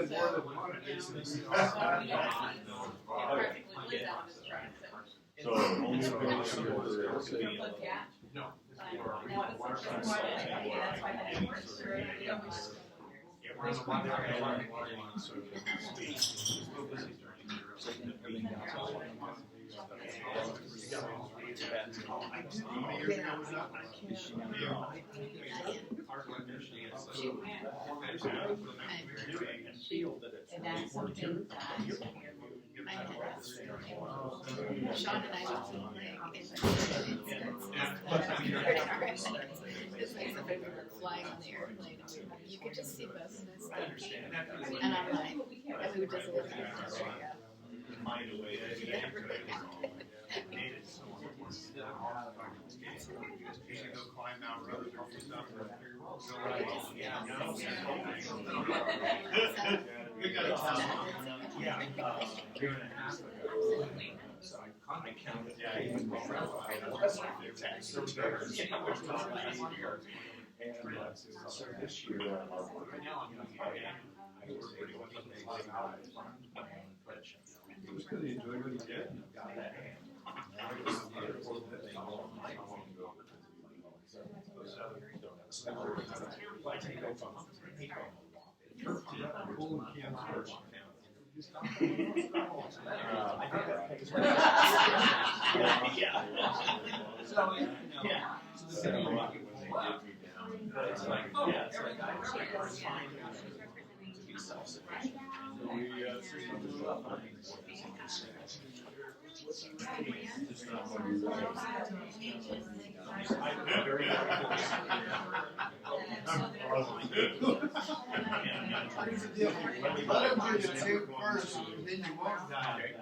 So only And that's something that I had Sean and I were playing and it's like somebody were flying on the airplane and you could just see both of us thinking, and I'm like, and we would just look at each other, I counted. So this year, it was good. He enjoyed what he did. Got that hand. Let him do the two first, and then you won't die.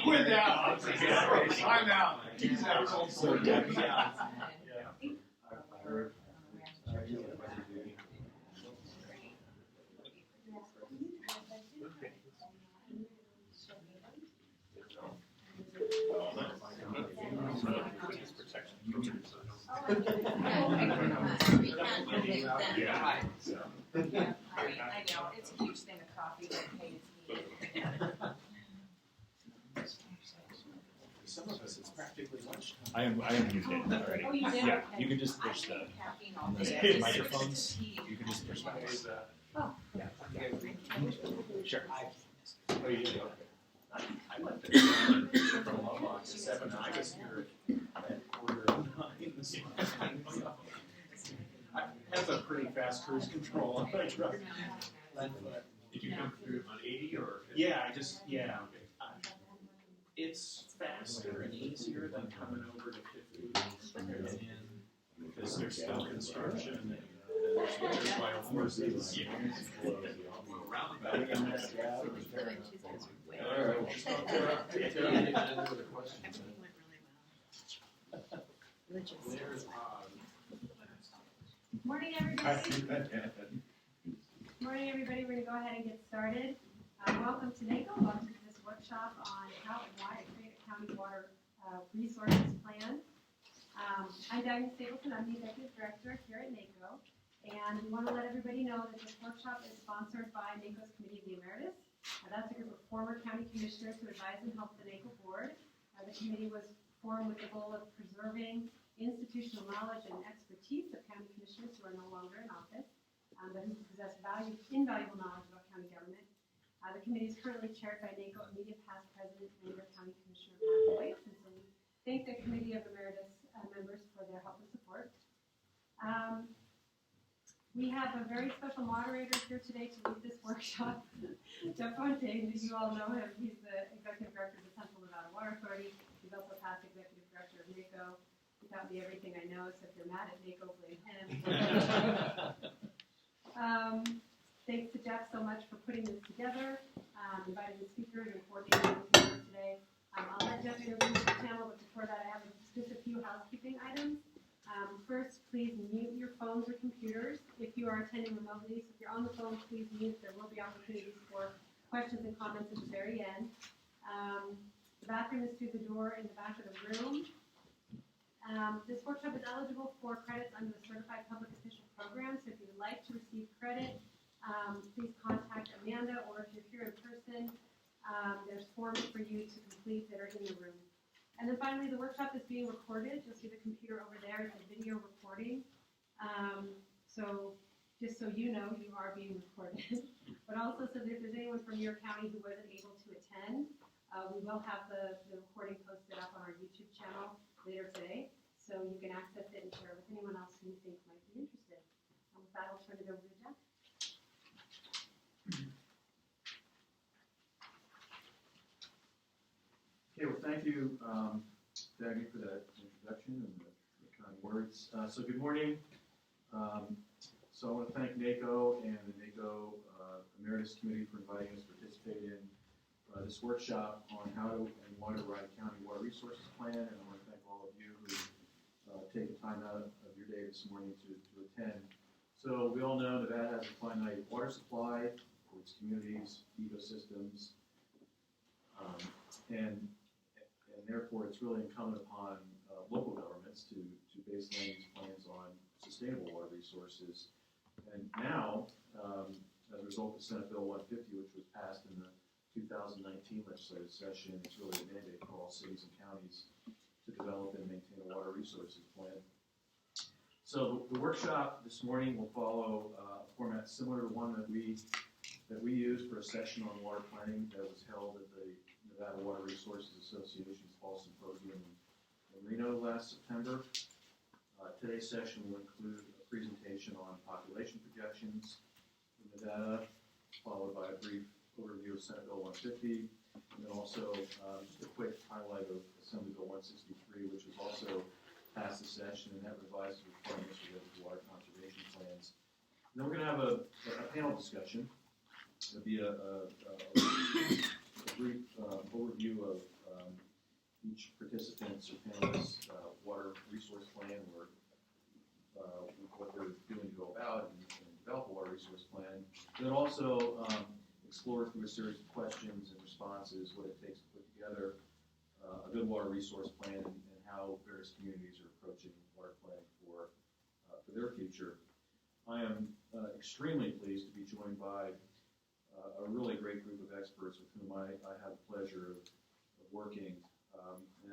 Quit out. I'm out. He's out. So I know, it's a huge thing of coffee that pays Some of us, it's practically lunchtime. I am muted already. Oh, you did? Yeah, Okay. you can just push the on the microphones. You can just push buttons. Oh. Yeah. Sure. Oh, you did? Okay. I left it from Lubbock to 7. I was here at 8:45 this morning. I have a pretty fast cruise control on my truck. Did you come through on 80 or? 50? Yeah, it's faster and easier than coming over to 50 because there's still construction and there's wild horses. Morning, everybody. Morning, everybody. We're going to go ahead and get started. Welcome to NACO. Welcome to this workshop on how and why to create a county water resources plan. I'm Diane Stapleton. I'm the Executive Director here at NACO. And we want to let everybody know that this workshop is sponsored by NACO's Committee of the Emeritus. That's a group of former county commissioners who advise and help the NACO board. The committee was formed with the goal of preserving institutional knowledge and expertise of county commissioners who are no longer in office, but who possess invaluable knowledge about county government. The committee is currently chaired by NACO immediate past president and their county commissioner Pat Boyce, and so we thank the Committee of Emeritus members for their help and support. We have a very special moderator here today to lead this workshop, Jeff Fontaine, as you all know him. He's the Executive Director of the Central Nevada Water Authority. He's also past Executive Director of NACO. He taught me everything I know, so if you're mad at NACO, blame him. Thanks to Jeff so much for putting this together, inviting the speakers and coordinating with you today. I'll let Jeff introduce the panel, but before that I have just a few housekeeping items. First, please mute your phones or computers if you are attending remotely. So if you're on the phone, please mute. There will be opportunities for questions and comments at the very end. The bathroom is through the door in the back of the room. This workshop is eligible for credits under the Certified Public Official Program, so if you would like to receive credit, please contact Amanda, or if you're here in person, there's forms for you to complete that are in the room. And then finally, the workshop is being recorded. You'll see the computer over there. It's a video recording. So just so you know, you are being recorded. But also, so that if there's anyone from your county who wasn't able to attend, we will have the recording posted up on our YouTube channel later today. So you can access it and share it with anyone else who you think might be interested. And with that, I'll turn it over to Jeff. Okay, well, thank you, Dagny, for that introduction and the kind words. So good morning. So I want to thank NACO and the NACO Emeritus Committee for inviting us to participate in this workshop on how to and why to write a county water resources plan. And I want to thank all of you who take the time out of your day this morning to attend. So we all know Nevada has a finite water supply for its communities, ecosystems, and therefore it's really incumbent upon local governments to base land use plans on sustainable water resources. And now, as a result of Senate Bill 150, which was passed in the 2019 legislative session, it's really a mandate for all cities and counties to develop and maintain a water resources plan. So the workshop this morning will follow a format similar to one that we used for a session on water planning that was held at the Nevada Water Resources Association's Fall Symposium in Reno last September. Today's session will include a presentation on population projections in Nevada, followed by a brief overview of Senate Bill 150, and then also just a quick highlight of Assembly Bill 163, which was also passed this session, and that revised requirements related to water conservation plans. And then we're going to have a panel discussion. There'll be a brief overview of each participant's or panelist's water resource plan, or what they're doing to go about and develop a water resource plan. And then also explore through a series of questions and responses what it takes to put together a good water resource plan and how various communities are approaching water planning for their future. I am extremely pleased to be joined by a really great group of experts with whom I have the pleasure of working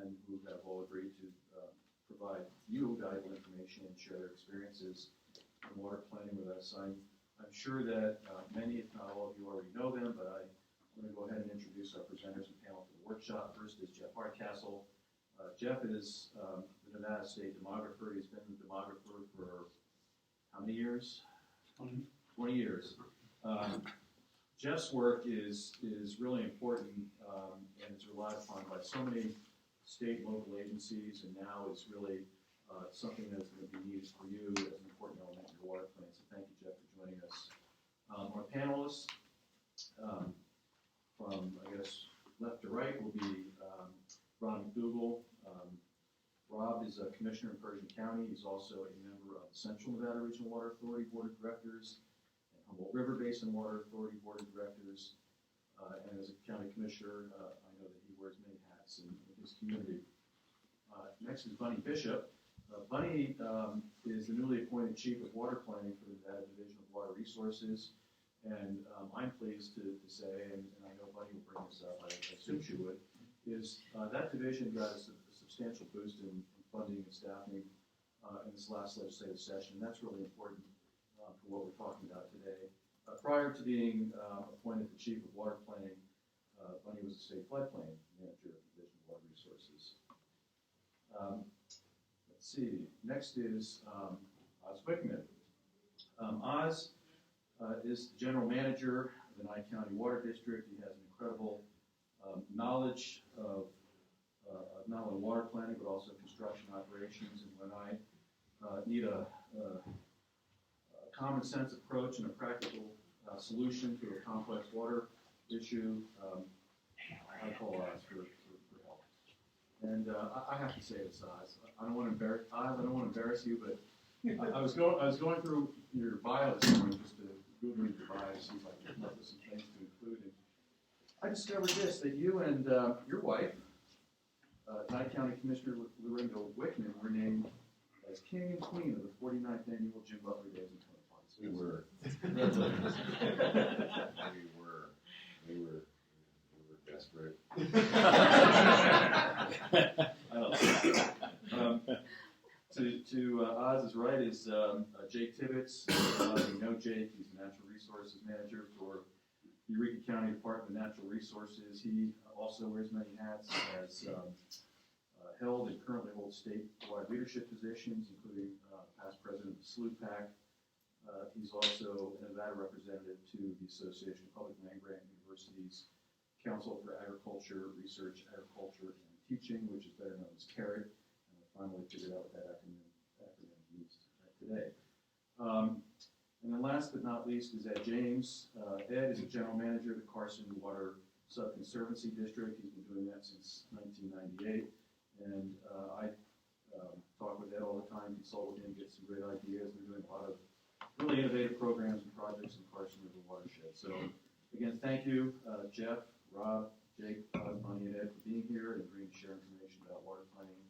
and who have all agreed to provide you valuable information and share their experiences in water planning with us. I'm sure that many, if not all of you already know them, but I'm going to go ahead and introduce our presenters and panel for the workshop. First is Jeff Hardcastle. Jeff is the Nevada State demographer. He's been the demographer for how many years? 20 years. Jeff's work is really important and it's relied upon by so many state and local agencies, and now is really something that's going to be used for you as an important element in your water plan. So thank you, Jeff, for joining us. Our panelists, from, I guess, left to right, will be Ron McDougall. Rob is a commissioner in Pershing County. He's also a member of the Central Nevada Regional Water Authority Board of Directors and Humboldt River Basin Water Authority Board of Directors. And as a county commissioner, I know that he wears many hats in his community. Next is Bunny Bishop. Bunny is the newly appointed Chief of Water Planning for the Nevada Division of Water Resources. And I'm pleased to say, and I know Bunny will bring this up, I assume she would, is that division got a substantial boost in funding and staffing in this last legislative session. That's really important for what we're talking about today. Prior to being appointed the Chief of Water Planning, Bunny was the State Floodplain Manager of the Division of Water Resources. Let's see, next is Oz Wickman. Oz is the General Manager of the Nye County Water District. He has an incredible knowledge of not only water planning, but also construction operations. And when I need a common sense approach and a practical solution to a complex water issue, I call Oz for help. And I have to say this, Oz. I don't want to embarrass you, but I was going through your bio this morning just to Google your bio to see if I could come up with some things to include. I discovered this, that you and your wife, Nye County Commissioner Lorinda Wickman, were named as King and Queen of the 49th Annual Jim Butler Days in 2020. We were. Congratulations. We were desperate. I don't know. To Oz's right is Jake Tibbetts. You know Jake, he's the Natural Resources Manager for Eureka County Department of Natural Resources. He also wears many hats, has held and currently holds statewide leadership positions, including past president of the SLUPAC. He's also a Nevada representative to the Association of Public Land Grant Universities Council for Agriculture, Research, Agriculture, and Teaching, which is better known as CARROT. And I finally figured out what that acronym means today. And then last but not least is Ed James. Ed is the general manager of the Carson Water Sub-Conservancy District. He's been doing that since 1998. And I talk with Ed all the time, consult with him, get some great ideas. They're doing a lot of really innovative programs and projects in Carson River watershed. So again, thank you, Jeff, Rob, Jake, Bonnie, and Ed for being here and agreeing to share information about water planning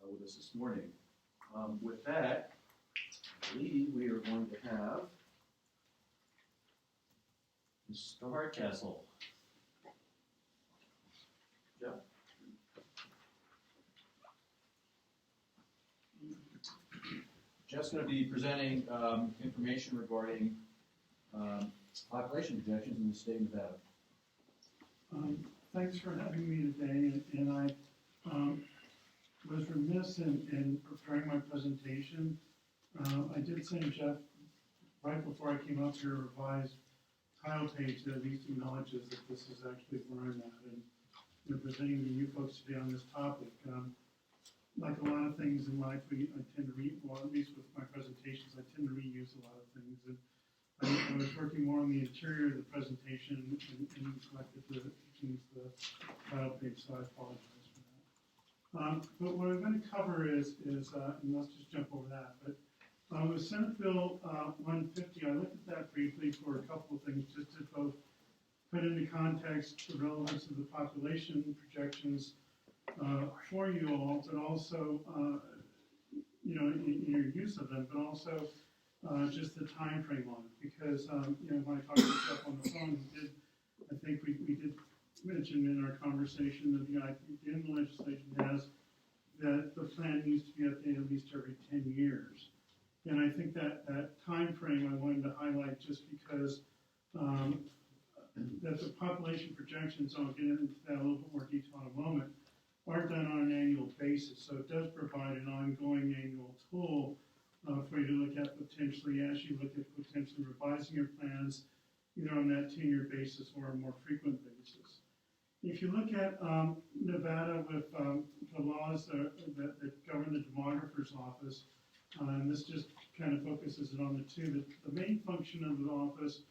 with us this morning. With that, I believe we are going to have Mr. Hardcastle. Jeff? Jeff's going to be presenting information regarding population projections in the state of Nevada. Thanks for having me today, and I was remiss in preparing my presentation. I did send Jeff, right before I came up here, a revised title page that at least acknowledges that this is actually where I'm at, and presenting to you folks today on this topic. Like a lot of things in life, I tend to well, at least with my presentations, I tend to reuse a lot of things. And I was working more on the interior of the presentation and selected the title page, so I apologize for that. But what I'm going to cover is and let's just jump over that. But with Senate Bill 150, I looked at that briefly for a couple of things, just to both put into context the relevance of the population projections for you all, but also, in your use of them, but also just the time frame on it. Because, when I talked to Jeff on the phone, I think we did mention in our conversation that the idea in the legislation has that the plan needs to be updated at least every 10 years. And I think that time frame I wanted to highlight just because that the population projections, I'll get into that a little bit more detail in a moment, are done on an annual basis. So it does provide an ongoing annual tool for you to look at potentially as you look at potentially revising your plans, either on that 10-year basis or a more frequent basis. If you look at Nevada with the laws that govern the demographer's office, and this just kind of focuses it on the two. The main function of the office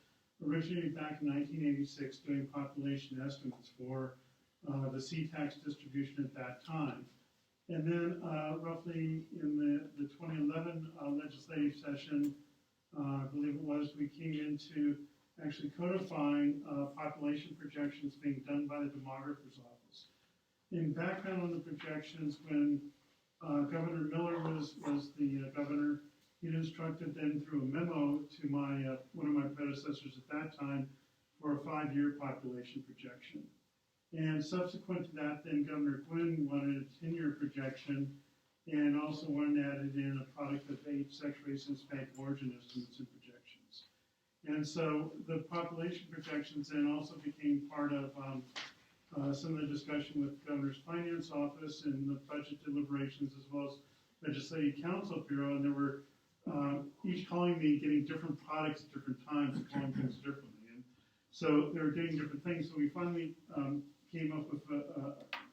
originated back in 1986 doing population estimates for the C-tax distribution at that time. And then roughly in the 2011 legislative session, I believe it was, we came into actually codifying population projections being done by the demographer's office. In background on the projections, when Governor Miller was the governor, he instructed then through a memo to one of my predecessors at that time for a 5-year population projection. And subsequent to that, then Governor Gwynn wanted a 10-year projection and also wanted added in a product of age, sex, race, and Hispanic origin estimates and projections. And so the population projections then also became part of some of the discussion with the Governor's Finance Office and the budget deliberations, as well as Legislative Council Bureau, and there were each calling me getting different products at different times and calling things differently. And so they were doing different things. So we finally came up with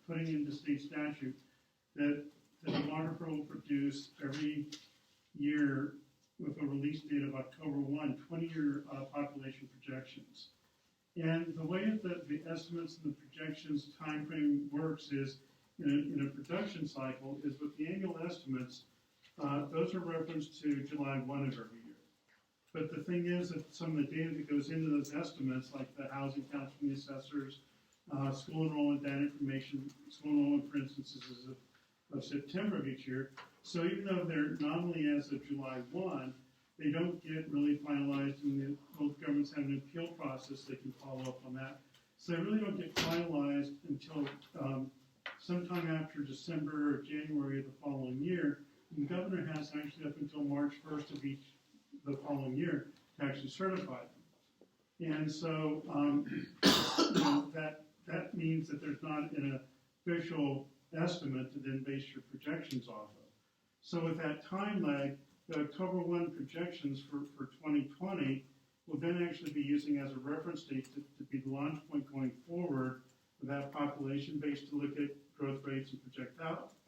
putting into state statute that the demographer will produce every year with a release date of October 1, 20-year population projections. And the way that the estimates and the projections time frame works is in a production cycle is with the annual estimates, those are referenced to July 1 of every year. But the thing is that some of the data that goes into those estimates, like the housing counts from the assessors, School enrollment, that information, school enrollment, for instance, is of September of each year. So even though they're nominally as of July 1, they don't get really finalized, and both governments have an appeal process. They can follow up on that. So they really don't get finalized until sometime after December or January of the following year. And the governor has actually up until March 1st of the following year to actually certify them. And so that means that there's not an official estimate to then base your projections off of. So with that time lag, the October 1 projections for 2020 will then actually be using as a reference date to be the launch point going forward for that population base to look at growth rates and project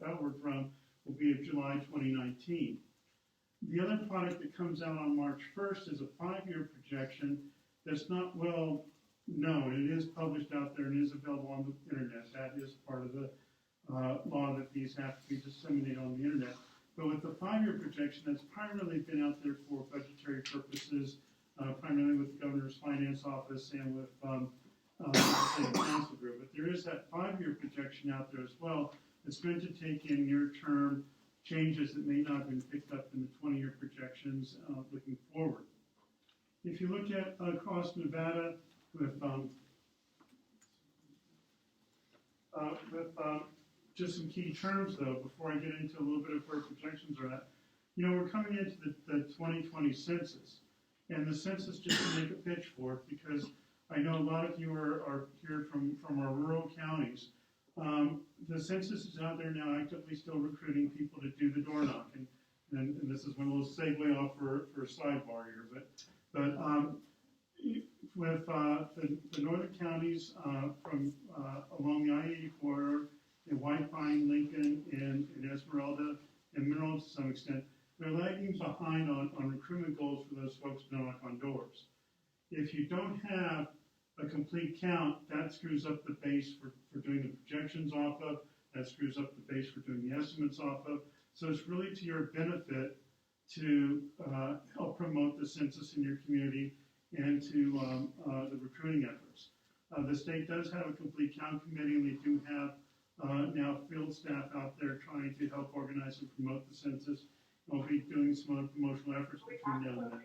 outward from will be of July 2019. The other product that comes out on March 1st is a 5-year projection that's not well known. It is published out there and is available on the internet. That is part of the law that these have to be disseminated on the internet. But with the 5-year projection, that's primarily been out there for budgetary purposes, primarily with the governor's finance office and with the state council group. But there is that 5-year projection out there as well that's going to take in near-term changes that may not have been picked up in the 20-year projections looking forward. If you look at across Nevada with just some key terms, though, before I get into a little bit of where projections are at. We're coming into the 2020 census, and the census, just to make a pitch for it, because I know a lot of you are here from our rural counties. The census is out there now actively still recruiting people to do the door knocking, and this is one little segue off for a sidebar here, but with the northern counties from along the I-80 corridor, in White Pine, Lincoln, and Esmeralda, and Mineral to some extent, they're lagging behind on recruitment goals for those folks to knock on doors. If you don't have a complete count, that screws up the base for doing the projections off of, that screws up the base for doing the estimates off of. So it's really to your benefit to help promote the census in your community and to the recruiting efforts. The state does have a complete count committee, and they do have now field staff out there trying to help organize and promote the census. We'll be doing some other promotional efforts between now and then.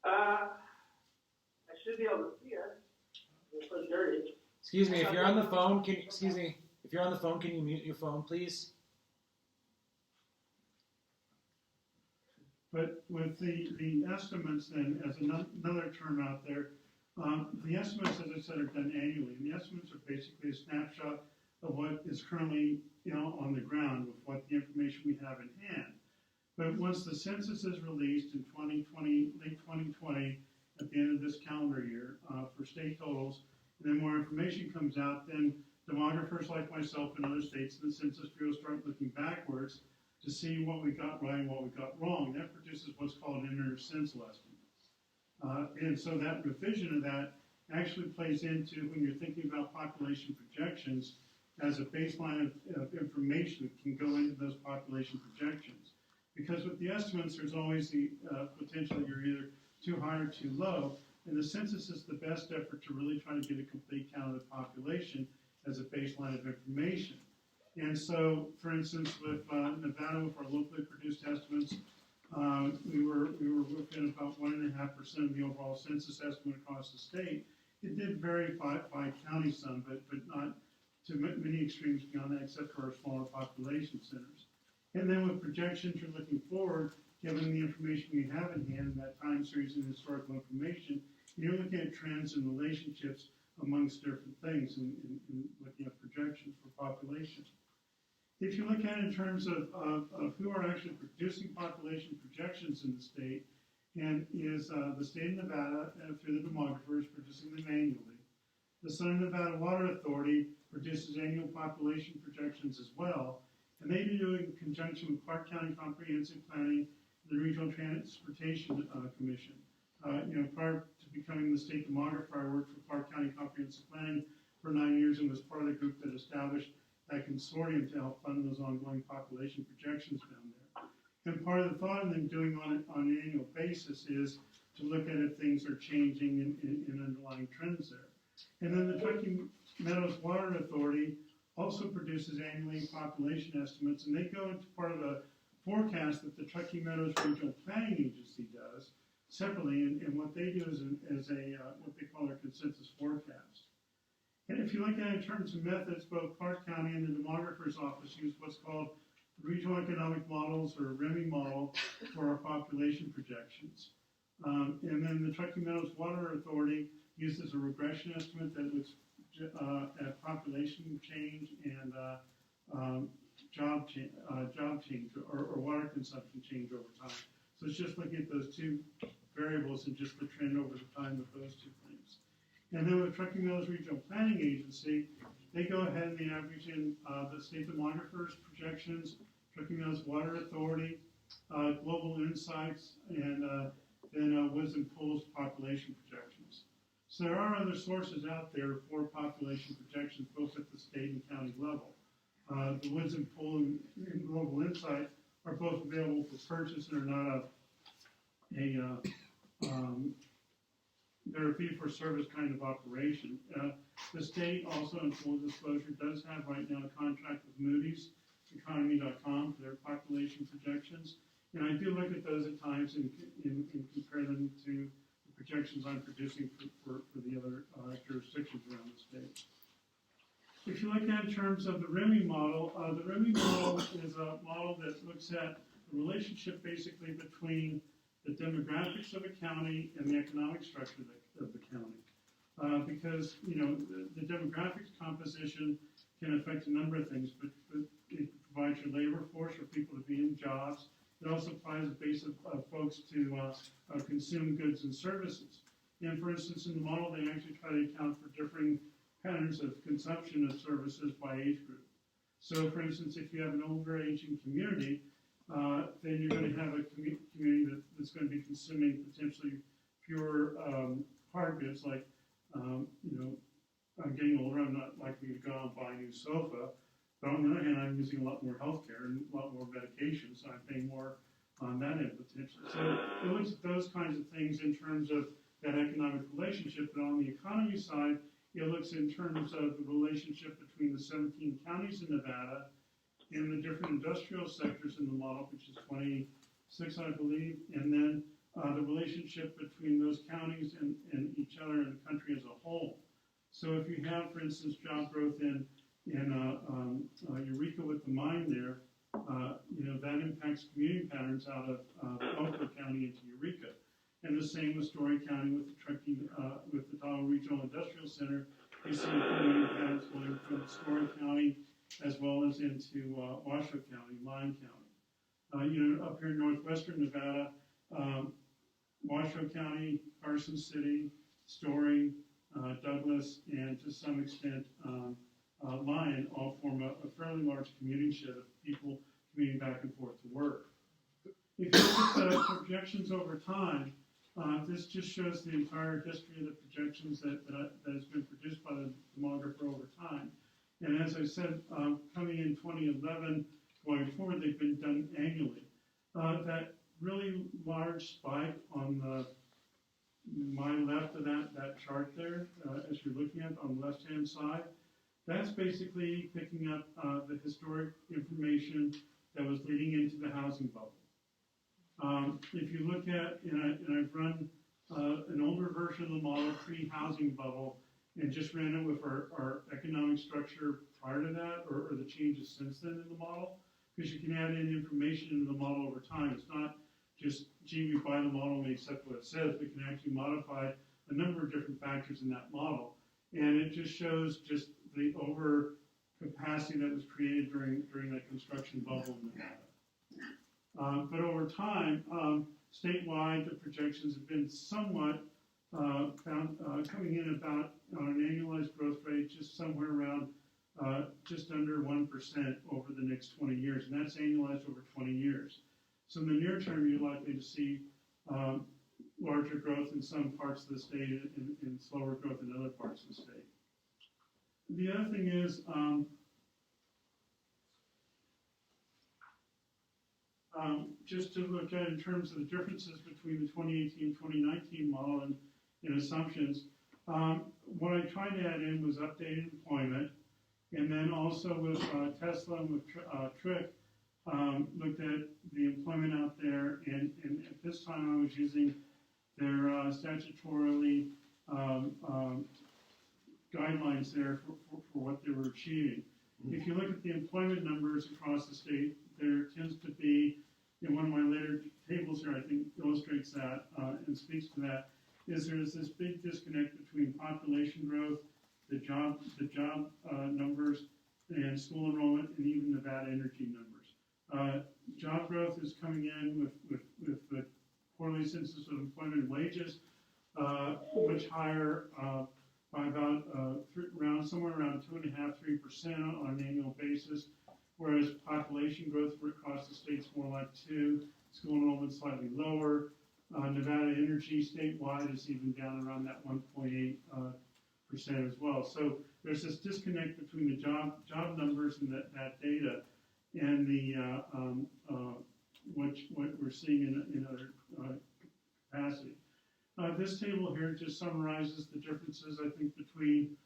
I should be able to see it. It's so dirty. Excuse me, if you're on the phone, if you're on the phone, can you mute your phone, please? But with the estimates then, as another term out there, the estimates, as I said, are done annually. And the estimates are basically a snapshot of what is currently on the ground with what the information we have in hand. But once the census is released in 2020, late 2020, at the end of this calendar year for state totals, and then more information comes out, then demographers like myself and other states in the Census Bureau start looking backwards to see what we got right and what we got wrong. That produces what's called an intercensal estimate. And so that revision of that actually plays into when you're thinking about population projections as a baseline of information that can go into those population projections. Because with the estimates, there's always the potential that you're either too high or too low, and the census is the best effort to really try to get a complete count of the population as a baseline of information. And so, for instance, with Nevada, with our locally produced estimates, we were within about 1.5% of the overall census estimate across the state. It did vary by county some, but not to many extremes beyond that, except for our smaller population centers. And then with projections, you're looking forward, given the information you have in hand, that time series and historical information, you're looking at trends and relationships amongst different things and looking at projections for population. If you look at it in terms of who are actually producing population projections in the state, and is the state of Nevada, through the demographers, producing them annually. The Southern Nevada Water Authority produces annual population projections as well, and they do it in conjunction with Clark County Comprehensive Planning and the Regional Transportation Commission. Prior to becoming the state demographer, I worked for Clark County Comprehensive Planning for 9 years and was part of the group that established that consortium to help fund those ongoing population projections down there. And part of the thought of them doing on an annual basis is to look at if things are changing in underlying trends there. And then the Meadows Water Authority also produces annually population estimates, and they go into part of a forecast that the Truckee Meadows Regional Planning Agency does separately, and what they do is what they call their consensus forecast. And if you look at it in terms of methods, both Clark County and the Demographer's Office use what's called Regional Economic Models, or REMI model, for our population projections. And then the Truckee Meadows Water Authority uses a regression estimate that looks at population change and job change or water consumption change over time. So it's just looking at those two variables and just the trend over the time of those two things. And then with Truckee Meadows Regional Planning Agency, they go ahead and they average in the state demographer's projections, Truckee Meadows Water Authority, Global Insights, and then Wisdom Pool's population projections. So there are other sources out there for population projections, both at the state and county level. The Wisdom Pool and Global Insight are both available for purchase and are not they're a fee-for-service kind of operation. The state also, in full disclosure, does have right now a contract with Moody's Economy.com for their population projections. And I do look at those at times and compare them to the projections I'm producing for the other jurisdictions around the state. If you look at in terms of the REMI model is a model that looks at the relationship basically between the demographics of a county and the economic structure of the county. Because, the demographics composition can affect a number of things, but it provides your labor force for people to be in jobs. It also provides a base of folks to consume goods and services. And for instance, in the model, they actually try to account for differing patterns of consumption of services by age group. So for instance, if you have an older aging community, then you're going to have a community that's going to be consuming potentially fewer hard goods, like, I'm getting older, I'm not likely to go out and buy a new sofa, but on the other hand, I'm using a lot more healthcare and a lot more medication, so I'm paying more on that end potentially. So it looks at those kinds of things in terms of that economic relationship, but on the economy side, it looks in terms of the relationship between the 17 counties in Nevada and the different industrial sectors in the model, which is 26, I believe, and then the relationship between those counties and each other and the country as a whole. So if you have, for instance, job growth in Eureka with the mine there, that impacts commuting patterns out of Elko County into Eureka. And the same with Story County with the Truckee, with the Tahoe Regional Industrial Center. You see commuting patterns going from Story County as well as into Washoe County, Lyon County. Up here in northwestern Nevada, Washoe County, Carson City, Story, Douglas, and to some extent Lyon all form a fairly large commuting shed of people commuting back and forth to work. If you look at the projections over time, this just shows the entire history of the projections that has been produced by the demographer over time. And as I said, coming in 2011, going forward, they've been done annually. That really large spike on my left of that chart there, as you're looking at on the left-hand side, that's basically picking up the historic information that was leading into the housing bubble. If you look at, and I've run an older version of the model, pre-housing bubble, and just ran it with our economic structure prior to that, or the changes since then in the model, because you can add in information into the model over time. It's not just, gee, we buy the model and we accept what it says. We can actually modify a number of different factors in that model. And it just shows just the over capacity that was created during that construction bubble in Nevada. But over time, statewide, the projections have been somewhat coming in about, on an annualized growth rate, just somewhere around just under 1% over the next 20 years, and that's annualized over 20 years. So in the near term, you're likely to see larger growth in some parts of the state and slower growth in other parts of the state. The other thing is, just to look at in terms of the differences between the 2018 and 2019 model and assumptions, What I tried to add in was updated employment, and then also with Tesla and with Trick, looked at the employment out there, and at this time I was using their statutorily guidelines there for what they were achieving. If you look at the employment numbers across the state, there tends to be, in one of my later tables here, I think illustrates that and speaks to that, is there's this big disconnect between population growth, the job numbers, and school enrollment, and even Nevada energy numbers. Job growth is coming in with the quarterly census of employment and wages much higher by about somewhere around 2.5–3% on an annual basis, whereas population growth across the state is more like 2%, school enrollment slightly lower. Nevada energy statewide is even down around that 1.8% as well. So there's this disconnect between the job numbers and that data and the what we're seeing in other capacity. This table here just summarizes the differences, I think, between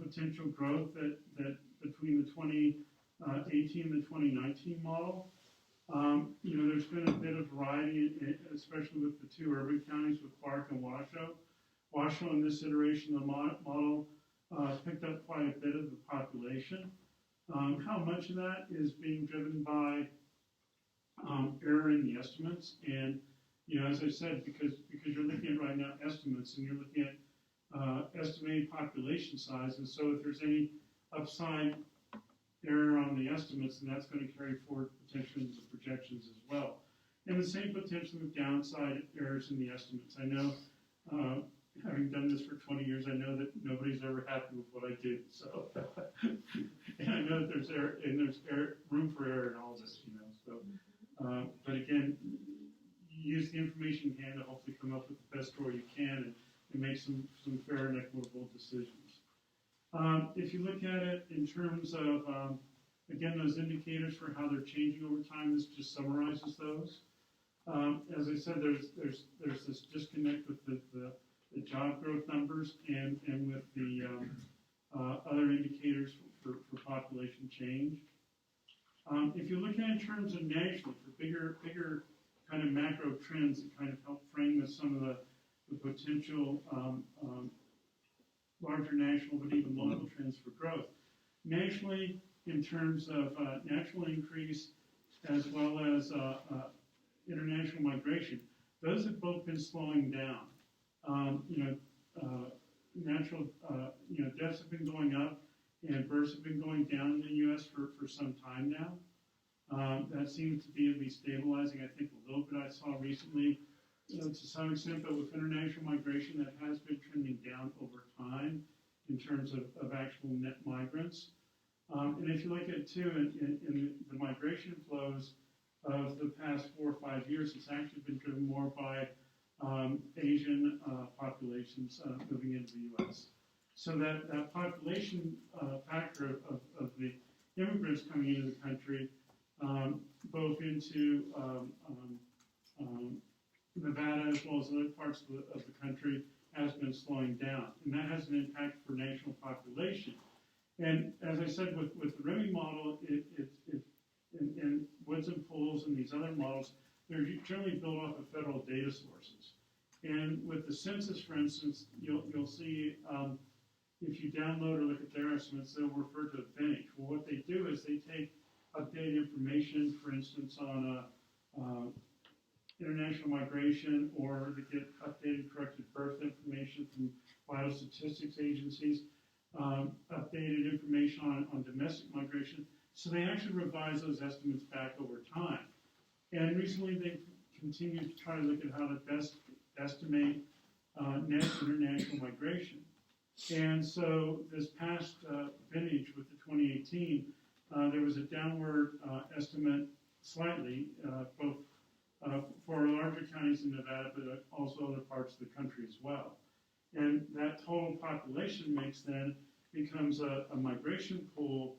potential growth that between the 2018 and the 2019 model. There's been a bit of variety, especially with the two urban counties, with Clark and Washoe. Washoe, in this iteration of the model, picked up quite a bit of the population. How much of that is being driven by error in the estimates? And as I said, because you're looking at right now estimates, and you're looking at estimated population size, and so if there's any upside error on the estimates, then that's going to carry forward potentially into the projections as well. And the same potentially with downside errors in the estimates. I know, having done this for 20 years, I know that nobody's ever happy with what I do. So, and I know that there's room for error in all this, So, but again, you use the information in hand to hopefully come up with the best score you can and make some fair and equitable decisions. If you look at it in terms of, again, those indicators for how they're changing over time, this just summarizes those. As I said, there's this disconnect with the job growth numbers and with the other indicators for population change. If you look at it in terms of nationally, for bigger kind of macro trends that kind of help frame with some of the potential larger national but even local trends for growth. Nationally, in terms of national increase as well as international migration, those have both been slowing down. Natural deaths have been going up and births have been going down in the U.S. for some time now. That seems to be at least stabilizing, I think, a little bit. I saw recently, to some extent, but with international migration, that has been trending down over time in terms of actual net migrants. And if you look at, too, in the migration flows of the past 4 or 5 years, it's actually been driven more by Asian populations moving into the U.S. So that population factor of the immigrants coming into the country, both into Nevada as well as other parts of the country, has been slowing down. And that has an impact for national population. And as I said, with the REMI model, and Woods and Pools and these other models, they're generally built off of federal data sources. And with the census, for instance, you'll see if you download or look at their estimates, they'll refer to a vintage. Well, what they do is they take updated information, for instance, on international migration, or they get updated corrected birth information from vital statistics agencies, updated information on domestic migration. So they actually revise those estimates back over time. And recently they've continued to try to look at how to best estimate net international migration. And so this past vintage with the 2018, there was a downward estimate slightly, both for larger counties in Nevada, but also other parts of the country as well. And that total population mix then becomes a migration pool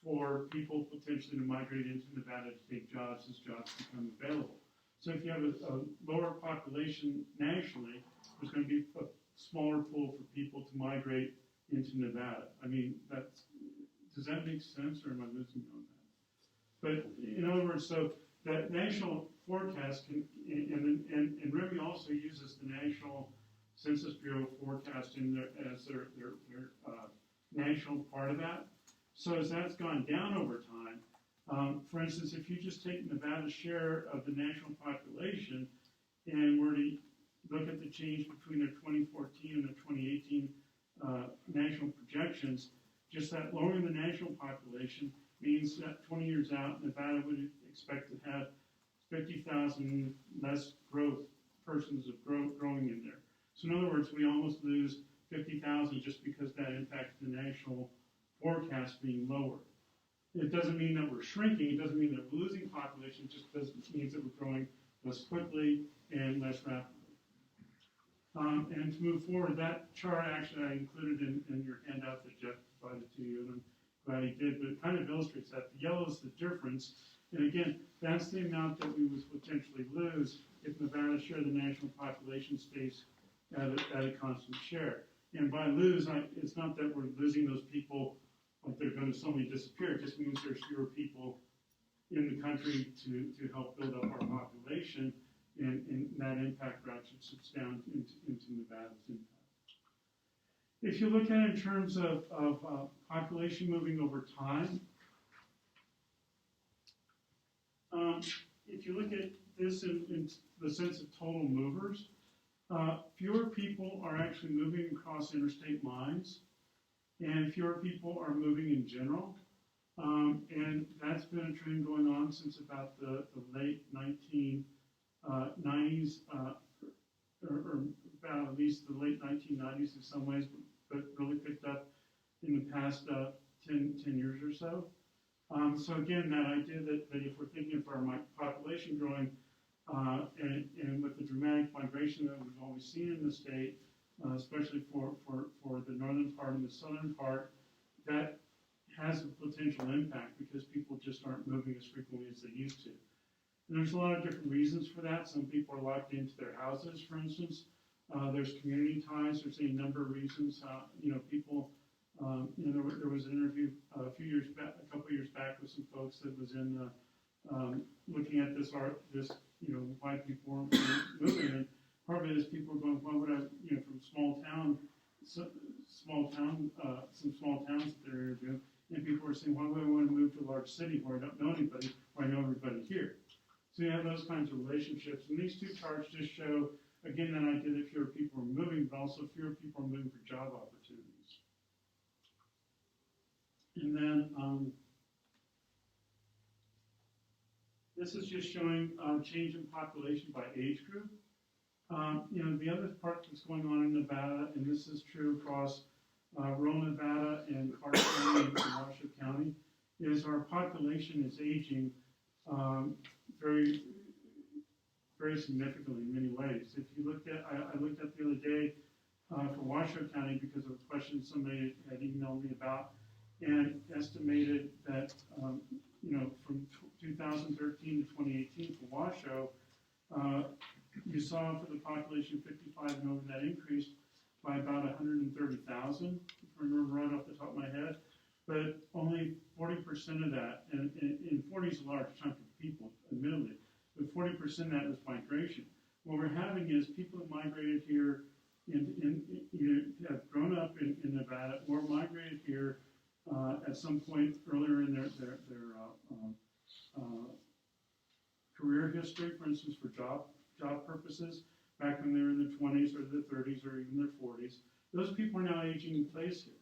for people potentially to migrate into Nevada to take jobs as jobs become available. So if you have a lower population nationally, there's going to be smaller pool for people to migrate into Nevada. I mean, does that make sense, or am I losing you on that? But in other words, so that national forecast can, and RIMI also uses the National Census Bureau forecast as their national part of that. So as that's gone down over time, for instance, if you just take Nevada's share of the national population and were to look at the change between their 2014 and their 2018 national projections, just that lowering the national population means that 20 years out, Nevada would expect to have 50,000 less persons growing in there. So in other words, we almost lose 50,000 just because that impacts the national forecast being lower. It doesn't mean that we're shrinking. It doesn't mean that we're losing population. It just means that we're growing less quickly and less rapidly. And to move forward, that chart actually I included in your handout that Jeff provided to you, and I'm glad he did, but it kind of illustrates that. The yellow is the difference. And again, that's the amount that we would potentially lose if Nevada's share of the national population stays at a constant share. And by lose, it's not that we're losing those people like they're going to suddenly disappear. It just means there's fewer people in the country to help build up our population, and that impact ratchets down into Nevada's impact. If you look at it in terms of population moving over time, if you look at this in the sense of total movers, fewer people are actually moving across interstate lines, and fewer people are moving in general. And that's been a trend going on since about the late 1990s, or about at least the late 1990s in some ways, but really picked up in the past 10 years or so. So again, that idea that if we're thinking of our population growing, and with the dramatic migration that we've always seen in the state, especially for the northern part and the southern part, that has a potential impact because people just aren't moving as frequently as they used to. And there's a lot of different reasons for that. Some people are locked into their houses, for instance. There's community ties. There's a number of reasons. People. There was an interview a couple years back with some folks that was in looking at this why people weren't moving. And part of it is people are going, why would I, from some small towns that they're interviewing, and people are saying, why would I want to move to a large city where I don't know anybody, where I know everybody here? So you have those kinds of relationships. And these two charts just show, again, that idea that fewer people are moving, but also fewer people are moving for job opportunities. And then this is just showing change in population by age group. The other part that's going on in Nevada, and this is true across rural Nevada and Clark County and Washoe County, is our population is aging very, very significantly in many ways. If you looked at, I looked at the other day for Washoe County because of a question somebody had emailed me about, and estimated that from 2013 to 2018 for Washoe, you saw for the population 55 and over, that increased by about 130,000, if I remember right off the top of my head. But only 40% of that, and 40 is a large chunk of people, admittedly, but 40% of that was migration. What we're having is people who migrated here have grown up in Nevada or migrated here at some point earlier in their career history, for instance, for job purposes, back when they were in their 20s or their 30s or even their 40s. Those people are now aging in place here.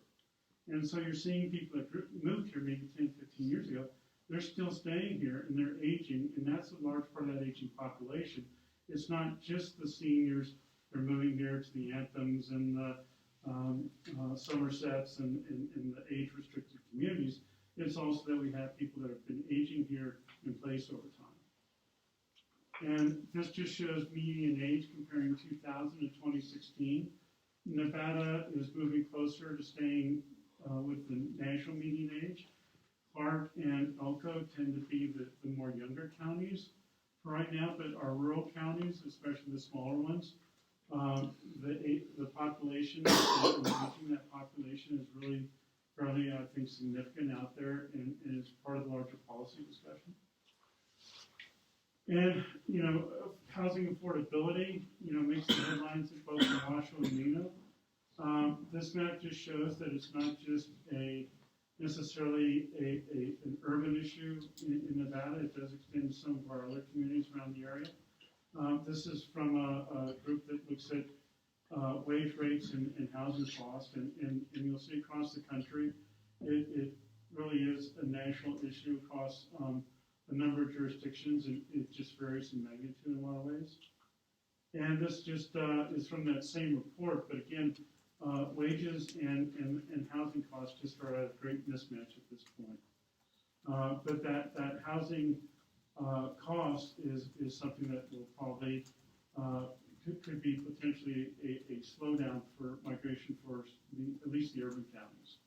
And so you're seeing people that moved here maybe 10, 15 years ago, they're still staying here and they're aging, and that's a large part of that aging population. It's not just the seniors, they're moving here to the Anthems and the Somersets and the age-restricted communities. It's also that we have people that have been aging here in place over time. And this just shows median age comparing 2000 to 2016. Nevada is moving closer to staying with the national median age. Clark and Elko tend to be the more younger counties for right now, but our rural counties, especially the smaller ones, The population, and reaching that population is really fairly, I think, significant out there, and it's part of the larger policy discussion. And, housing affordability, makes the headlines at both in Washoe and Nino. This map just shows that it's not just necessarily an urban issue in Nevada. It does extend to some of our other communities around the area. This is from a group that looks at wage rates and housing costs, and you'll see across the country, it really is a national issue across a number of jurisdictions, and it just varies in magnitude in a lot of ways. And this just is from that same report, but again, wages and housing costs just are at a great mismatch at this point. But that housing cost is something that will probably could be potentially a slowdown for migration for at least the urban counties.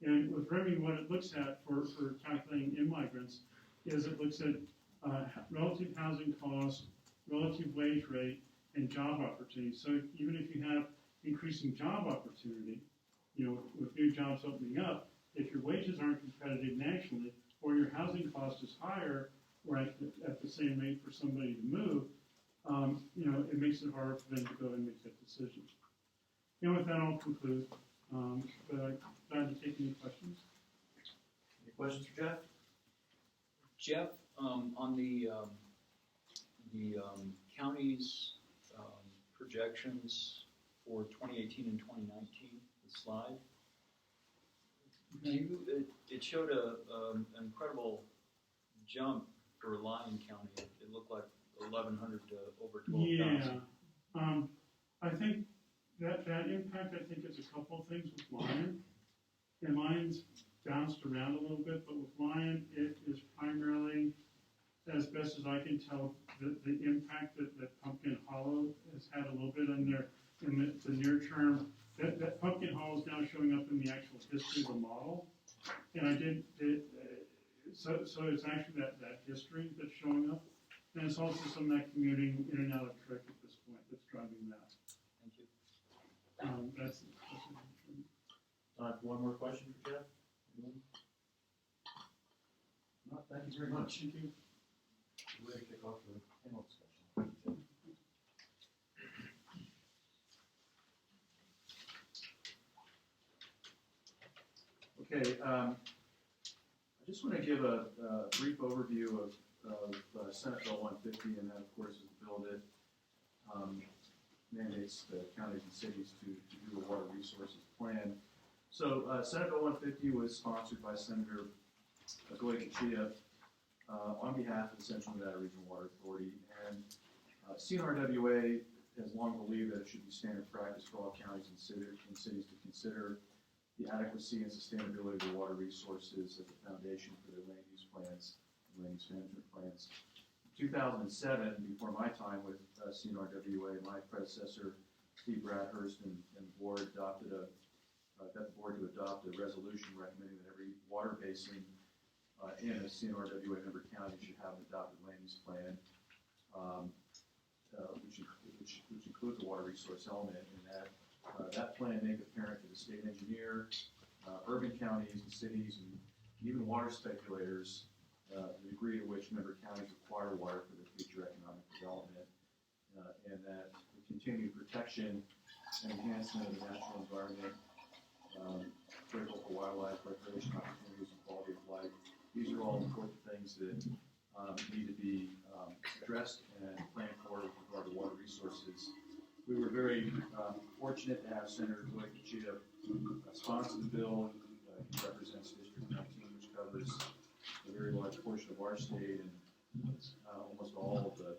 And with REMI, what it looks at for calculating immigrants is it looks at relative housing cost, relative wage rate, and job opportunity. So even if you have increasing job opportunity, with new jobs opening up, if your wages aren't competitive nationally, or your housing cost is higher, or at the same rate for somebody to move, it makes it harder for them to go and make that decision. And with that, I'll conclude. But I'm glad to take any questions. Any questions for Jeff? Jeff, on the county's projections for 2018 and 2019, the slide, it showed an incredible jump for Lyon County. It looked like 1,100 to over 12,000. Yeah, I think that impact, I think, is a couple of things with Lyon. And Lyon's bounced around a little bit, but with Lyon, it is primarily, as best as I can tell, the impact that Pumpkin Hollow has had a little bit in the near term. That Pumpkin Hollow is now showing up in the actual history of the model. And so it's actually that history that's showing up. And it's also some of that commuting in and out of Trick at this point that's driving that. Thank you. That's One more question for Jeff? Anyone? No, thank you very much. Thank you. Way to kick off the panel discussion. Okay, I just want to give a brief overview of Senate Bill 150, and that, of course, is the bill that mandates the counties and cities to do a water resources plan. So Senate Bill 150 was sponsored by Senator Goy-Kachia on behalf of the Central Nevada Regional Water Authority, and CNRWA has long believed that it should be standard practice for all counties and cities to consider the adequacy and sustainability of the water resources as the foundation for their land use plans and land use management plans. In 2007, before my time with CNRWA, my predecessor, Steve Bradhurst, and the board got the board to adopt a resolution recommending that every water basin in a CNRWA member county should have an adopted land use plan, which includes a water resource element, and that plan make apparent to the state engineer, urban counties and cities, and even water speculators the degree to which member counties require water for their future economic development, and that the continued protection and enhancement of the natural environment, critical for wildlife, recreation opportunities, and quality of life. These are all important things that need to be addressed and planned for with regard to water resources. We were very fortunate to have Senator Goy-Kachia sponsor the bill. He represents District 19, which covers a very large portion of our state and almost all of the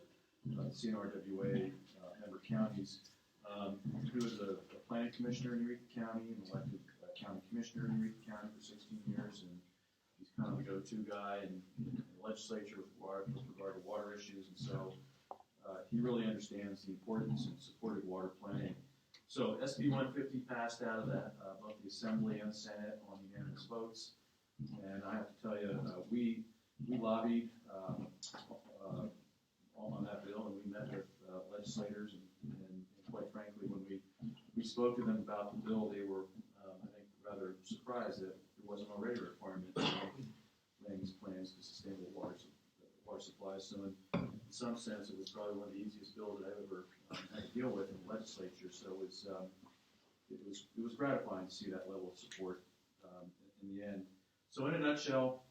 CNRWA member counties. He was a planning commissioner in Eureka County and elected county commissioner in Eureka County for 16 years, and he's kind of the go-to guy in the legislature with regard to water issues, and so he really understands the importance and supported water planning. So SB 150 passed out of both the Assembly and the Senate on unanimous votes, and I have to tell you, we lobbied on that bill, and we met with legislators and quite we spoke to them about the bill, they were, I think, rather surprised that there wasn't already a requirement to make land use plans for sustainable water supply. So in some sense, it was probably one of the easiest bills that I've ever had to deal with in the legislature. So it was gratifying to see that level of support in the end. So in a nutshell,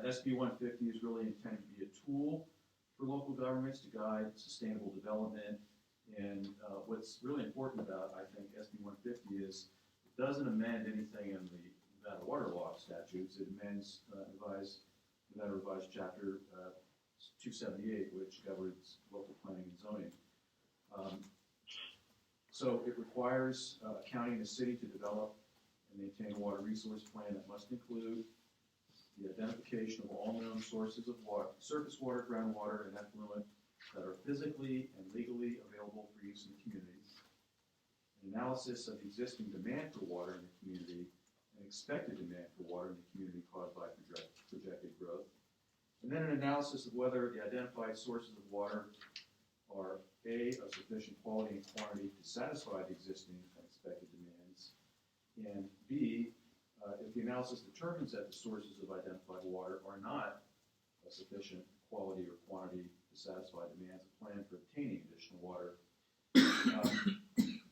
SB 150 is really intended to be a tool for local governments to guide sustainable development. And what's really important about, I think, SB 150 is it doesn't amend anything in the Nevada water law statutes. It amends Nevada Revised Chapter 278, which governs local planning and zoning. So it requires a county and a city to develop and maintain a water resource plan that must include the identification of all known sources of water, surface water, groundwater, and effluent that are physically and legally available for use in the community, an analysis of the existing demand for water in the community and expected demand for water in the community caused by projected growth, and then an analysis of whether the identified sources of water are A, of sufficient quality and quantity to satisfy the existing and expected demands, and B, if the analysis determines that the sources of identified water are not of sufficient quality or quantity to satisfy demands, a plan for obtaining additional water.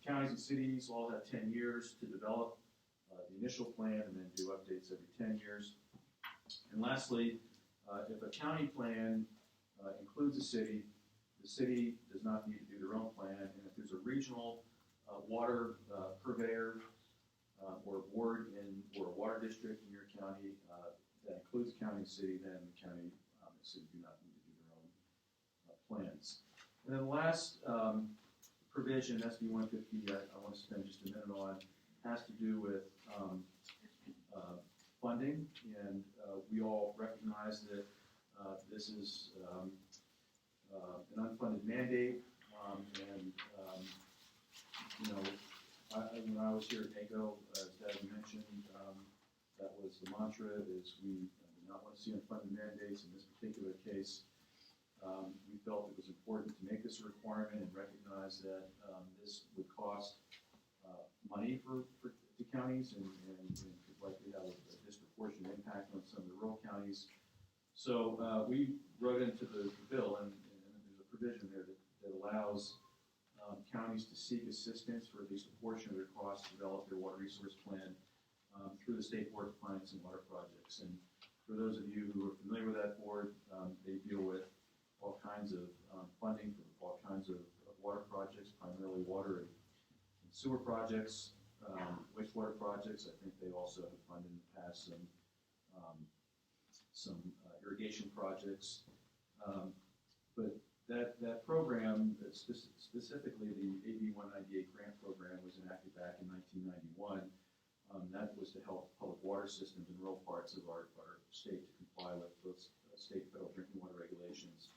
Counties and cities all have 10 years to develop the initial plan and then do updates every 10 years. And lastly, if a county plan includes a city, the city does not need to do their own plan, and if there's a regional water purveyor or board or a water district in your county that includes county and city, then the county and city do not need to do their own plans. And then the last provision, SB 150, I want to spend just a minute on, has to do with funding, and we all recognize that this is an unfunded mandate, and when I was here at NACO, as Dad mentioned, that was the mantra, is we do not want to see unfunded mandates. In this particular case, we felt it was important to make this a requirement and recognize that this would cost money for the counties and could likely have a disproportionate impact on some of the rural counties. So we wrote into the bill, and there's a provision there that allows counties to seek assistance for at least a portion of their costs to develop their water resource plan through the State Board of Finance and Water Projects. And for those of you who are familiar with that board, they deal with all kinds of funding for all kinds of water projects, primarily water and sewer projects, wastewater projects. I think they also have funded in the past some irrigation projects. But that program, specifically the AB 198 grant program, was enacted back in 1991. That was to help public water systems in rural parts of our state to comply with both state and federal drinking water regulations.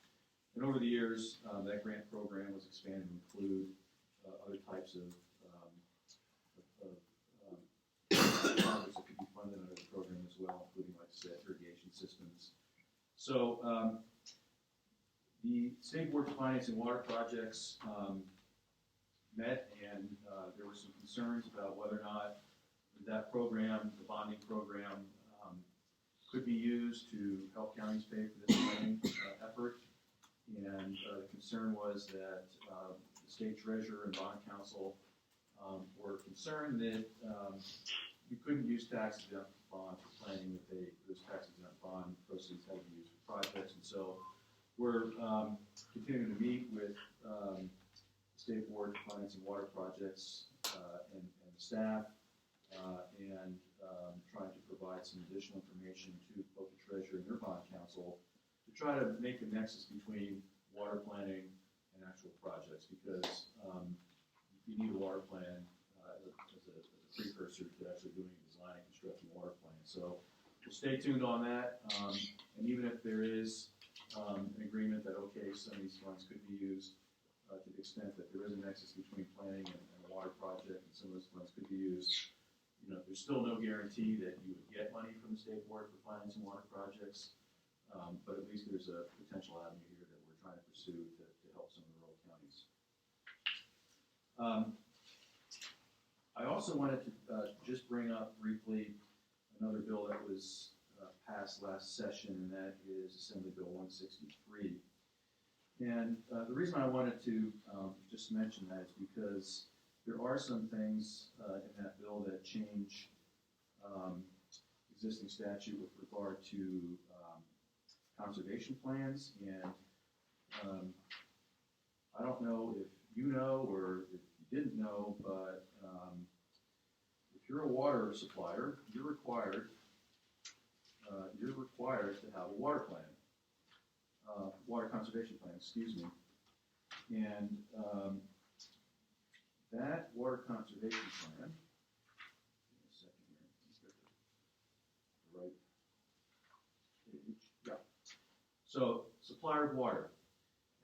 And over the years, that grant program was expanded to include other types of projects that could be funded under the program as well, including, like I said, irrigation systems. So the State Board of Finance and Water Projects met, and there were some concerns about whether or not that program, the bonding program, could be used to help counties pay for this planning effort. And the concern was that the state treasurer and bond council were concerned that you couldn't use tax-exempt bond for planning, that those tax-exempt bond proceeds had to be used for projects. And so we're continuing to meet with the State Board of Finance and Water Projects and the staff, and trying to provide some additional information to both the treasurer and your bond council to try to make the nexus between water planning and actual projects, because you need a water plan as a precursor to actually doing a design and constructing a water plan. So we'll stay tuned on that, and even if there is an agreement that, okay, some of these funds could be used to the extent that there is a nexus between planning and a water project, and some of those funds could be used, there's still no guarantee that you would get money from the State Board for Finance and Water Projects, but at least there's a potential avenue here that we're trying to pursue to help some of the rural counties. I also wanted to just bring up briefly another bill that was passed last session, and that is Assembly Bill 163. And the reason I wanted to just mention that is because there are some things in that bill that change existing statute with regard to conservation plans, and I don't know if you know or if you didn't know, but if you're a water supplier, you're required to have a water plan, water conservation plan, excuse me. And that water conservation plan, give me a second here, let's get the right page, yeah. So, supplier of water.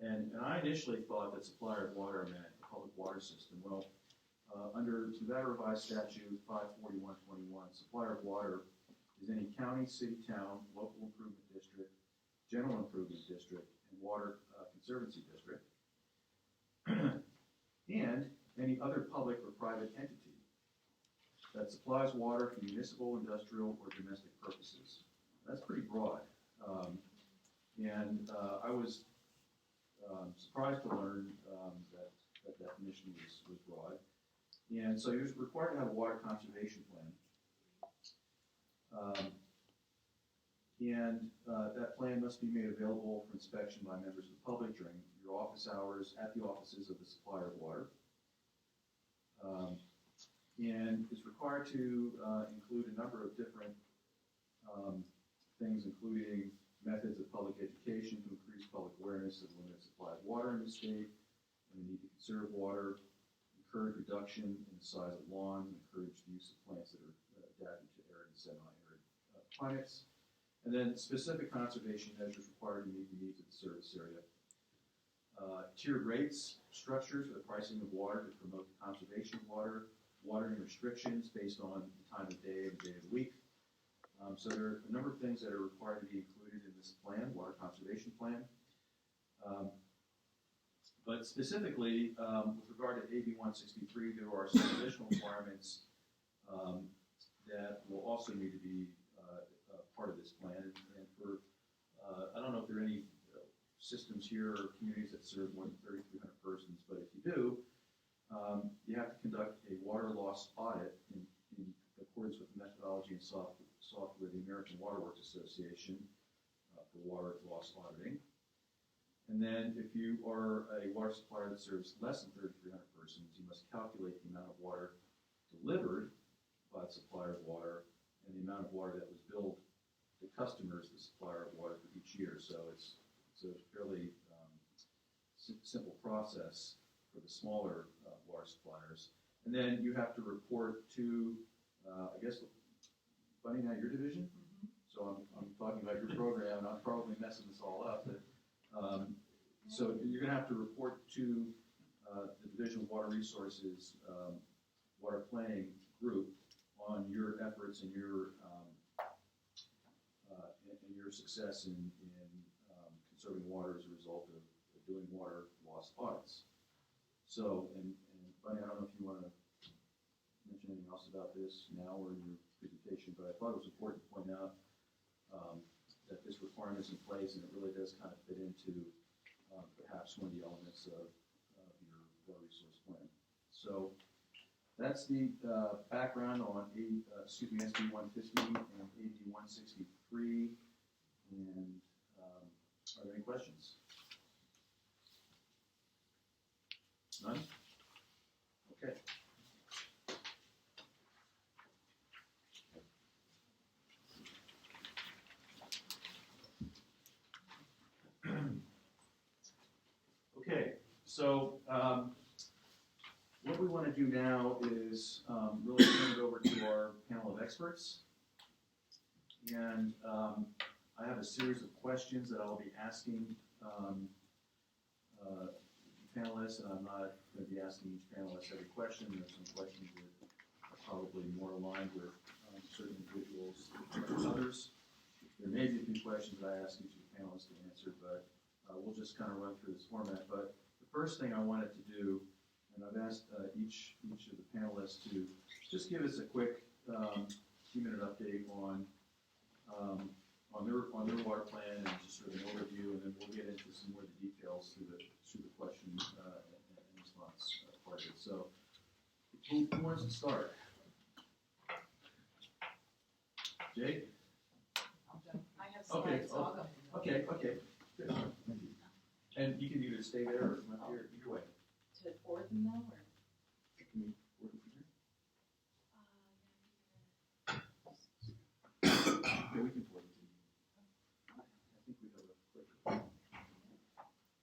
And I initially thought that supplier of water meant the public water system. Well, under Nevada Revised Statute 54121, supplier of water is any county, city, town, local improvement district, general improvement district, and water conservancy district, and any other public or private entity that supplies water for municipal, industrial, or domestic purposes. That's pretty broad. I was surprised to learn that definition was broad. And so you're required to have a water conservation plan. That plan must be made available for inspection by members of the public during your office hours at the offices of the supplier of water. And it's required to include a number of different things, including methods of public education to increase public awareness of the limited supply of water in the state, and the need to conserve water, encourage reduction in the size of lawns, and encourage the use of plants that are adapted to arid and semi-arid climates, and then specific conservation measures required to meet the needs of the service area. Tiered rates structures for the pricing of water to promote the conservation of water, watering restrictions based on the time of day and the day of the week. So there are a number of things that are required to be included in this plan, water conservation plan. But specifically, with regard to AB 163, there are some additional requirements that will also need to be part of this plan. And for, I don't know if there are any systems here or communities that serve more than 3,300 persons, but if you do, you have to conduct a water loss audit in accordance with the methodology and software of the American Water Works Association for water loss auditing. And then if you are a water supplier that serves less than 3,300 persons, you must calculate the amount of water delivered by the supplier of water and the amount of water that was billed to customers, the supplier of water, for each year. So it's a fairly simple process for the smaller water suppliers. And then you have to report to, I guess, Bunny, now your division? Mm-hmm. So I'm talking about your program, and I'm probably messing this all up. But, so you're going to have to report to the Division of Water Resources Water Planning Group on your efforts and your success in conserving water as a result of doing water loss audits. So, and Bunny, I don't know if you want to mention anything else about this now or in your presentation, but I thought it was important to point out that this requirement is in place, and it really does kind of fit into perhaps one of the elements of your water resource plan. So that's the background on SB 150 and AB 163. And are there any questions? None? Okay. Okay, so what we want to do now is really turn it over to our panel of experts. And I have a series of questions that I'll be asking panelists, and I'm not going to be asking each panelist every question. There's some questions that are probably more aligned with certain individuals than others. There may be a few questions that I ask each of the panelists to answer, but we'll just kind of run through this format. But the first thing I wanted to do And I've asked each of the panelists to just give us a quick 2-minute update on their water plan and just sort of an overview, and then we'll get into some more of the details through the question and response part of it. So, who wants to start? Jake? I have slides, so I'll go. Okay. Good. Thank you. And you can either stay there or come up here, either way. To forward them though, or? Can we work with you? Yeah, we can forward it to you. I think we have a quick.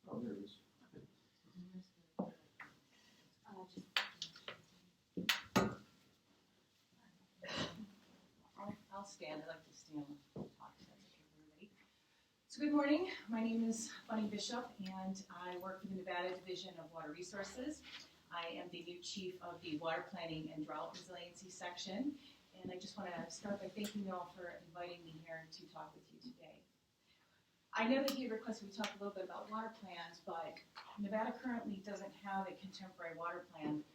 Oh, there it is. I'll stand. I like to stand and talk. So that's okay for everybody. So good morning. My name is Bunny Bishop, and I work for the Nevada Division of Water Resources. I am the new chief of the Water Planning and Drought Resiliency section, and I just want to start by thanking you all for inviting me here to talk with you today. I know that you requested we talk a little bit about water plans, but Nevada currently doesn't have a contemporary water plan.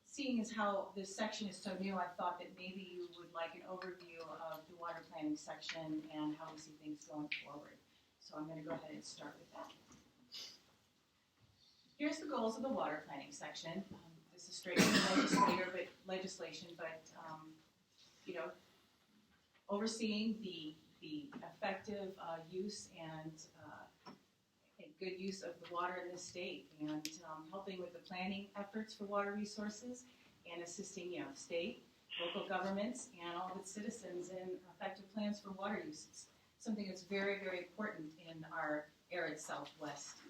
Seeing as how this section is so new, I thought that maybe you would like an overview of the water planning section and how we see things going forward. So I'm going to go ahead and start with that. Here's the goals of the water planning section. This is straight from the legislation, but overseeing the effective use and good use of the water in the state, and helping with the planning efforts for water resources, and assisting state, local governments, and all of its citizens in effective plans for water uses. Something that's very, very important in our arid Southwest.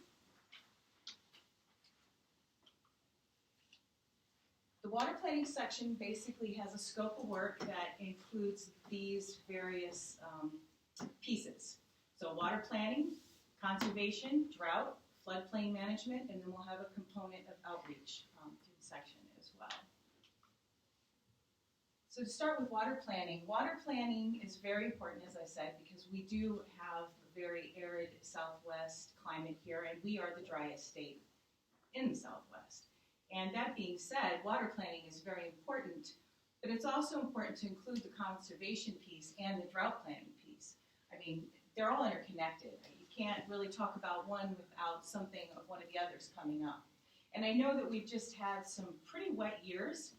The water planning section basically has a scope of work that includes these various pieces. So water planning, conservation, drought, floodplain management, and then we'll have a component of outreach to the section as well. So to start with water planning is very important, as I said, because we do have a very arid Southwest climate here, and we are the driest state in the Southwest. And that being said, water planning is very important, but it's also important to include the conservation piece and the drought planning piece. I mean, they're all interconnected. You can't really talk about one without something of one of the others coming up. And I know that we've just had some pretty wet years,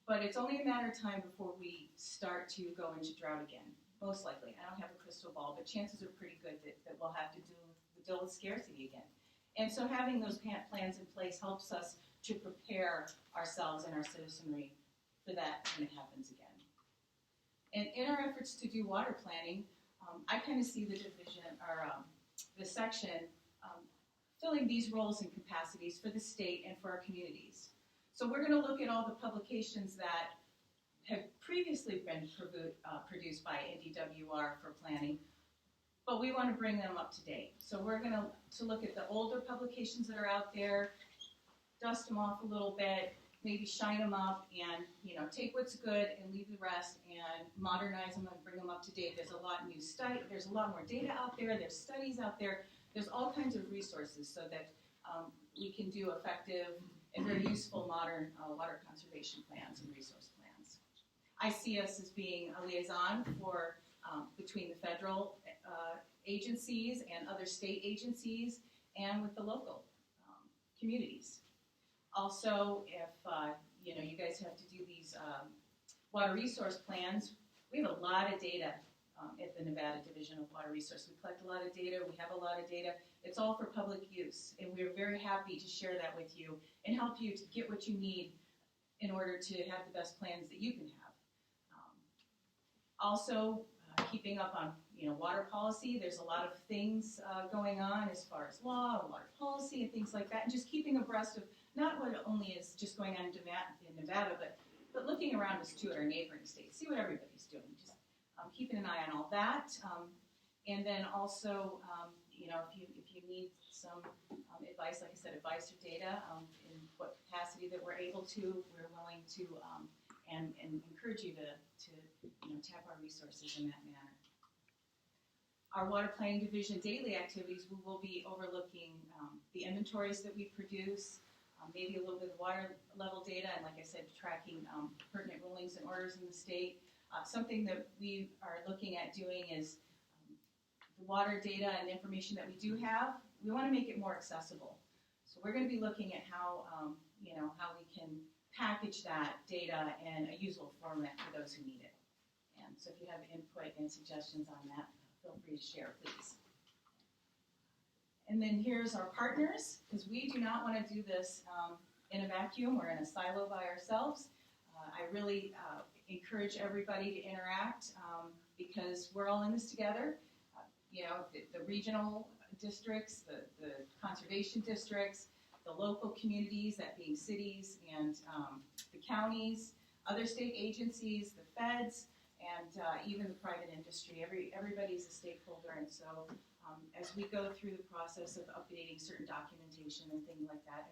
but it's only a matter of time before we start to go into drought again. Most likely. I don't have a crystal ball, but chances are pretty good that we'll have to deal with scarcity again. And so having those plans in place helps us to prepare ourselves and our citizenry for that when it happens again. And in our efforts to do water planning, I kind of see the division, or the section, filling these roles and capacities for the state and for our communities. So we're going to look at all the publications that have previously been produced by NDWR for planning, but we want to bring them up to date. So we're going to look at the older publications that are out there, dust them off a little bit, maybe shine them up, and take what's good and leave the rest, and modernize them and bring them up to date. There's a lot new there's a lot more data out there. There's studies out there. There's all kinds of resources so that we can do effective and very useful modern water conservation plans and resource plans. I see us as being a liaison for between the federal agencies and other state agencies, and with the local communities. Also, if you guys have to do these water resource plans, we have a lot of data at the Nevada Division of Water Resources. We collect a lot of data. We have a lot of data. It's all for public use, and we're very happy to share that with you and help you to get what you need in order to have the best plans that you can have. Also, keeping up on water policy. There's a lot of things going on as far as law, water policy, and things like that, and just keeping abreast of not what only is just going on in Nevada, but looking around us too at our neighboring states, see what everybody's doing. Just keeping an eye on all that, and then also, if you need some advice, like I said, advice or data in what capacity that we're able to, we're willing to, and encourage you to tap our resources in that manner. Our Water Planning Division daily activities, we will be overlooking the inventories that we produce, maybe a little bit of water level data, and like I said, tracking pertinent rulings and orders in the state. Something that we are looking at doing is the water data and information that we do have, we want to make it more accessible. So we're going to be looking at how, how we can package that data in a usable format for those who need it. And so if you have input and suggestions on that, feel free to share, please. And then here's our partners, because we do not want to do this in a vacuum or in a silo by ourselves. I really encourage everybody to interact because we're all in this together. The regional districts, the conservation districts, the local communities, that being cities and the counties, other state agencies, the feds, and even the private industry. Everybody's a stakeholder, and so as we go through the process of updating certain documentation and things like that,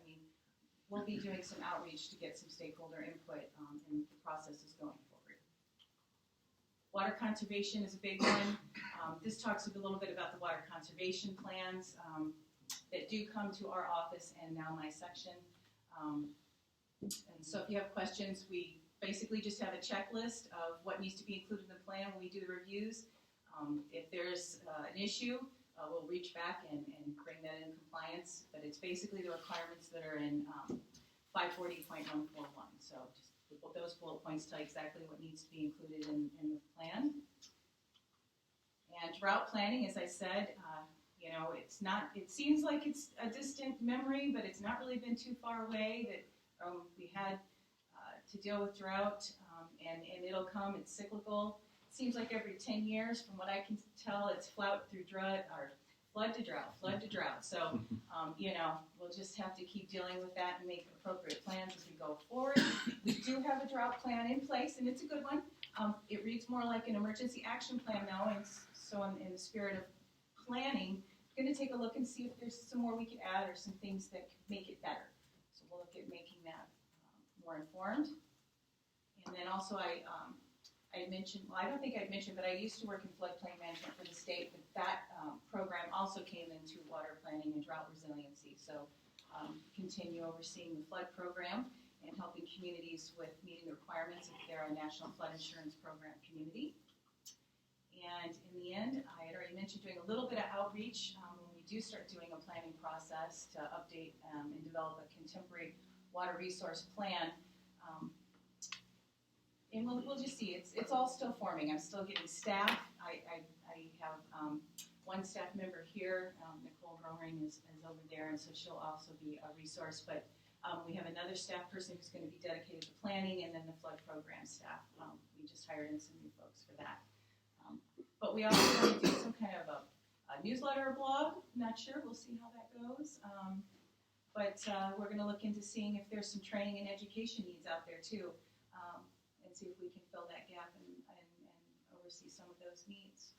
we'll be doing some outreach to get some stakeholder input in the processes going forward. Water conservation is a big one. This talks a little bit about the water conservation plans that do come to our office and now my section. And so if you have questions, we basically just have a checklist of what needs to be included in the plan when we do the reviews. If there's an issue, we'll reach back and bring that in compliance, but it's basically the requirements that are in 540.141. So just those bullet points tell you exactly what needs to be included in the plan. And drought planning, as I said, it seems like it's a distant memory, but it's not really been too far away that we had to deal with drought, and it'll come, it's cyclical. It seems like every 10 years, from what I can tell, it's flood to drought, or flood to drought, flood to drought. So, we'll just have to keep dealing with that and make appropriate plans as we go forward. We do have a drought plan in place, and it's a good one. It reads more like an emergency action plan now, and so in the spirit of planning, we're going to take a look and see if there's some more we could add or some things that could make it better. So we'll look at making that more informed. And then also I mentioned, well, I don't think I'd mentioned, but I used to work in floodplain management for the state, but that program also came into water planning and drought resiliency. So continue overseeing the flood program and helping communities with meeting the requirements if they're a national flood insurance program community. And in the end, I had already mentioned doing a little bit of outreach when we do start doing a planning process to update and develop a contemporary water resource plan. And we'll just see. It's all still forming. I'm still getting staff. I have one staff member here. Nicole Rohring is over there, and so she'll also be a resource. But we have another staff person who's going to be dedicated to planning, and then the flood program staff. We just hired in some new folks for that. But we also want to do some kind of a newsletter or blog. Not sure. We'll see how that goes. But we're going to look into seeing if there's some training and education needs out there too. And see if we can fill that gap and oversee some of those needs.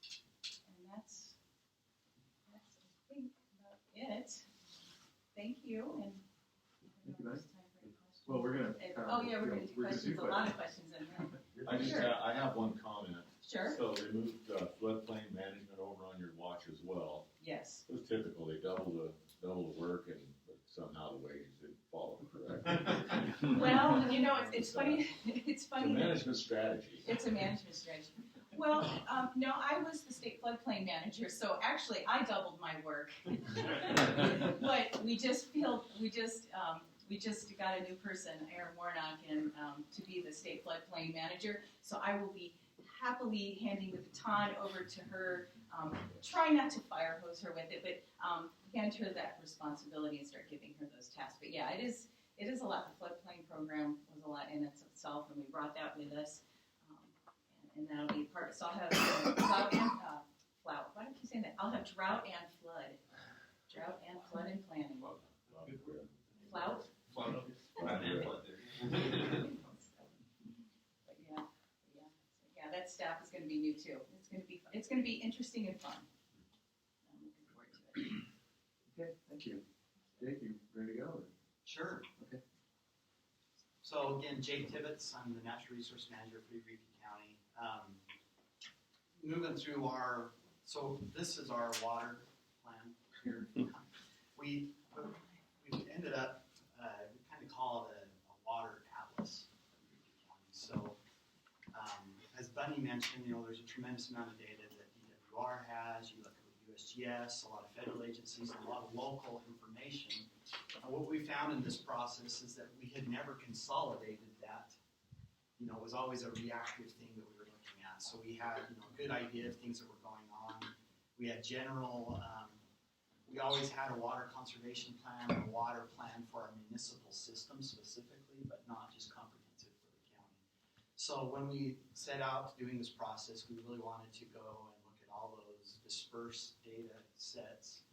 And that's I think, about it. Thank you. And Thank you, it's Matt. time for any questions. Well, we're gonna. We're going to do questions. A lot of questions in there. I have one comment. Sure. So they moved floodplain management over on your watch as well. Yes. It was typical, they double the work and but somehow the wages didn't follow, correct? Well, it's funny. It's funny. It's a management strategy. It's a management strategy. Well, no, I was the state floodplain manager, so actually I doubled my work. But we just got a new person, Aaron Warnock, and to be the state floodplain manager. So I will be happily handing the baton over to her. Try not to fire hose her with it, but hand her that responsibility and start giving her those tasks. But yeah, it is a lot. The floodplain program was a lot in itself, and we brought that with us. And that'll be part of it. So I'll have drought and flood. Why don't you say that? I'll have drought and flood. Drought and flood and planning. Flout? Flout. But yeah, that staff is going to be new too. It's going to be interesting and fun. I'm looking forward to it. Okay, thank you. Jake, you ready to go? Or? Sure. Okay. So again, Jake Tibbetts, I'm the Natural Resource Manager for Greeley County. Moving through so this is our water plan here. We ended up call it a water atlas of Eureka County. So, as Bunny mentioned, there's a tremendous amount of data that DWR has. You look at USGS, a lot of federal agencies, and a lot of local information. What we found in this process is that we had never consolidated that. It was always a reactive thing that we were looking at. So we had, a good idea of things that were going on. We had general, we always had a water conservation plan and a water plan for our municipal system specifically, but not just comprehensive for the county. So when we set out doing this process, we really wanted to go and look at all those dispersed data sets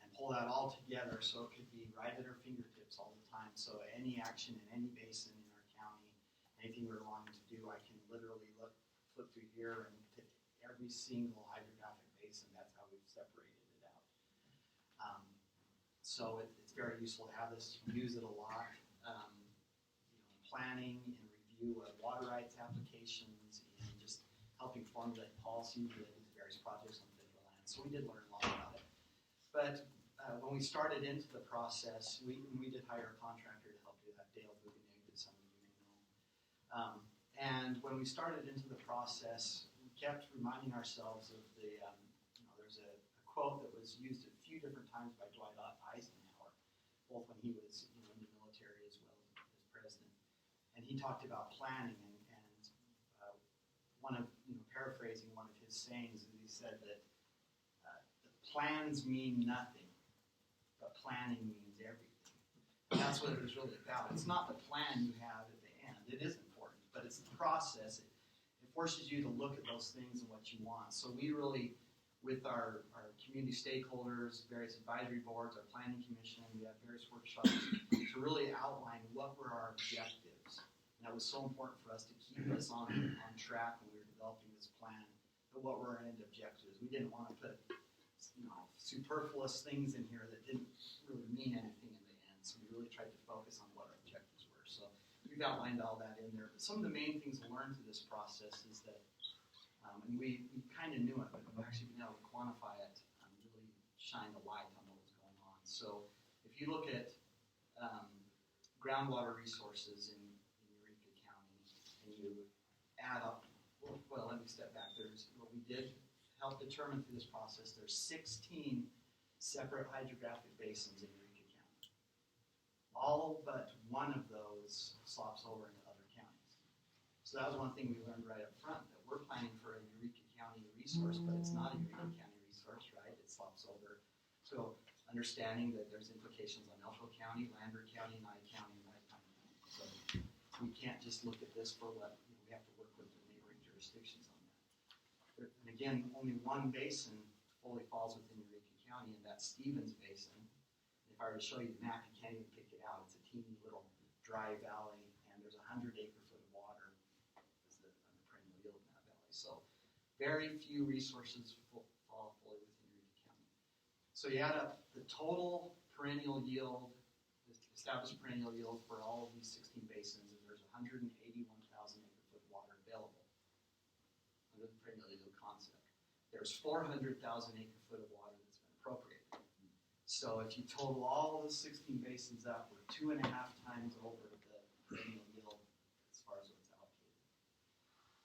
and pull that all together so it could be right at our fingertips all the time. So any action in any basin in our county, anything we're wanting to do, I can literally flip through here and pick every single hydrographic basin. That's how we've separated it out. So it's very useful to have this. You use it a lot. Planning and review of water rights applications and just helping formulate policy related to various projects on federal land. So we did learn a lot about it. But when we started into the process, we did hire a contractor to help do that, Dale Buganig, that some of you may know. And when we started into the process, we kept reminding ourselves of there's a quote that was used a few different times by Dwight Eisenhower, both when he was in the military as well as president. And he talked about planning, and one of, paraphrasing one of his sayings, he said that plans mean nothing, but planning means everything. And that's what it was really about. It's not the plan you have at the end. It is important, but it's the process. It forces you to look at those things and what you want. So we really, with our community stakeholders, various advisory boards, our planning commission, we had various workshops to really outline what were our objectives. And that was so important for us to keep us on track when we were developing this plan. But what were our end objectives? We didn't want to put superfluous things in here that didn't really mean anything in the end. So we really tried to focus on what our objectives were. So we've outlined all that in there. But some of the main things we learned through this process is that, and we kind of knew it, but we've actually been able to quantify it and really shine a light on what was going on. So if you look at groundwater resources in Eureka County and you add up, well, let me step back. There's what we did help determine through this process. There's 16 separate hydrographic basins in Eureka County. All but one of those slops over into other counties. So that was one thing we learned right up front, that we're planning for a Eureka County resource, but it's not a Eureka County resource, right? It slops over. So understanding that there's implications on Elko County, Lander County, Nye County, and White County. So we can't just look at this for what, we have to work with the neighboring jurisdictions on that. And again, only one basin fully falls within Eureka County, and that's Stevens Basin. And if I were to show you the map, you can't even pick it out. It's a teeny little dry valley, and there's 100 acre-foot of water as the perennial yield in that valley. So very few resources fall fully within Eureka County. So you add up the total perennial yield, the established perennial yield for all of these 16 basins, and there's 181,000 acre-foot of water available under the perennial yield concept. There's 400,000 acre-foot of water that's been appropriated. So if you total all the 16 basins up, we're 2.5 times over the perennial yield as far as what's allocated.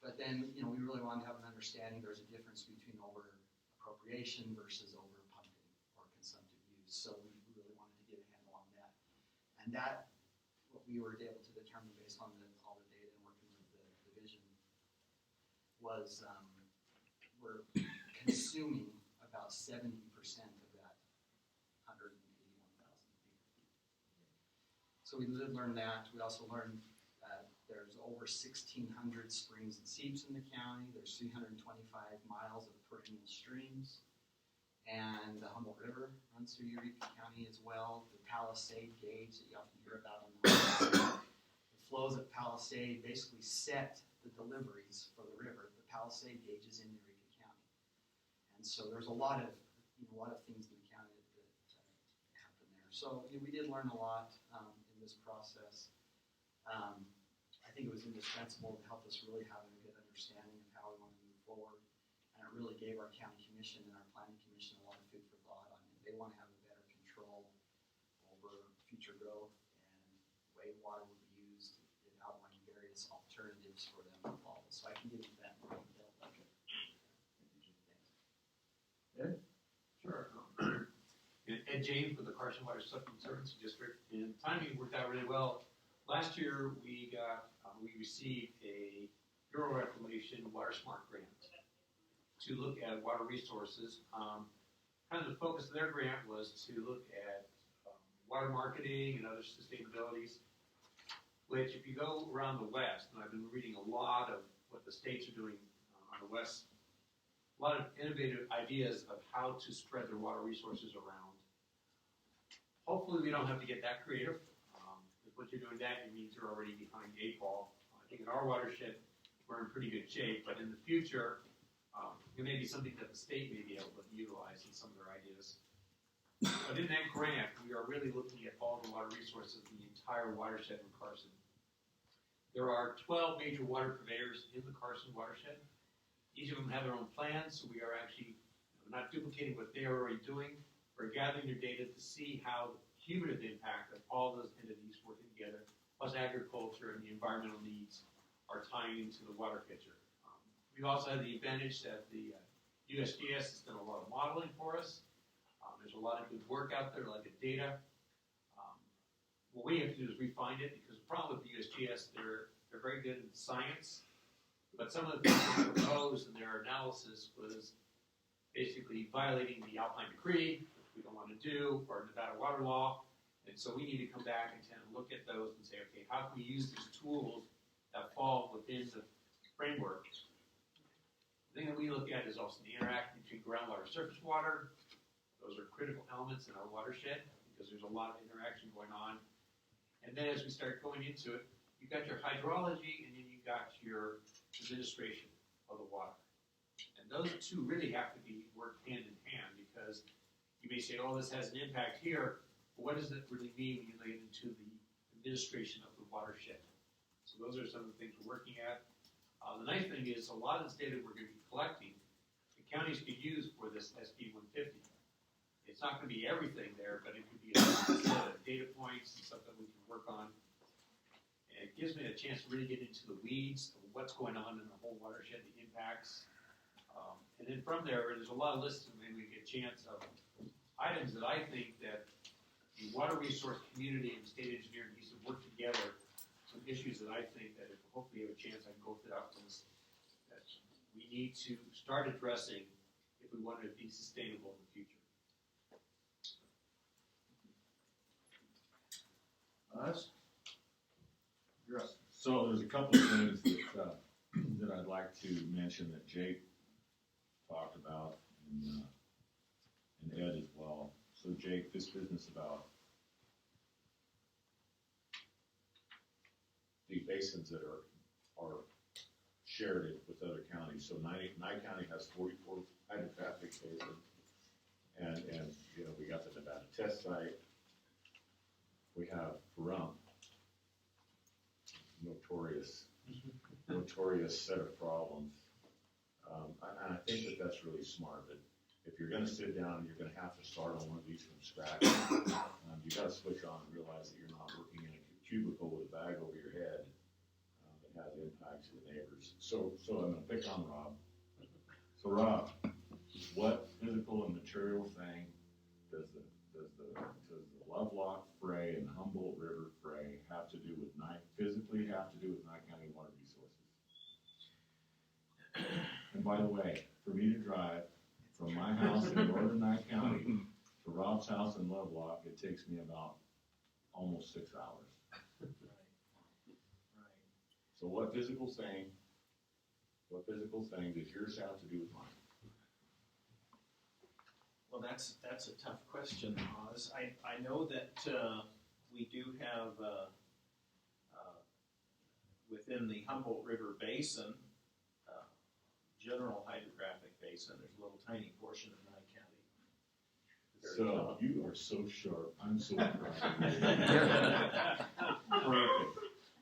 But then, we really wanted to have an understanding there's a difference between over appropriation versus over pumping or consumptive use. So we really wanted to get a handle on that. And that, what we were able to determine based on all the data and working with the division, was we're consuming about 70% of that 181,000 acre feet. So we did learn that. We also learned there's over 1,600 springs and seeps in the county. There's 325 miles of perennial streams. And the Humboldt River runs through Eureka County as well. The Palisade gauge that you often hear about on the flows of Palisade basically set the deliveries for the river. The Palisade gauge is in Eureka County. And so there's a lot of things in the county that happen there. So we did learn a lot in this process. I think it was indispensable to help us really have a good understanding of how we want to move forward. And it really gave our county commission and our planning commission a lot of food for thought on it. They want to have a better control over future growth and way water will be used, it outlined various alternatives for them to follow. So I can give you that more detail. Ed? Sure. Ed James with the Carson Water Conservancy District, and timing worked out really well. Last year we received a Bureau Reclamation Water Smart grant to look at water resources. Kind of the focus of their grant was to look at water marketing and other sustainabilities, which if you go around the West, and I've been reading a lot of what the states are doing on the West, a lot of innovative ideas of how to spread their water resources around. Hopefully we don't have to get that creative. If what you're doing that, it means you're already behind the eight ball. I think in our watershed, we're in pretty good shape, but in the future, it may be something that the state may be able to utilize in some of their ideas. But in that grant, we are really looking at all the water resources in the entire watershed in Carson. There are 12 major water purveyors in the Carson watershed. Each of them have their own plans, so we are actually not duplicating what they are already doing. We're gathering their data to see how the cumulative impact of all those entities working together, plus agriculture and the environmental needs, are tying into the water picture. We also have the advantage that the USGS has done a lot of modeling for us. There's a lot of good work out there, a lot of good data. What we have to do is refine it, because the problem with the USGS, they're very good in science, but some of the things they proposed in their analysis was basically violating the Alpine Decree, which we don't want to do, or Nevada water law. And so we need to come back and kind of look at those and say, okay, how can we use these tools that fall within the framework? The thing that we look at is also the interaction between groundwater and surface water. Those are critical elements in our watershed because there's a lot of interaction going on. And then as we start going into it, you've got your hydrology and then you've got your administration of the water. And those two really have to be worked hand in hand, because you may say, oh, this has an impact here, but what does it really mean when you lay it into the administration of the watershed? So those are some of the things we're working at. The nice thing is a lot of this data we're going to be collecting, the counties could use for this SB 150. It's not going to be everything there, but it could be a set of data points and stuff that we can work on. And it gives me a chance to really get into the weeds of what's going on in the whole watershed, the impacts. And then from there, there's a lot of lists, and maybe we get a chance of items that I think that the water resource community and state engineering needs to work together. Some issues that I think that if hopefully have a chance I can go through that ones that we need to start addressing if we want to be sustainable in the future. Us? You're up. So there's a couple of things that I'd like to mention that Jake talked about and Ed as well. So Jake, this business about the basins that are shared with other counties. So Nye County has 44 hydrographic basins, and you know, we got the Nevada test site. We have Pahrump, notorious set of problems. And I think that that's really smart. But if you're going to sit down and you're going to have to start on one of these from scratch, you got to switch on and realize that you're not working in a cubicle with a bag over your head that has impact to the neighbors. So I'm going to pick on Rob. So Rob, what physical and material thing does the Lovelock Fray and Humboldt River Fray have to do with physically have to do with Nye County water resources? And by the way, for me to drive from my house in northern Nye County to Rob's house in Lovelock, it takes me about almost 6 hours. Right. So what physical thing does yours have to do with mine? Well, that's a tough question, Oz. I know that we do have within the Humboldt River Basin, general hydrographic basin, there's a little tiny portion of Nye County. So you are so sharp. I'm so proud of you. Perfect.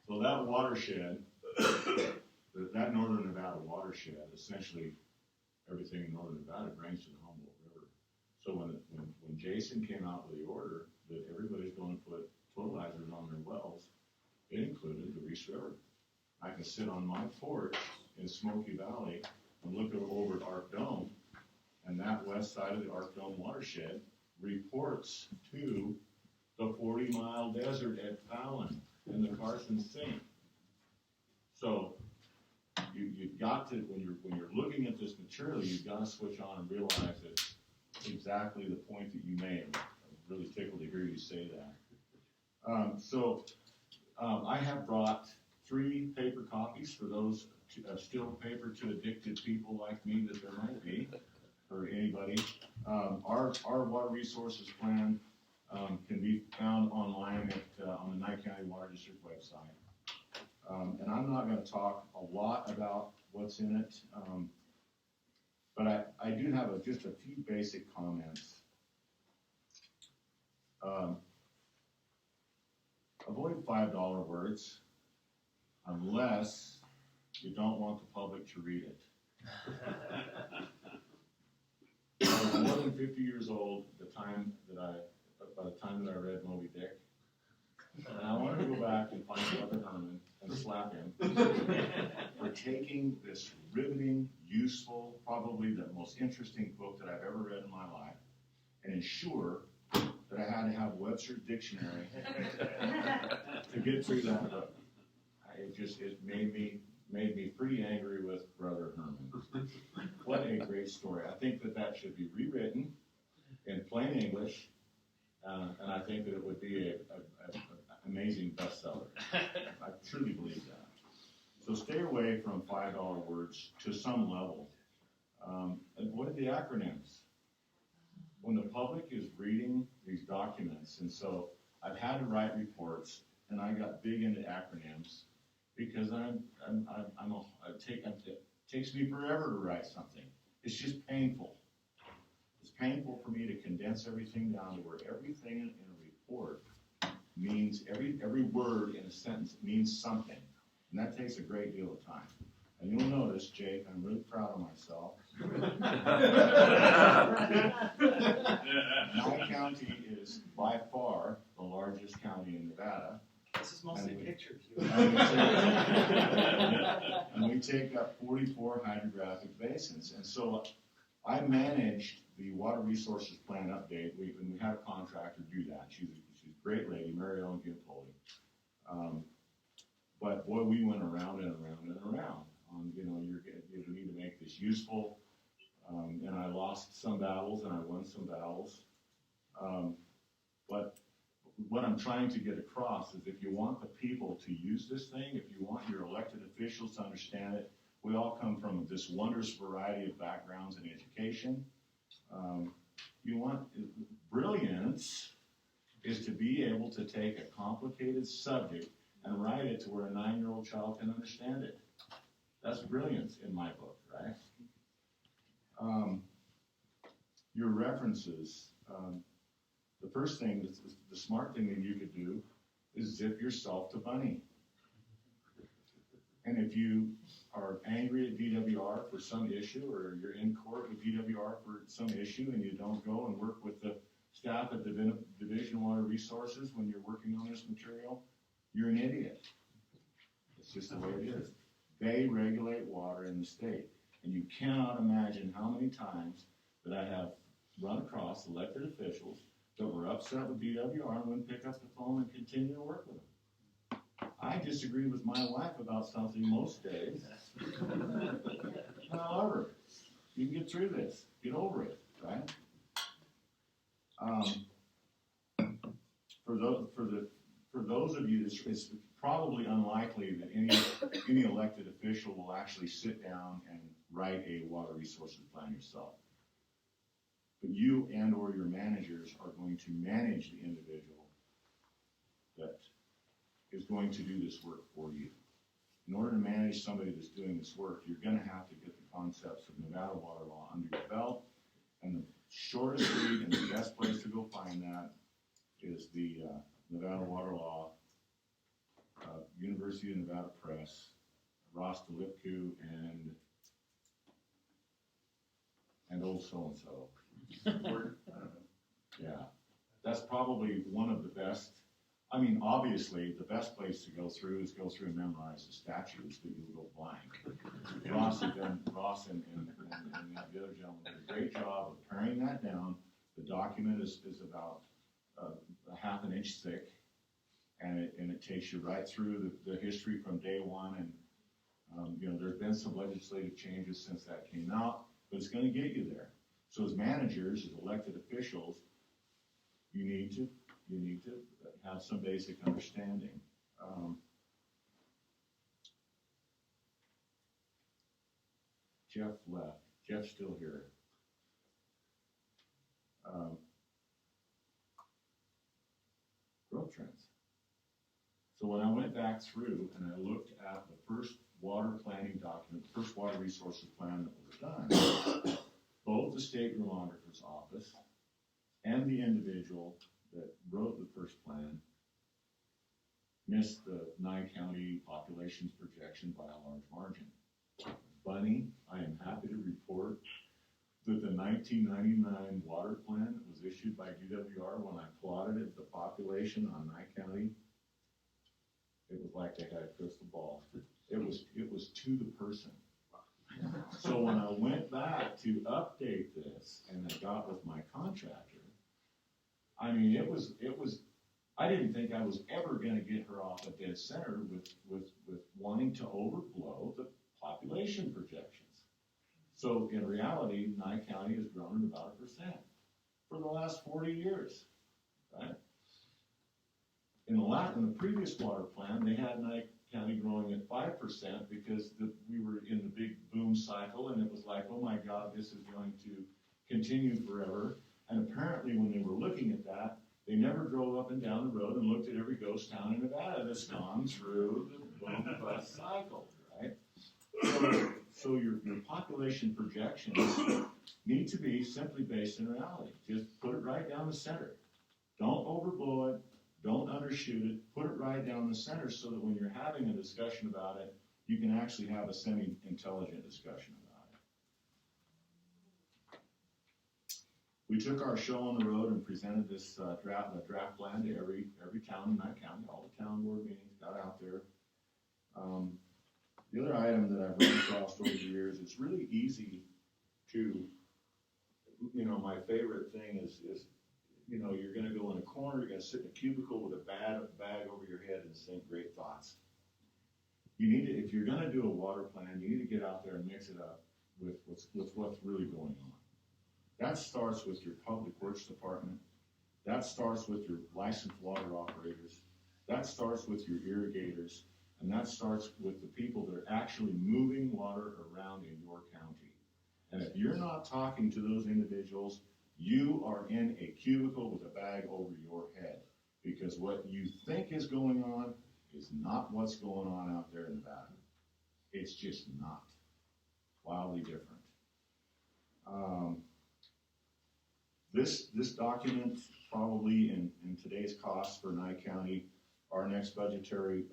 So that watershed, that northern Nevada watershed, essentially everything in northern Nevada drains to the Humboldt River. So when Jason came out with the order that everybody's going to put fertilizers on their wells, It included the Reese River. I can sit on my porch in Smoky Valley and look over at Arc Dome, and that west side of the Arc Dome watershed reports to the 40-mile desert at Fallon and the Carson Sink. So you've got to, when you're looking at this material, you've got to switch on and realize that exactly the point that you made. I'm really tickled to hear you say that. I have brought 3 paper copies for those still paper to addicted people like me that there might be, or anybody. Our water resources plan can be found online on the Nye County Water District website. And I'm not going to talk a lot about what's in it, but I do have just a few basic comments. Avoid $5 words unless you don't want the public to read it. I was more than 50 years old by the time that I read Moby Dick. And I wanted to go back and find Brother Herman and slap him for taking this riveting, useful, probably the most interesting book that I've ever read in my life, and ensure that I had to have Webster's Dictionary to get through that book. It made me pretty angry with Brother Herman. What a great story. I think that should be rewritten in plain English, and I think that it would be an amazing bestseller. I truly believe that. So stay away from $5 words to some level. Avoid the acronyms. When the public is reading these documents, and so I've had to write reports, and I got big into acronyms because it takes me forever to write something. It's just painful. It's painful for me to condense everything down to where everything in a report means, every word in a sentence means something. And that takes a great deal of time. And you'll notice, Jake, I'm really proud of myself. Nye County is by far the largest county in Nevada. This is mostly pictures. And we take up 44 hydrographic basins. And so I managed the water resources plan update. We had a contractor do that. She's a great lady, Mary Ellen Gimpoli. But boy, we went around and around and around. You need to make this useful. And I lost some battles and I won some battles. But what I'm trying to get across is if you want the people to use this thing, if you want your elected officials to understand it, we all come from this wondrous variety of backgrounds in education. You want brilliance is to be able to take a complicated subject and write it to where a 9-year-old child can understand it. That's brilliance in my book, right? Your references. The first thing, the smart thing that you could do is zip yourself to Bunny. And if you are angry at DWR for some issue, or you're in court with DWR for some issue, and you don't go and work with the staff at the Division of Water Resources when you're working on this material, you're an idiot. It's just the way it is. They regulate water in the state. And you cannot imagine how many times that I have run across elected officials that were upset with DWR and wouldn't pick up the phone and continue to work with them. I disagree with my wife about something most days. However, you can get through this. Get over it, right? For those of you, it's probably unlikely that any elected official will actually sit down and write a water resources plan yourself. But you and or your managers are going to manage the individual that is going to do this work for you. In order to manage somebody that's doing this work, you're going to have to get the concepts of Nevada water law under your belt. And the shortest read and the best place to go find that is the Nevada water law, University of Nevada Press, Ross DeLipku, and old so-and-so. Yeah, that's probably one of the best I mean, obviously, the best place to go through is go through and memorize the statutes, but you'll go blank. Ross and the other gentleman did a great job of paring that down. The document is about a half an inch thick, and it takes you right through the history from day one. And there's been some legislative changes since that came out, but it's going to get you there. So as managers, as elected officials, you need to have some basic understanding. Jeff left. Jeff's still here. Growth trends. So when I went back through and I looked at the first water planning document, the first water resources plan that was done, both the state remodeler's office and the individual that wrote the first plan missed the Nye County population's projection by a large margin. Bunny, I am happy to report that the 1999 water plan that was issued by DWR, when I plotted it, the population on Nye County, it was like they had a crystal ball. It was to the person. So when I went back to update this and I got with my contractor, I mean, it was. I didn't think I was ever going to get her off a dead center with wanting to overblow the population projections. So in reality, Nye County has grown at about 1% for the last 40 years, right? In the previous water plan, they had Nye County growing at 5% because we were in the big boom cycle, and it was like, oh my God, this is going to continue forever. And apparently, when they were looking at that, they never drove up and down the road and looked at every ghost town in Nevada that's gone through the boom bust cycle, right? So your population projections need to be simply based in reality. Just put it right down the center. Don't overblow it. Don't undershoot it. Put it right down the center so that when you're having a discussion about it, you can actually have a semi-intelligent discussion about it. We took our show on the road and presented this draft plan to every town in Nye County. All the town board meetings got out there. The other item that I've run across over the years, it's really easy to, my favorite thing is you're going to go in a corner, you're going to sit in a cubicle with a bag over your head and think great thoughts. If you're going to do a water plan, you need to get out there and mix it up with what's really going on. That starts with your public works department. That starts with your licensed water operators. That starts with your irrigators. And that starts with the people that are actually moving water around in your county. And if you're not talking to those individuals, you are in a cubicle with a bag over your head. Because what you think is going on is not what's going on out there in Nevada. It's just not. Wildly different. This document, probably in today's costs for Nye County, our next budgetary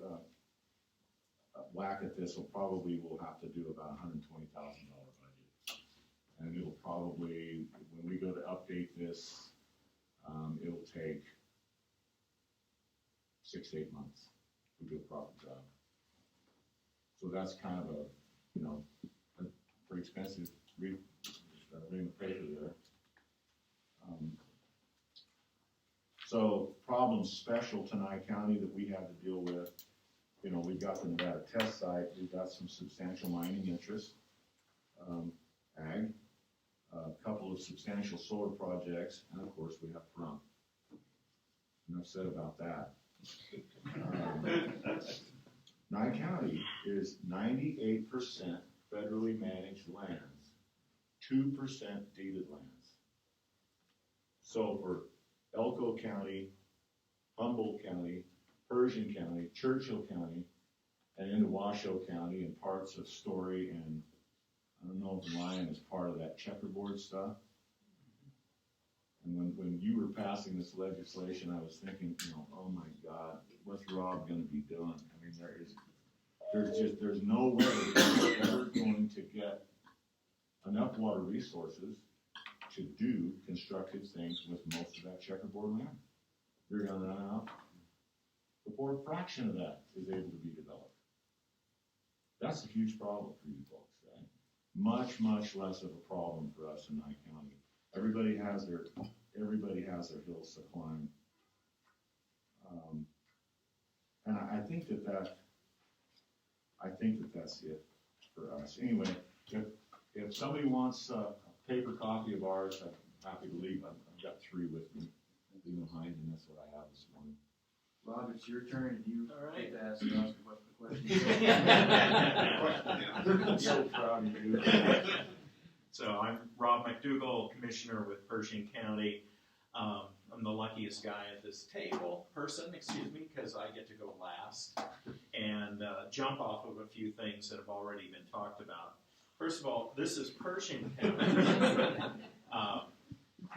whack at this we'll have to do about $120,000 budget. And it'll probably, when we go to update this, it'll take 6 to 8 months to do a proper job. So that's kind of a pretty expensive reading the paper there. So problems special to Nye County that we had to deal with. We've got the Nevada test site, we've got some substantial mining interests, ag, a couple of substantial solar projects, and of course we have Trump. Enough said about that. Nye County is 98% federally managed lands, 2% deeded lands. So for Elko County, Humboldt County, Pershing County, Churchill County, and into Washoe County and parts of Story, and I don't know if Lyon is part of that checkerboard stuff. And when you were passing this legislation, I was thinking, oh my God, what's Rob going to be doing? I mean, there's no way we're ever going to get enough water resources to do constructive things with most of that checkerboard land. You're going to run out. before a fraction of that is able to be developed. That's a huge problem for you folks, right? Much, much less of a problem for us in Nye County. Everybody has their hills to climb. And I think that's it for us. Anyway, if somebody wants a paper copy of ours, I'm happy to leave. I've got 3 with me. Leave them behind, and that's what I have this morning. Rob, it's your turn, and you get to ask what the question is. So proud of you. So I'm Rob McDougall, Commissioner with Pershing County. I'm the luckiest guy at this person, because I get to go last and jump off of a few things that have already been talked about. First of all, this is Pershing County.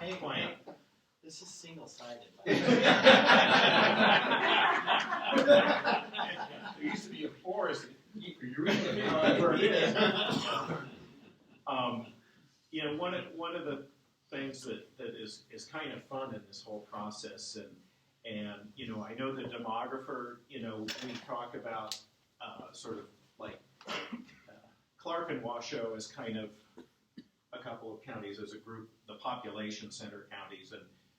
Anyway, This is single-sided. There used to be a forest. You really where it is. One of the things that is kind of fun in this whole process, and I know the demographer. We talk about sort of like Clark and Washoe as kind of a couple of counties as a group, the population center counties,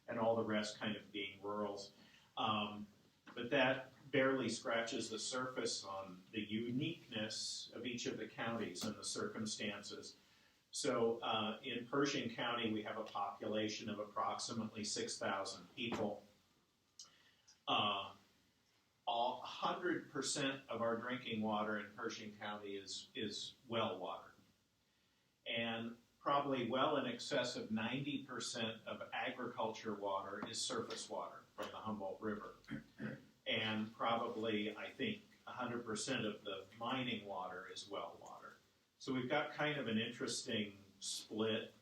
and all the rest kind of being rurals. But that barely scratches the surface on the uniqueness of each of the counties and the circumstances. So in Pershing County, we have a population of approximately 6,000 people. 100% of our drinking water in Pershing County is well water. And probably well in excess of 90% of agriculture water is surface water from the Humboldt River. And probably, I think, 100% of the mining water is well water. So we've got kind of an interesting split.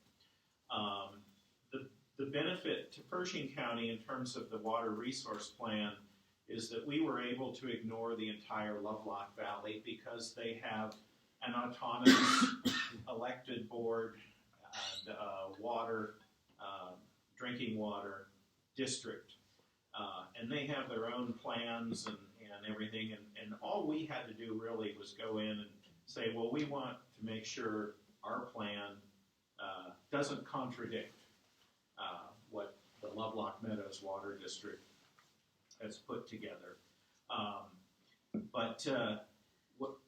The benefit to Pershing County in terms of the water resource plan is that we were able to ignore the entire Lovelock Valley because they have an autonomous elected board and drinking water district. And they have their own plans and everything. And all we had to do really was go in and say, well, we want to make sure our plan doesn't contradict what the Lovelock Meadows Water District has put together. But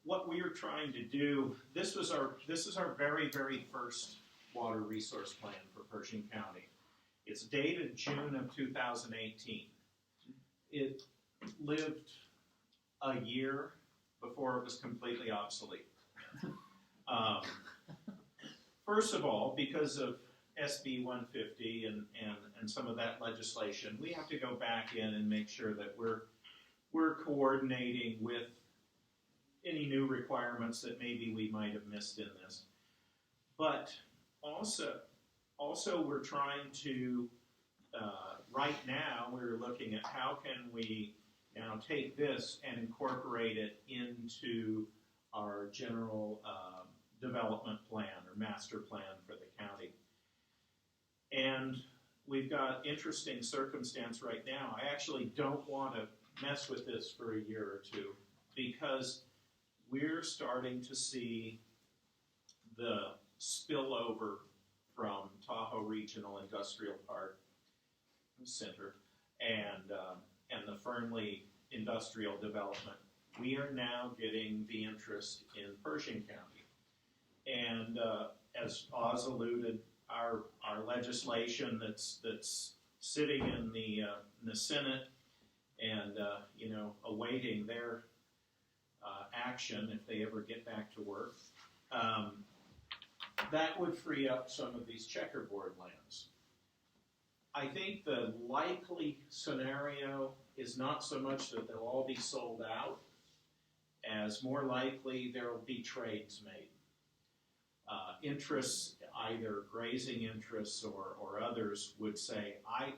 what we are trying to do, this is our very, very first water resource plan for Pershing County. It's dated June of 2018. It lived a year before it was completely obsolete. First of all, because of SB 150 and some of that legislation, we have to go back in and make sure that we're coordinating with any new requirements that maybe we might have missed in this. But also we're trying to, right now, we're looking at how can we now take this and incorporate it into our general development plan or master plan for the county. And we've got interesting circumstance right now. I actually don't want to mess with this for a year or two because we're starting to see the spillover from Tahoe Regional Industrial Park Center and the Fernley Industrial Development. We are now getting the interest in Pershing County. And as Oz alluded, our legislation that's sitting in the Senate and awaiting their action if they ever get back to work, that would free up some of these checkerboard lands. I think the likely scenario is not so much that they'll all be sold out, as more likely there will be trades made. Interests, either grazing interests or others, would say, I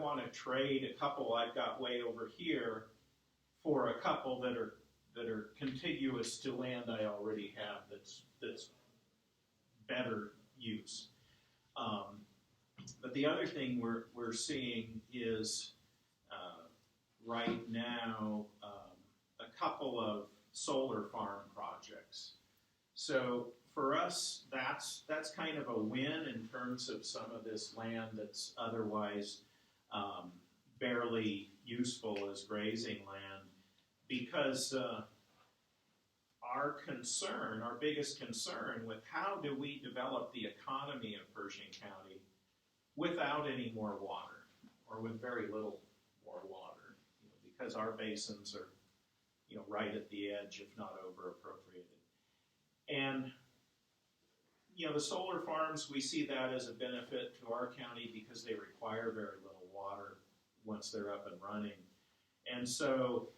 want to trade a couple I've got way over here for a couple that are contiguous to land I already have that's better use. But the other thing we're seeing is right now a couple of solar farm projects. So for us, that's kind of a win in terms of some of this land that's otherwise barely useful as grazing land, because our biggest concern with how do we develop the economy of Pershing County without any more water, or with very little more water, because our basins are, right at the edge, if not over appropriated. And, the solar farms, we see that as a benefit to our county because they require very little water once they're up and running. And so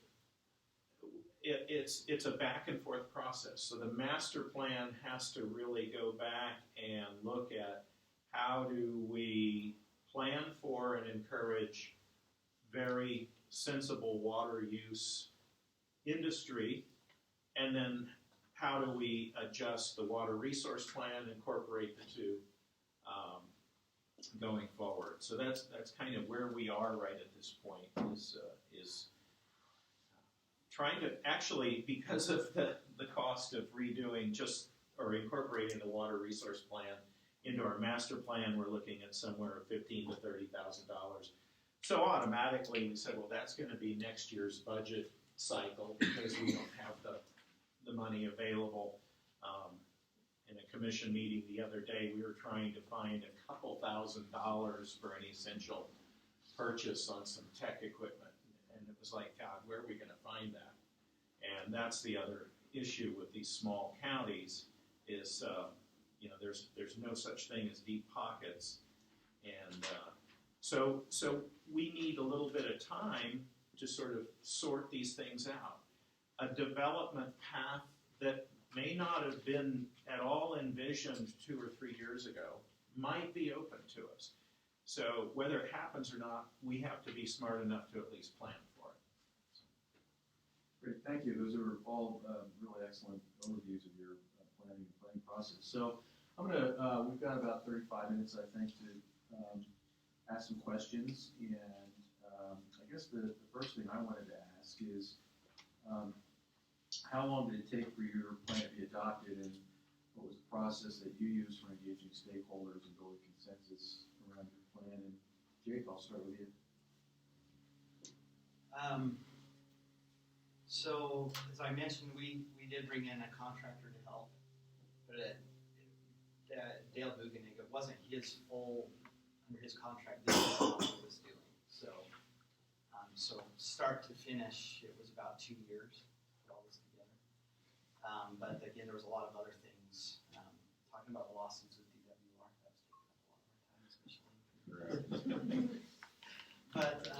it's a back and forth process. So the master plan has to really go back and look at how do we plan for and encourage very sensible water use industry, and then how do we adjust the water resource plan, incorporate the two going forward. So that's kind of where we are right at this point, is trying to actually, because of the cost of redoing or incorporating the water resource plan into our master plan, we're looking at somewhere of $15,000 to $30,000. So automatically we said, well, that's going to be next year's budget cycle because we don't have the money available. In a commission meeting the other day, we were trying to find a couple $1,000s for an essential purchase on some tech equipment. And it was like, God, where are we going to find that? And that's the other issue with these small counties is, there's no such thing as deep pockets. And so we need a little bit of time to sort of sort these things out. A development path that may not have been at all envisioned 2 or 3 years ago might be open to us. So whether it happens or not, we have to be smart enough to at least plan for it. Great, thank you. Those are all really excellent overviews of your planning process. So we've got about 35 minutes, I think, to ask some questions. And I guess the first thing I wanted to ask is, how long did it take for your plan to be adopted, and what was the process that you used for engaging stakeholders and building consensus around your plan? And Jake, I'll start with you. So, as I mentioned, we did bring in a contractor to help, but Dale Buganig, it wasn't his under his contract, this is what he was doing. So start to finish, it was about 2 years to put all this together. But again, there was a lot of other things. Talking about the lawsuits with DWR, that's taken up a lot of our time, especially. But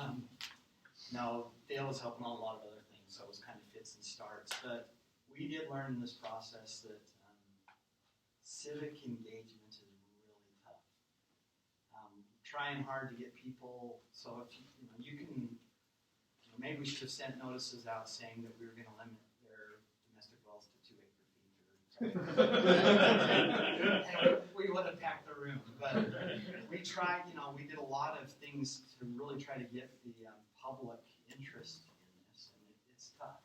no, Dale was helping on a lot of other things, so it was kind of fits and starts. But we did learn in this process that civic engagement is really tough. Trying hard to get people, so if you can, maybe we should have sent notices out saying that we were going to limit their domestic wells to 2 acre feet. And we would have packed the room. But we tried, we did a lot of things to really try to get the public interest in this, and it's tough.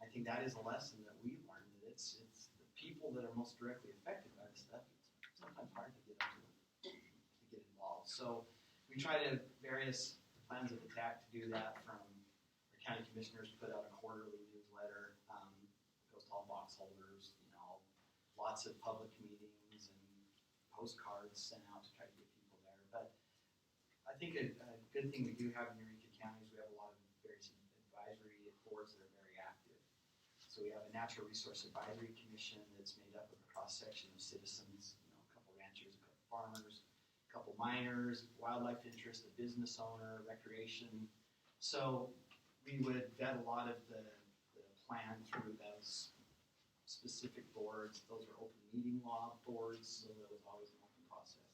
I think that is a lesson that we learned, that it's the people that are most directly affected by this stuff. It's sometimes hard to get involved. So we tried various plans of attack to do that. From our county commissioners put out a quarterly newsletter, goes to all box holders, lots of public meetings and postcards sent out to try to get people there. But I think a good thing we do have in Eureka County is we have a lot of various advisory boards that are very active. So we have a Natural Resource Advisory Commission that's made up of a cross-section of citizens, a couple ranchers, a couple farmers, a couple miners, wildlife interest, a business owner, recreation. So we would vet a lot of the plan through those specific boards. Those are open meeting law boards, so there was always an open process.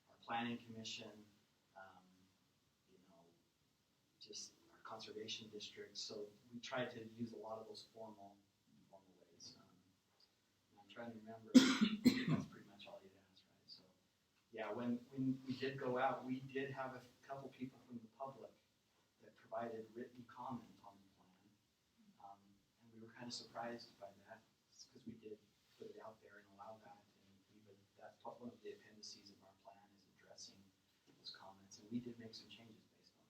Our planning commission, just our conservation districts. So we tried to use a lot of those formal ways. I'm trying to remember. That's pretty much all you'd ask, right? So yeah, when we did go out, we did have a couple people from the public that provided provided written comment on the plan. And we were kind of surprised by that, because we did put it out there and allow that, and that's one of the appendices of our plan is addressing those comments, and we did make some changes based on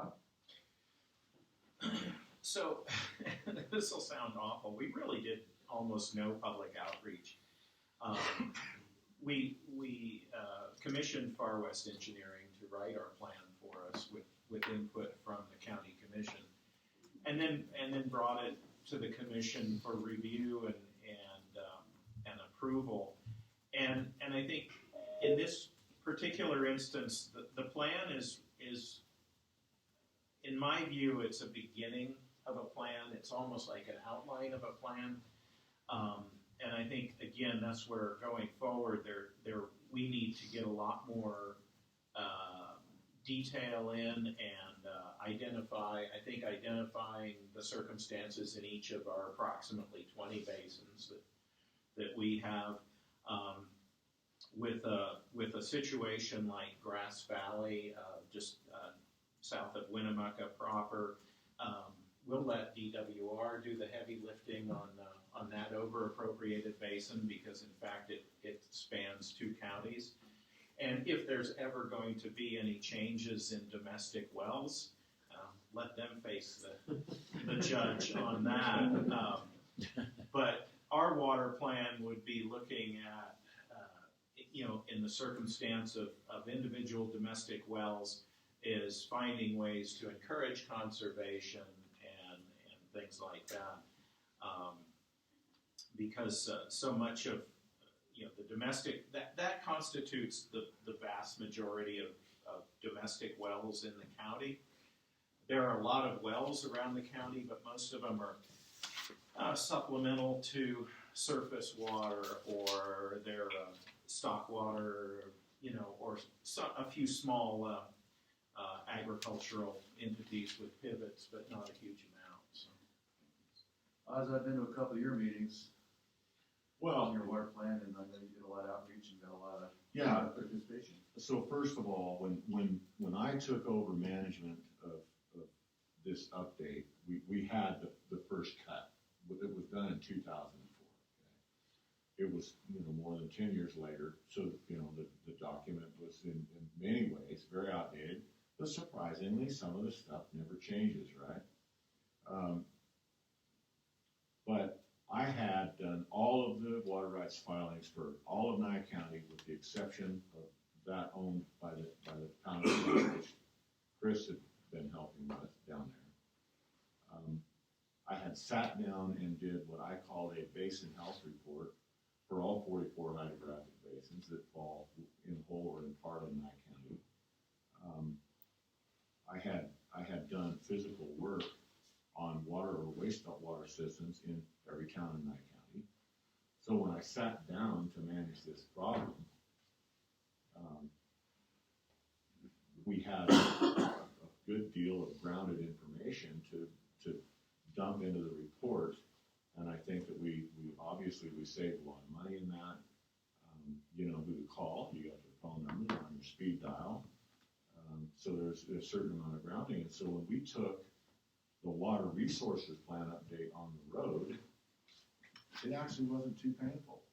that, so. So, this will sound awful. We really did almost no public outreach. We commissioned Far West Engineering to write our plan for us with input from the county commission, and then brought it to the commission for review and approval. And I think in this particular instance, the plan is in my view, it's a beginning of a plan. It's almost like an outline of a plan. And I think, again, that's where going forward, we need to get a lot more detail in and identifying the circumstances in each of our approximately 20 basins that we have. With a situation like Grass Valley, just south of Winnemucca proper, we'll let DWR do the heavy lifting on that over-appropriated basin, because in fact it spans 2 counties. And if there's ever going to be any changes in domestic wells, let them face the judge on that. But our water plan would be looking at, in the circumstance of individual domestic wells, is finding ways to encourage conservation and things like that. Because so much of the domestic, that constitutes the vast majority of domestic wells in the county. There are a lot of wells around the county, but most of them are supplemental to surface water, or they're stock water, or a few small agricultural entities with pivots, but not a huge amount. So. Oz, I've been to a couple of your meetings. Well, On your water plan, and I know you did a lot of outreach and got a lot of participation. So first of all, when I took over management of this update, we had the first cut. It was done in 2004. Okay? It was more than 10 years later, so the document was in many ways very outdated. But surprisingly, some of the stuff never changes, right? But I had done all of the water rights filings for all of Nye County, with the exception of that owned by the town of Nye, which Chris had been helping with down there. I had sat down and did what I called a basin health report for all 44 hydrographic basins that fall in whole or in part in Nye County. I had done physical work on water or wastewater systems in every town in Nye County. So when I sat down to manage this problem, we had a good deal of grounded information to dump into the report, and I think that we obviously saved a lot of money in that. You know who to call, you got their phone numbers on your speed dial. So there's a certain amount of grounding, and so when we took the water resources plan update on the road, it actually wasn't too painful.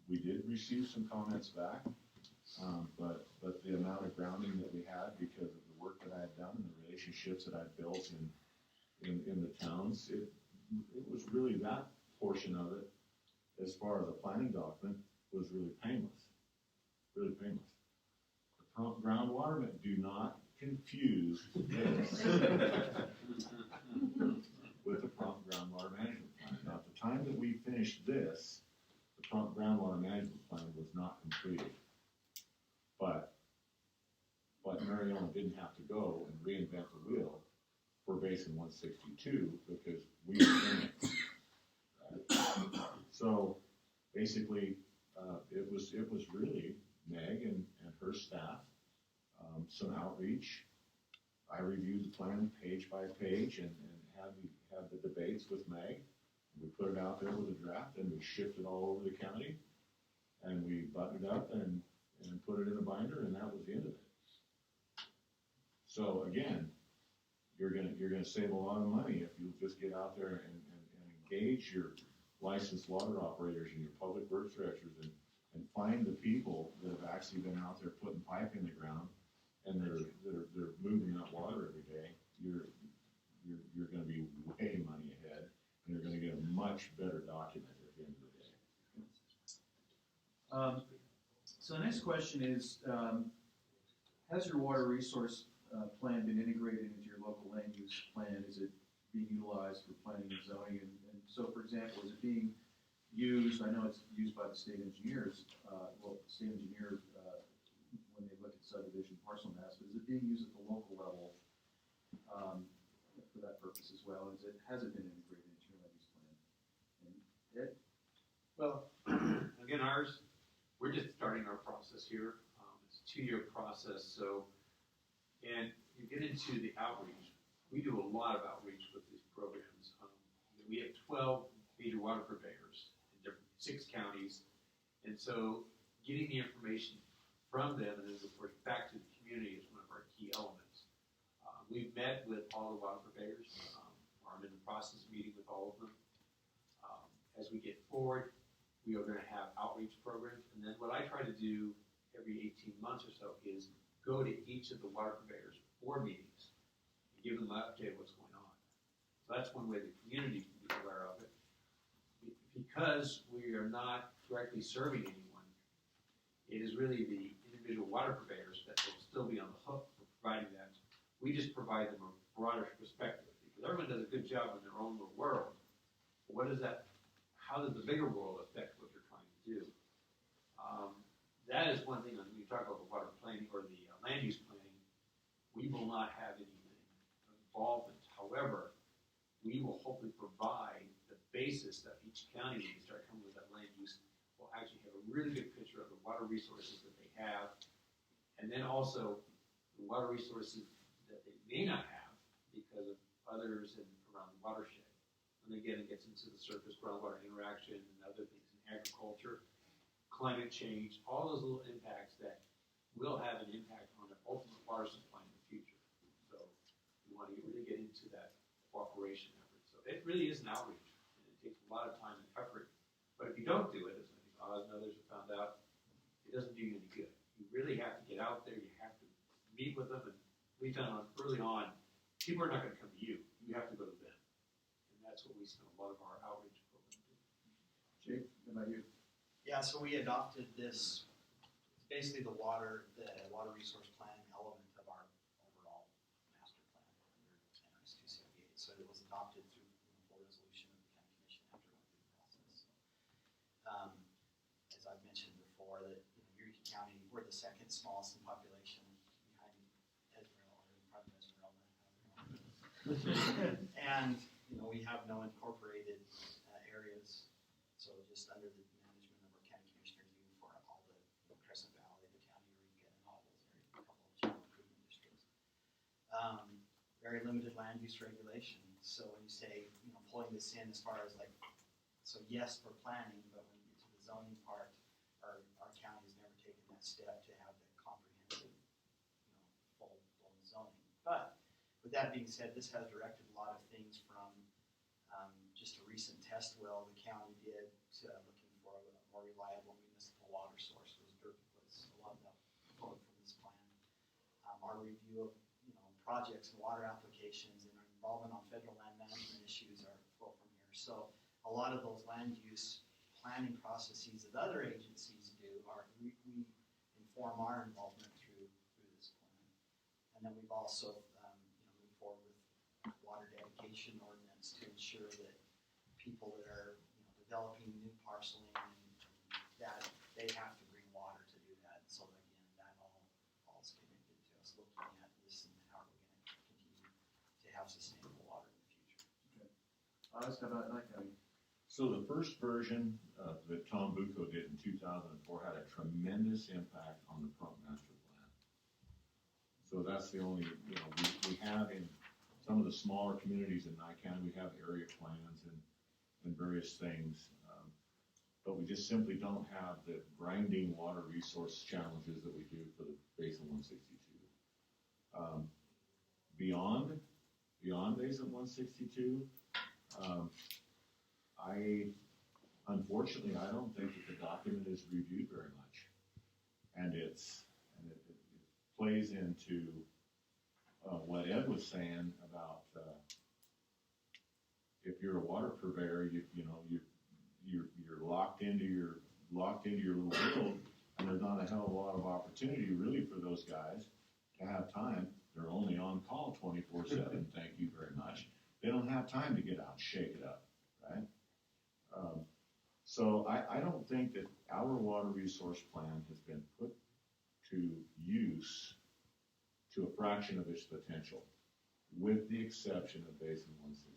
We did receive some comments back, but the amount of grounding that we had because of the work that I had done and the relationships that I'd built in the towns, it was really that portion of it, as far as the planning document, was really painless. Really painless. The prompt groundwater, do not confuse this with the prompt groundwater management plan. Now, at the time that we finished this, the prompt groundwater management plan was not completed. But Mary Ellen didn't have to go and reinvent the wheel for Basin 162 because we were in it. Right? So basically, it was really Meg and her staff, some outreach. I reviewed the plan page by page and had the debates with Meg. We put it out there with a draft, and we shipped it all over the county, and we buttoned it up and put it in a binder, and that was the end of it. So again, you're gonna save a lot of money if you just get out there and engage your licensed water operators and your public works directors and find the people that have actually been out there putting pipe in the ground and they're moving that water every day. You're gonna be way money ahead and you're gonna get a much better document at the end of the day. So the next question is, has your water resource plan been integrated into your local land use plan? Is it being utilized for planning and zoning? And so, for example, is it being used, I know it's used by the state engineers, the state engineer, when they look at subdivision parcel maps, but is it being used at the local level for that purpose as well? Has it been integrated into your land use plan? And Ed? Well, again, we're just starting our process here. It's a 2-year process, and you get into the outreach. We do a lot of outreach with these programs. We have 12 major water purveyors in 6 counties, and so getting the information from them and then, of course, back to the community is one of our key elements. We've met with all the water purveyors. I'm in the process of meeting with all of them. As we get forward, we are going to have outreach programs, and then what I try to do every 18 months or so is go to each of the water purveyors board meetings and give them an update of what's going on. So that's one way the community can be aware of it. Because we are not directly serving anyone, it is really the individual water purveyors that will still be on the hook for providing that. We just provide them a broader perspective because everyone does a good job in their own little world. But how does the bigger world affect what you're trying to do? That is one thing when you talk about the water planning or the land use planning, we will not have any involvement. However, we will hopefully provide the basis that each county, when they start coming with that land use, will actually have a really good picture of the water resources that they have, and then also the water resources that they may not have because of others around the watershed. And again, it gets into the surface groundwater interaction and other things in agriculture, climate change, all those little impacts that will have an impact on the ultimate water supply in the future. So we want to really get into that cooperation effort. So it really is an outreach, and it takes a lot of time and effort. But if you don't do it, as I think Oz and others have found out, it doesn't do you any good. You really have to get out there. You have to meet with them, and we've done early on. People are not going to come to you. You have to go to them, and that's what we spend a lot of our outreach program doing. Jake, what about you? Yeah, so we adopted this, basically the water resource plan element of our overall master plan under NRS 278. So it was adopted through full resolution of the county commission after going through the process. So, as I've mentioned before, that Eureka County, we're the second smallest in population behind Esmeralda, or in front of Esmeralda. And we have no incorporated areas, so just under the management of our county commissioner view for all the Crescent Valley, the town of Eureka, and all those areas, a couple of general improvement districts. Very limited land use regulation. So when you say pulling this in as far as so yes for planning, but when you get to the zoning part, our county has never taken that step to have the comprehensive, full-blown zoning. But with that being said, this has directed a lot of things from just a recent test well the county did looking for a more reliable municipal water source. Was a lot of that flowed from this plan. Our review of projects and water applications and our involvement on federal land management issues are flow from here. So a lot of those land use planning processes that other agencies do we inform our involvement through this plan. And then we've also moved forward with water dedication ordinance to ensure that people that are developing new parceling and that they have to bring water to do that. So again, that all is connected to us looking at this and how we're going to continue to have sustainable water in the future. Okay. How about Nye County? So the first version that Tom Bucco did in 2004 had a tremendous impact on the Prump Master Plan. So that's the only, we have in some of the smaller communities in Nye County, we have area plans and various things, but we just simply don't have the grinding water resource challenges that we do for the Basin 162. beyond Basin 162, unfortunately, I don't think that the document is reviewed very much. And it plays into what Ed was saying about if you're a water purveyor, you're locked into your little world, and there's not a hell of a lot of opportunity really for those guys to have time. They're only on call 24/7. Thank you very much. They don't have time to get out and shake it up, right? So I don't think that our water resource plan has been put to use to a fraction of its potential, with the exception of Basin 162.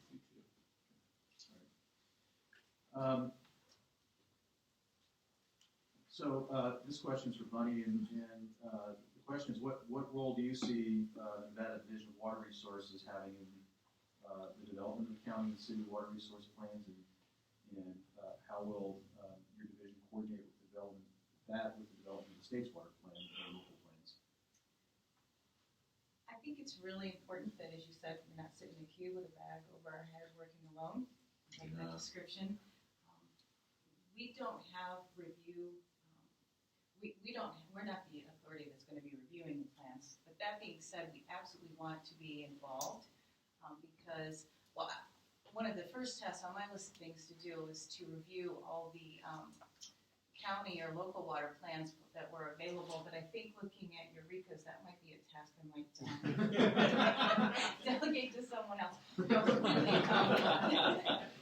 This question's for Bunny, and the question is, what role do you see Nevada Division of Water Resources having in the development of the county and city water resource plans, and how will your division coordinate with the development of the state's water plan and local plans? I think it's really important that, as you said, we're not sitting in a queue with a bag over our head working alone, like that description. We don't have review. We're not the authority that's going to be reviewing the plans. But that being said, we absolutely want to be involved because, well, one of the first tasks on my list of things to do is to review all the county or local water plans that were available. But I think looking at Eureka's, that might be a task I might delegate to someone else. No,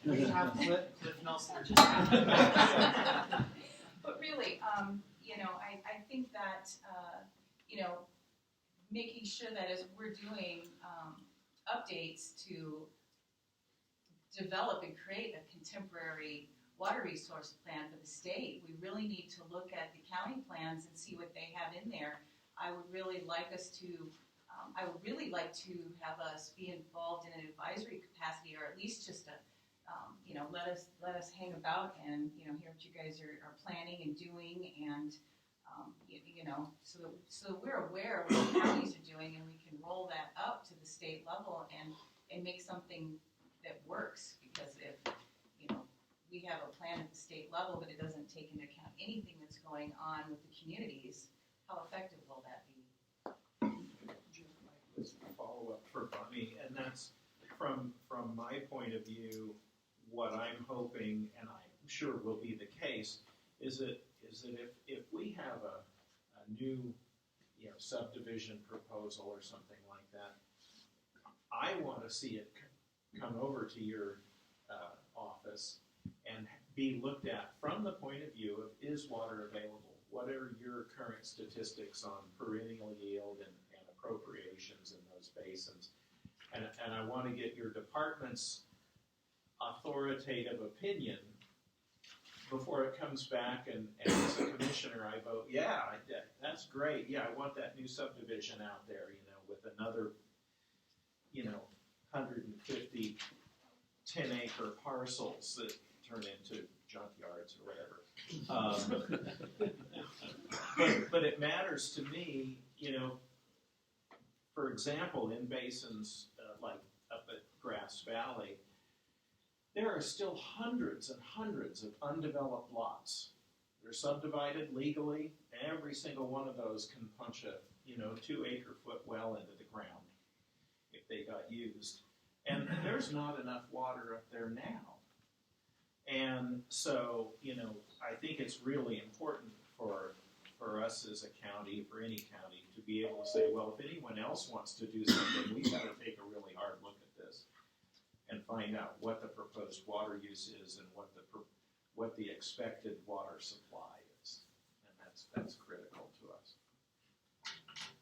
We have Cliff Nelson just But really, I think that, making sure that as we're doing updates to develop and create a contemporary water resource plan for the state, we really need to look at the county plans and see what they have in there. I would really like to have us be involved in an advisory capacity, or at least just let us hang about and hear what you guys are planning and doing, and so we're aware of what the counties are doing, and we can roll that up to the state level and make something that works. Because if we have a plan at the state level, but it doesn't take into account anything that's going on with the communities, how effective will that be? Just a follow-up for Bunny, and that's from my point of view, what I'm hoping, and I'm sure will be the case, is that if we have a new subdivision proposal or something like that, I want to see it come over to your office and be looked at from the point of view of, is water available? What are your current statistics on perennial yield and appropriations in those basins? And I want to get your department's authoritative opinion before it comes back, and as a commissioner I vote, yeah, that's great, yeah, I want that new subdivision out there, with another 150 10-acre parcels that turn into junkyards or whatever. But it matters to me, for example, in basins like up at Grass Valley, there are still hundreds and hundreds of undeveloped lots. They're subdivided legally. Every single one of those can punch a 2-acre foot well into the ground if they got used. And there's not enough water up there now. And so, I think it's really important for us as a county, for any county, to be able to say, well, if anyone else wants to do something, we got to take a really hard look at this and find out what the proposed water use is and what the expected water supply is. And that's critical to us.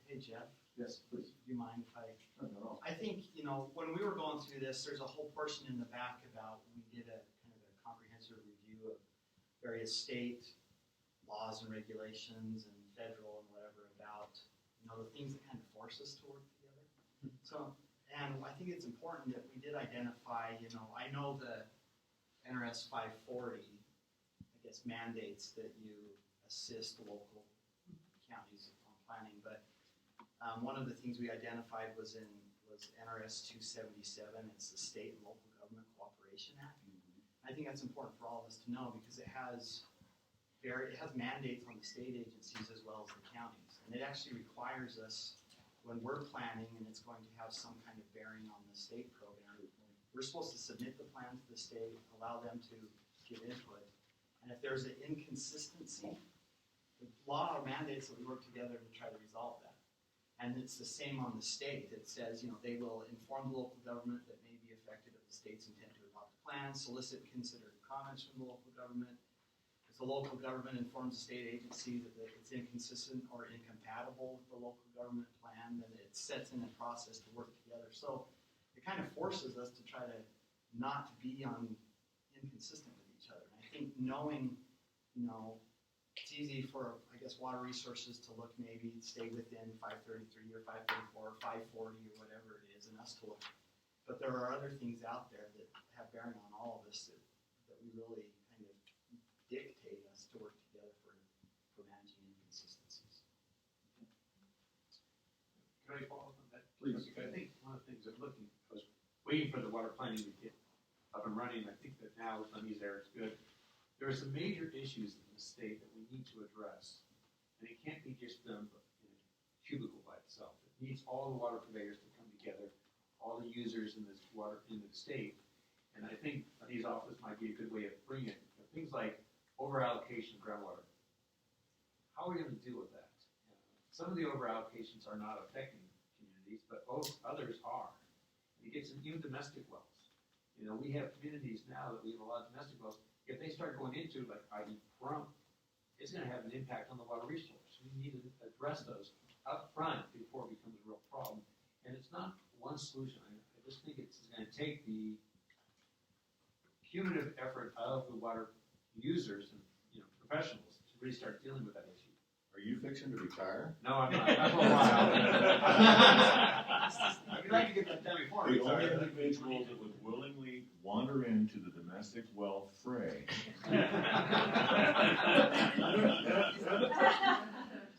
Hey, Jeff. Yes, please. Do you mind if I? No, not at all. I think, when we were going through this, there's a whole portion in the back about, we did a kind of a comprehensive review of various state laws and regulations and federal and whatever about, the things that kind of force us to work together. So, and I think it's important that we did identify, I know the NRS 540, I guess, mandates that you assist local counties on planning, but one of the things we identified was was NRS 277. It's the State and Local Government Cooperation Act. I think that's important for all of us to know because it has mandates on the state agencies as well as the counties. And it actually requires us, when we're planning and it's going to have some kind of bearing on the state program, we're supposed to submit the plan to the state, allow them to give input. And if there's an inconsistency, the law mandates that we work together to try to resolve that. And it's the same on the state. It says, they will inform the local government that may be affected of the state's intent to adopt a plan, solicit and consider comments from the local government. If the local government informs the state agency that it's inconsistent or incompatible with the local government plan, then it sets in a process to work together. So it kind of forces us to try to not be inconsistent with each other. And I think knowing, it's easy for, water resources to look maybe stay within 533 or 534 or 540 or whatever it is, and us to look. But there are other things out there that have bearing on all of us that we really kind of dictate us to work together for managing inconsistencies. Can I follow up on that? Please. I think one of the things I was waiting for the water planning to get up and running. I think that now with money's there, it's good. There are some major issues in the state that we need to address. And it can't be just done in a cubicle by itself. It needs all the water purveyors to come together, all the users in this water in the state. And I think Money's office might be a good way of bringing it. Things like over-allocation of groundwater. How are we going to deal with that? Some of the over-allocations are not affecting communities, but others are. And it gets in even domestic wells. We have communities now that we have a lot of domestic wells. If they start going into, like, i.e. Crump, it's going to have an impact on the water resource. We need to address those up front before it becomes a real problem. And it's not one solution. I just think it's going to take the cumulative effort of the water users and professionals to really start dealing with that issue. Are you fixing to retire? No, I'm not. Not for a while. I'd like to get that done before I The only retire. individual that would willingly wander into the domestic well fray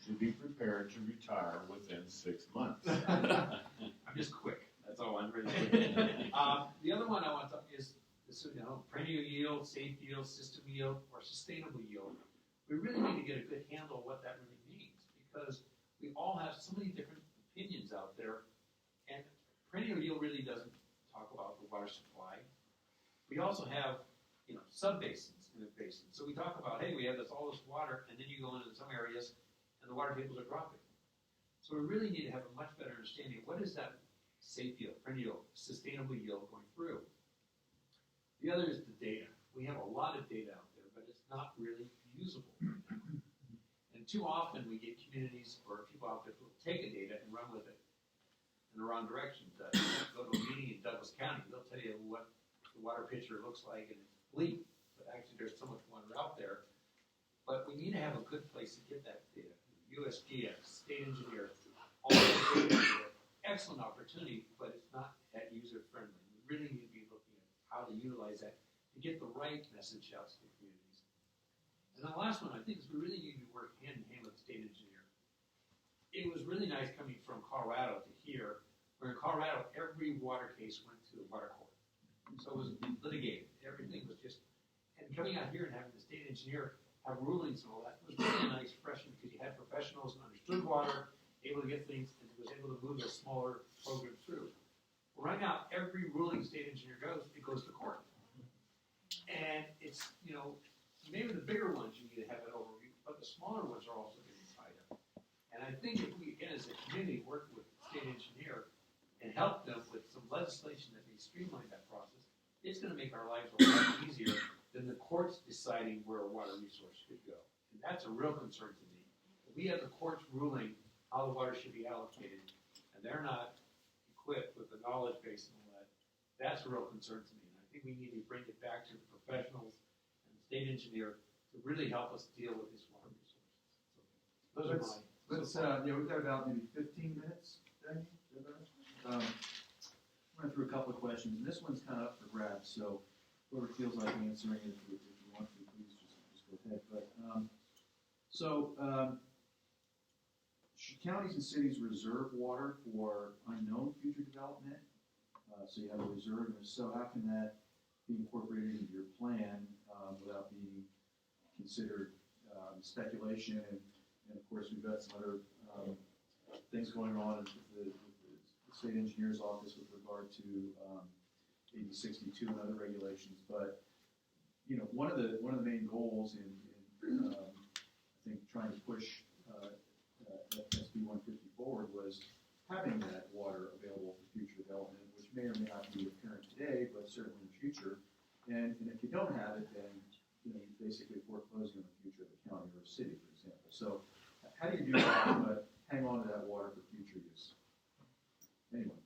should be prepared to retire within 6 months. I'm just quick. That's all I'm ready to do. The other one I want to talk is perennial yield, safe yield, system yield, or sustainable yield. We really need to get a good handle of what that really means because we all have so many different opinions out there. And perennial yield really doesn't talk about the water supply. We also have, sub-basins in a basin. So we talk about, hey, we have all this water, and then you go into some areas, and the water tables are dropping. So we really need to have a much better understanding of what is that safe yield, perennial, sustainable yield going through. The other is the data. We have a lot of data out there, but it's not really usable. And too often we get communities or people out there who take a data and run with it in the wrong direction. Go to a meeting in Douglas County, they'll tell you what the water picture looks like and it's bleak, but actually there's so much water out there. But we need to have a good place to get that data. USGS, state engineer, all the data, excellent opportunity, but it's not that user friendly. We really need to be looking at how to utilize that to get the right message out to the communities. And the last one I think is we really need to work hand in hand with the state engineer. It was really nice coming from Colorado to here, where in Colorado every water case went to the water court. So it was litigated. Everything was just, and coming out here and having the state engineer have rulings and all that was really a nice impression because you had professionals who understood water, able to get things, and was able to move a smaller program through. Well, right now, every ruling state engineer goes, it goes to court. And it's, maybe the bigger ones you need to have an overview, but the smaller ones are also getting tied up. And I think if we, again, as a community, work with the state engineer and help them with some legislation that may streamline that process, it's going to make our lives a lot easier than the courts deciding where a water resource should go. And that's a real concern to me. We have the courts ruling how the water should be allocated, and they're not equipped with the knowledge base and all that. That's a real concern to me. And I think we need to bring it back to the professionals and the state engineer to really help us deal with these water resources. So those are my. We've got about maybe 15 minutes, Danny. Run through a couple of questions, and this one's kind of up for grabs, so whoever feels like answering it, if you want to, please just go ahead. But Counties and cities reserve water for unknown future development. So you have a reserve, and so how can that be incorporated into your plan without being considered speculation? And of course, we've got some other things going on with the state engineer's office with regard to AB 62 and other regulations. But you know, one of the main goals in I think trying to push SB 150 forward was having that water available for future development, which may or may not be apparent today, but certainly in the future. And if you don't have it, then you know, you're basically foreclosing on the future of the county or a city, for example. So how do you do that, but hang on to that water for future use? Anyway.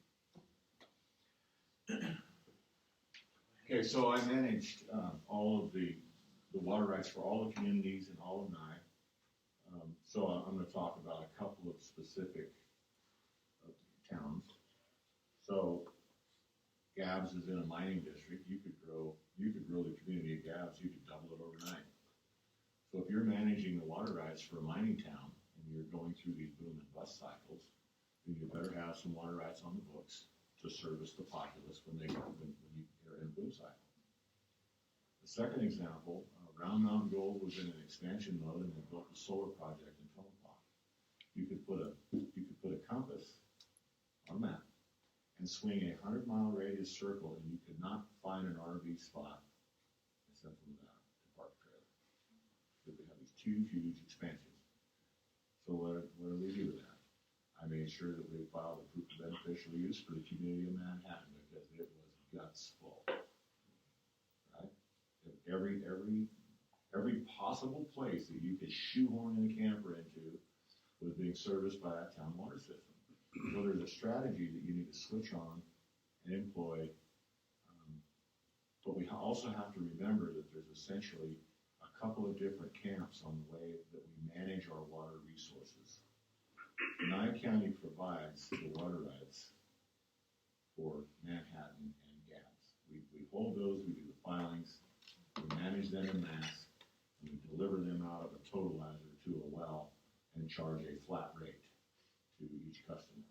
Okay, so I managed all of the water rights for all the communities in all of Nye. So I'm going to talk about a couple of specific towns. So Gabbs is in a mining district. You could grow the community of Gabbs. You could double it overnight. So if you're managing the water rights for a mining town and you're going through these boom and bust cycles, then you better have some water rights on the books to service the populace when you are in a boom cycle. The second example, Round Mountain Gold was in an expansion mode and they built a solar project in Tonopah. You could put a compass on a map and swing a 100-mile radius circle, and you could not find an RV spot in Central Nevada to park a trailer. Because we have these two huge expansions. So what do we do with that? I made sure that we filed a proof of beneficial use for the community of Manhattan because it was guts full. Right? Every possible place that you could shoehorn in a camper into was being serviced by that town water system. So there's a strategy that you need to switch on and employ, but we also have to remember that there's essentially a couple of different camps on the way that we manage our water resources. Nye County provides the water rights for Manhattan and Gabbs. We hold those, we do the filings, we manage them in mass, and we deliver them out of a totalizer to a well and charge a flat rate to each customer.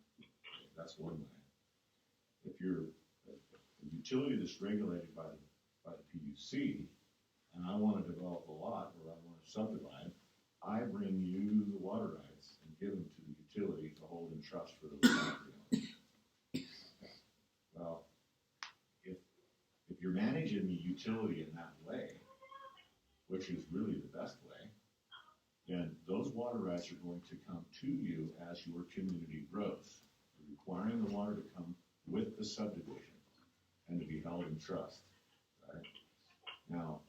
That's one way. If you're a utility that's regulated by the PUC, and I want to develop a lot or I want to subdivide, I bring you the water rights and give them to the utility to hold in trust for those property owners. Well, if you're managing the utility in that way, which is really the best way, then those water rights are going to come to you as your community grows, requiring the water to come with the subdivision and to be held in trust. Right? Now,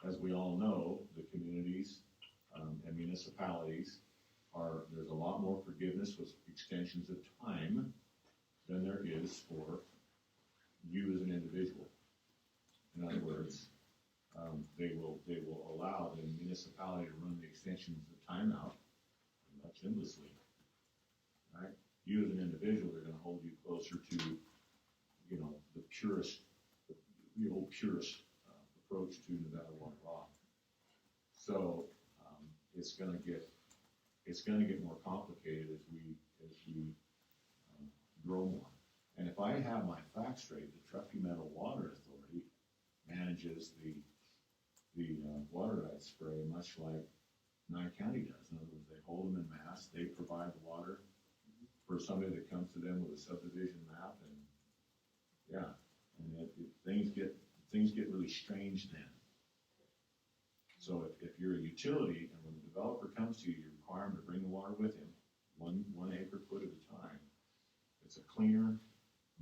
as we all know, the communities and municipalities there's a lot more forgiveness with extensions of time than there is for you as an individual. In other words, they will allow the municipality to run the extensions of time out pretty much endlessly. Right? You as an individual, they're going to hold you closer to, you know, the old purist approach to Nevada water law. So it's going to get more complicated as we grow more. And if I have my facts straight, the Truckee Meadow Water Authority manages the water rights spray much like Nye County does. In other words, they hold them in mass, they provide the water for somebody that comes to them with a subdivision map, and yeah, and things get really strange then. So if you're a utility and when the developer comes to you, you require him to bring the water with him, one acre foot at a time. It's a cleaner,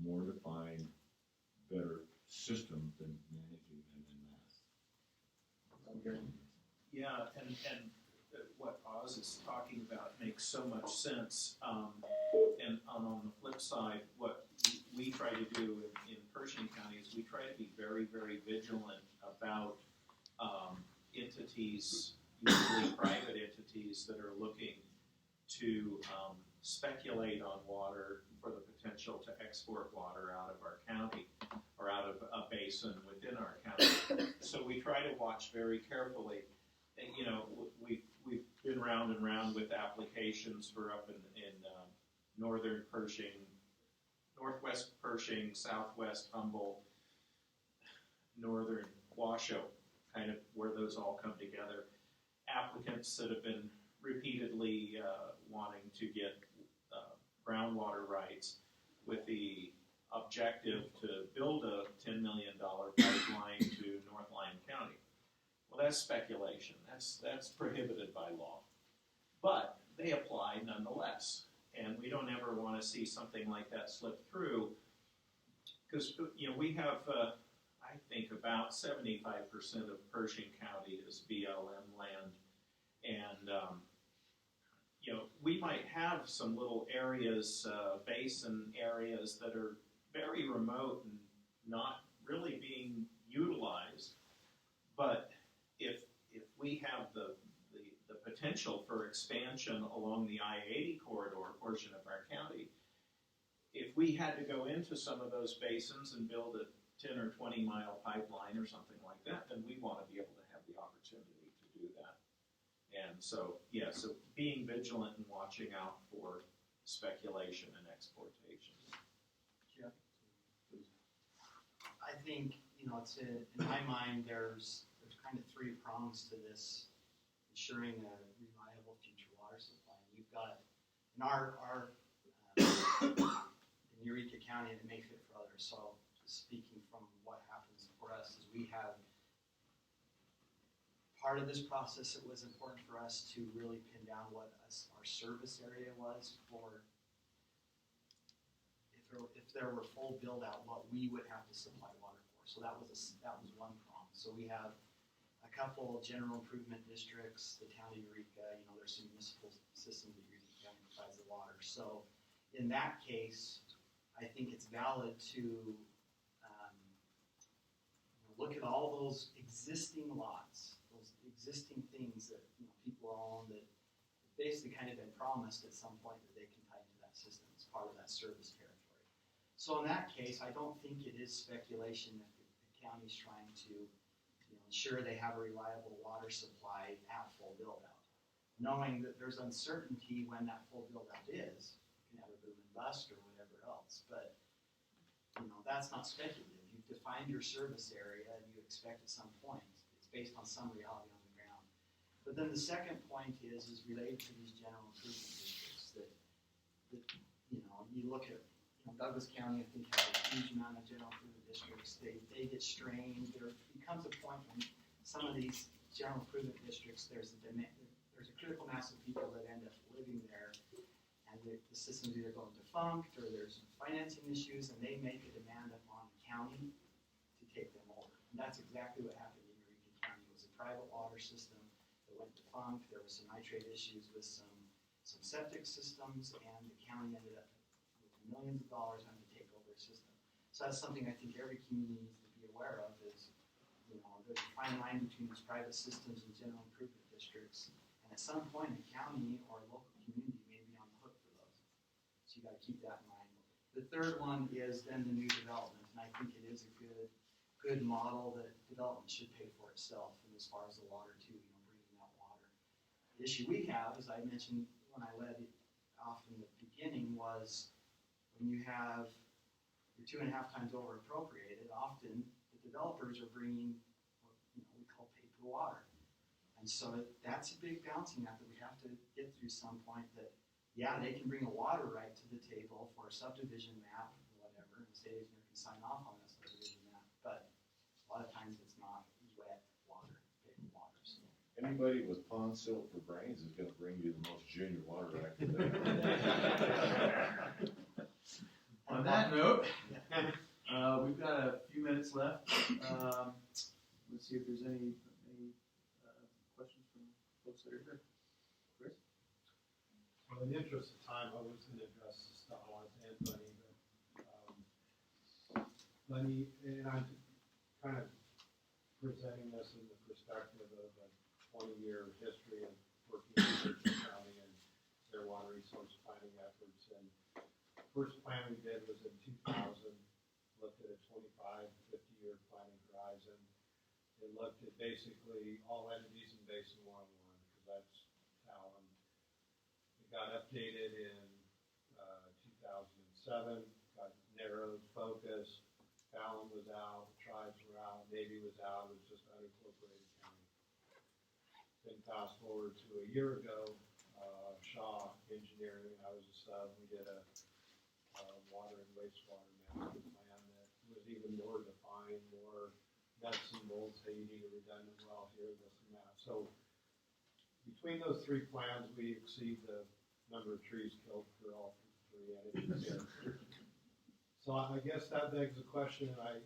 more defined, better system than managing them in mass. Okay. Yeah, and what Oz is talking about makes so much sense. And on the flip side, what we try to do in Pershing County is we try to be very, very vigilant about entities, usually private entities, that are looking to speculate on water for the potential to export water out of our county or out of a basin within our county. So we try to watch very carefully. And, you know, we've been round and round with applications for up in northern Pershing, northwest Pershing, southwest Humboldt, northern Washoe, kind of where those all come together. Applicants that have been repeatedly wanting to get groundwater rights with the objective to build a $10 million pipeline to North Lyon County. Well, that's speculation. That's prohibited by law. But they apply nonetheless. And we don't ever want to see something like that slip through, because we have, I think, about 75% of Pershing County is BLM land, and we might have some little areas, basin areas that are very remote and not really being utilized. But if we have the potential for expansion along the I-80 corridor portion of our county, if we had to go into some of those basins and build a 10 or 20 mile pipeline or something like that, then we want to be able to have the opportunity to do that. And so, so being vigilant and watching out for speculation and exportation. Yeah. I think, it's in my mind, there's kind of three prongs to this, ensuring a reliable future water supply. You've got, in our in Eureka County, and it may fit for others, so just speaking from what happens for us is we have part of this process. It was important for us to really pin down what our service area was for if there were full build out, what we would have to supply water for. So that was one prong. So we have a couple general improvement districts, the town of Eureka, there's some municipal systems that Eureka County provides the water. So in that case, I think it's valid to look at all those existing lots, those existing things that people own that basically kind of been promised at some point that they can tie into that system as part of that service territory. So in that case, I don't think it is speculation if the county's trying to ensure they have a reliable water supply at full build-out. Knowing that there's uncertainty when that full build-out is, you can have a boom and bust or whatever else, but that's not speculative. You've defined your service area and you expect at some point, it's based on some reality on the ground. But then the second point is related to these general improvement districts that you look at, Douglas County, I think, has a huge amount of general improvement districts. They get strained. There becomes a point when some of these general improvement districts, there's a critical mass of people that end up living there, and the system's either going defunct or there's financing issues, and they make a demand upon the county to take them over. And that's exactly what happened in Eureka County. It was a private water system that went defunct. There was some nitrate issues with some septic systems, and the county ended up with millions of dollars having to take over a system. So that's something I think every community needs to be aware of is, there's a fine line between these private systems and general improvement districts. And at some point, a county or a local community may be on the hook for those. So you got to keep that in mind. The third one is then the new development. And I think it is a good model that development should pay for itself. And as far as the water too, bringing that water. The issue we have, as I mentioned when I led off in the beginning, was when you have you're 2.5 times over appropriated, often the developers are bringing what we call paper water. And so that's a big balancing act that we have to get through some point that, they can bring a water right to the table for a subdivision map or whatever, and the state engineer can sign off on that subdivision map, but a lot of times it's not wet water, paper water. So. Anybody with pond silt for brains is going to bring you the most junior water act. On that note, we've got a few minutes left. Let's see if there's any questions from folks that are here. Chris? Well, in the interest of time, I was going to address the Stalins and Lenny, but Lenny, and I'm kind of presenting this in the perspective of a 20-year history of working in Pershing County and their water resource planning efforts. And first plan we did was in 2000, looked at a 25, 50-year planning horizon. It looked at basically all entities in Basin 101, because that's how got updated in 2007, got narrowed focus. Fallon was out, the tribes were out, Navy was out, it was just unincorporated county. Then fast forward to a year ago, Shaw Engineering, I was a sub, we did a water and wastewater management plan that was even more defined, more nuts and bolts, hey, you need a redundant well here, this and that. So between those three plans, we exceed the number of trees killed for all three entities here. So I guess that begs the question, and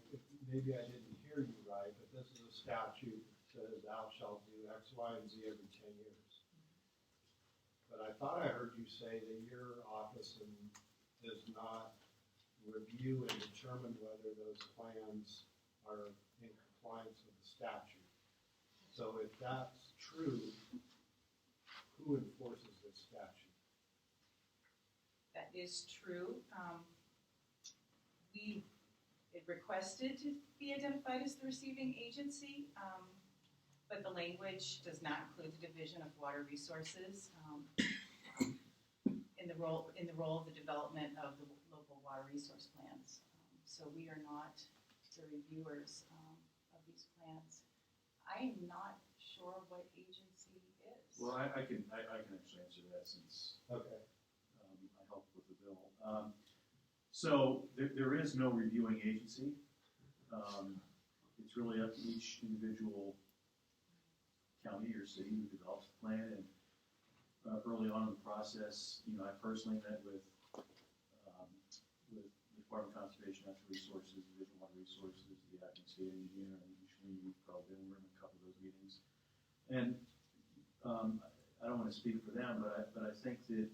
maybe I didn't hear you right, but this is a statute that says thou shalt do X, Y, and Z every 10 years. But I thought I heard you say that your office does not review and determine whether those plans are in compliance with the statute. So if that's true, who enforces this statute? That is true. It requested to be identified as the receiving agency, but the language does not include the Division of Water Resources in the role of the development of the local water resource plans. So we are not the reviewers of these plans. I am not sure what agency is. Well, I can actually answer that since Okay. I helped with the bill. So there is no reviewing agency. It's really up to each individual county or city who develops the plan. And early on in the process, I personally met with the Department of Conservation Natural Resources, Division of Water Resources, the acting state engineer, and usually you've probably been in a couple of those meetings. And I don't want to speak for them, but I think that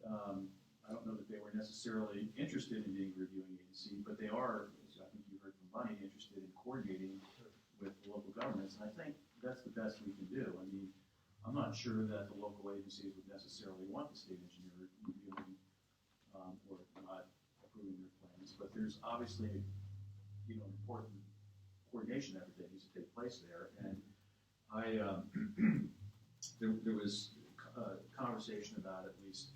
I don't know that they were necessarily interested in being a reviewing agency, but they are, as I think you heard from Bunny, interested in coordinating with the local governments, and I think that's the best we can do. I mean, I'm not sure that the local agencies would necessarily want the state engineer reviewing or not approving their plans, but there's obviously, important coordination effort that needs to take place there, and there was a conversation about at least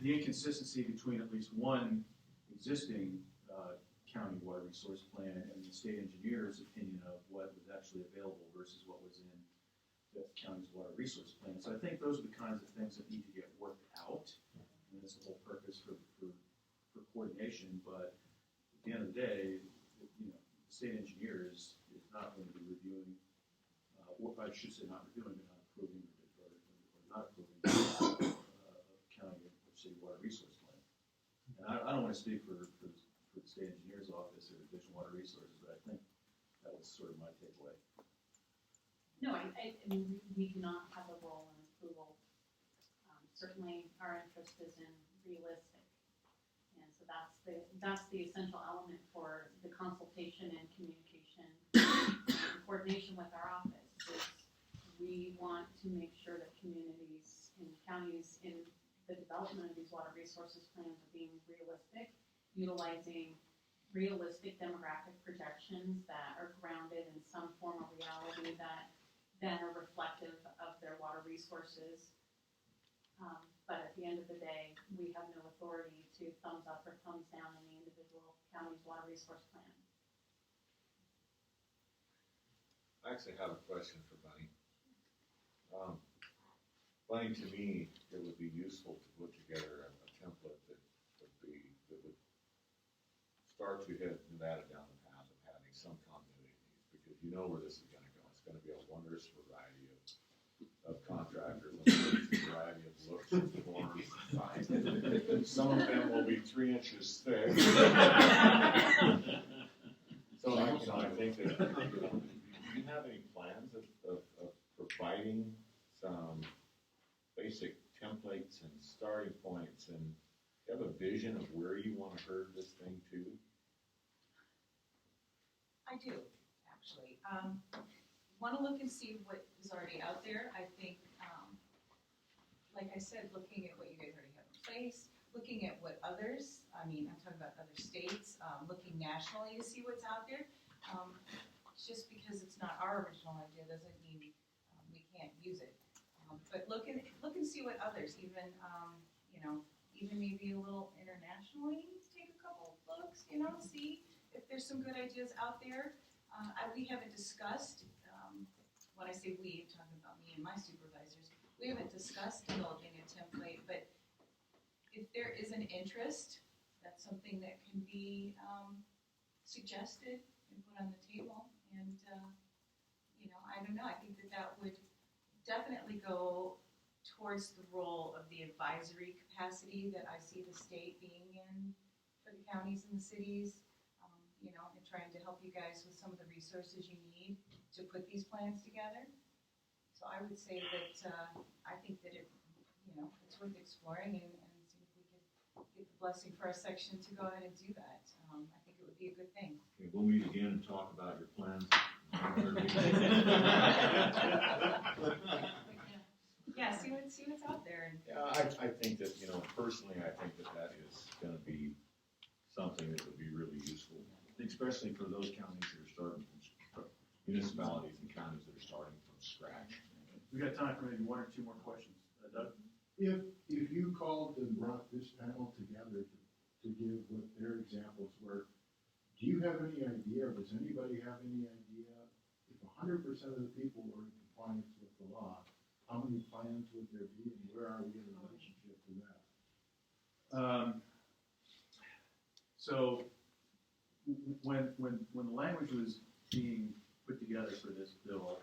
the inconsistency between at least one existing county water resource plan and the state engineer's opinion of what was actually available versus what was in the county's water resource plan. So I think those are the kinds of things that need to get worked out, and that's the whole purpose for coordination. But at the end of the day, the state engineer is not going to be reviewing, I should say not reviewing, but not approving or not approving county or city water resource plan. And I don't want to speak for the state engineer's office or Division of Water Resources, but I think that was sort of my takeaway. No, I mean, we do not have a role in approval. Certainly, our interest is in realistic, and so that's the essential element for the consultation and communication and coordination with our office. Is we want to make sure that communities and counties in the development of these water resources plans are being realistic, utilizing realistic demographic projections that are grounded in some form of reality that then are reflective of their water resources. But at the end of the day, we have no authority to thumbs up or thumbs down in the individual county's water resource plan. I actually have a question for Bunny. Bunny, to me, it would be useful to put together a template that would start to head Nevada down the path of having some continuity, because you know where this is going to go. It's going to be a wondrous variety of contractors, and a variety of looks and forms. Some of them will be 3 inches thick. So I think that, do you have any plans of providing some basic templates and starting points, and do you have a vision of where you want to herd this thing to? I do, actually. Want to look and see what is already out there. I think, like I said, looking at what you guys already have in place, looking at what others, I'm talking about other states, looking nationally to see what's out there. Just because it's not our original idea doesn't mean we can't use it. But look and see what others, even, even maybe a little internationally, take a couple looks, see if there's some good ideas out there. We haven't discussed, when I say we, I'm talking about me and my supervisors, we haven't discussed developing a template, but if there is an interest, that's something that can be suggested and put on the table. And, I don't know, I think that would definitely go towards the role of the advisory capacity that I see the state being in for the counties and the cities, and trying to help you guys with some of the resources you need to put these plans together. So I would say that I think that it's worth exploring and see if we could get the blessing for our section to go ahead and do that. I think it would be a good thing. Okay, we'll meet again and talk about your plans. Yeah, see what's out there. Yeah, I think that, personally, I think that is gonna be something that would be really useful, especially for those counties that are starting from, municipalities and counties that are starting from scratch. We got time for maybe one or two more questions. Doug? If you called and brought this panel together to give what their examples were, do you have any idea, or does anybody have any idea, if 100% of the people were in compliance with the law, how many plans would there be, and where are we in relationship to that? So when the language was being put together for this bill,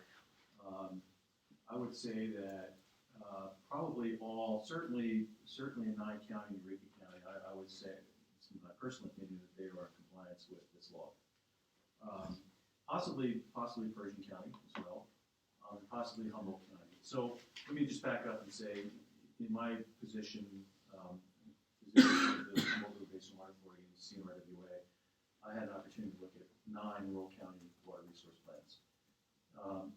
I would say that probably all, certainly in Nye County, Eureka County, I would say, it's my personal opinion, that they are in compliance with this law. Possibly Persian County as well, possibly Humboldt County. So let me just back up and say, in my position, the Humboldt River Basin Water Authority and CNRWA, I had an opportunity to look at 9 rural county water resource plans.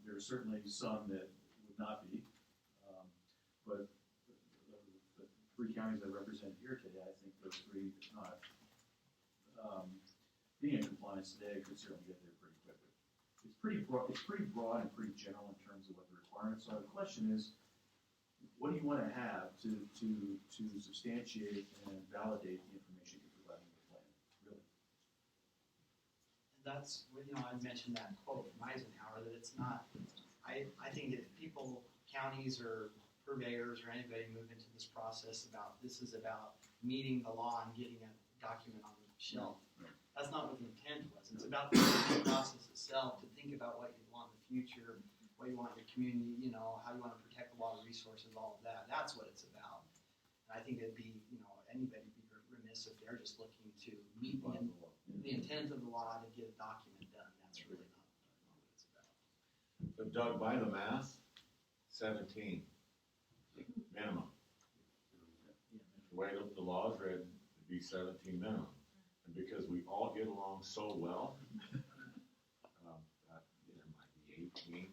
There are certainly some that would not be, but the 3 counties I represent here today, I think those 3, if not being in compliance today, could certainly get there pretty quickly. It's pretty broad and pretty general in terms of what the requirements are. The question is, what do you want to have to substantiate and validate the information you're providing in the plan, really? That's, I mentioned that quote from Eisenhower, that it's not, I think if people, counties or purveyors or anybody move into this process this is about meeting the law and getting a document on the shelf. Right. That's not what the intent was. It's about the process itself, to think about what you want in the future, what you want your community, how you want to protect the water resources, all of that. That's what it's about. And I think it'd be, anybody would be remiss if they're just looking to meet the intent of the law to get a document done. That's really not what it's about. So Doug, by the math, 17 minimum. The way the law is written, it'd be 17 minimum. And because we all get along so well, there might be 18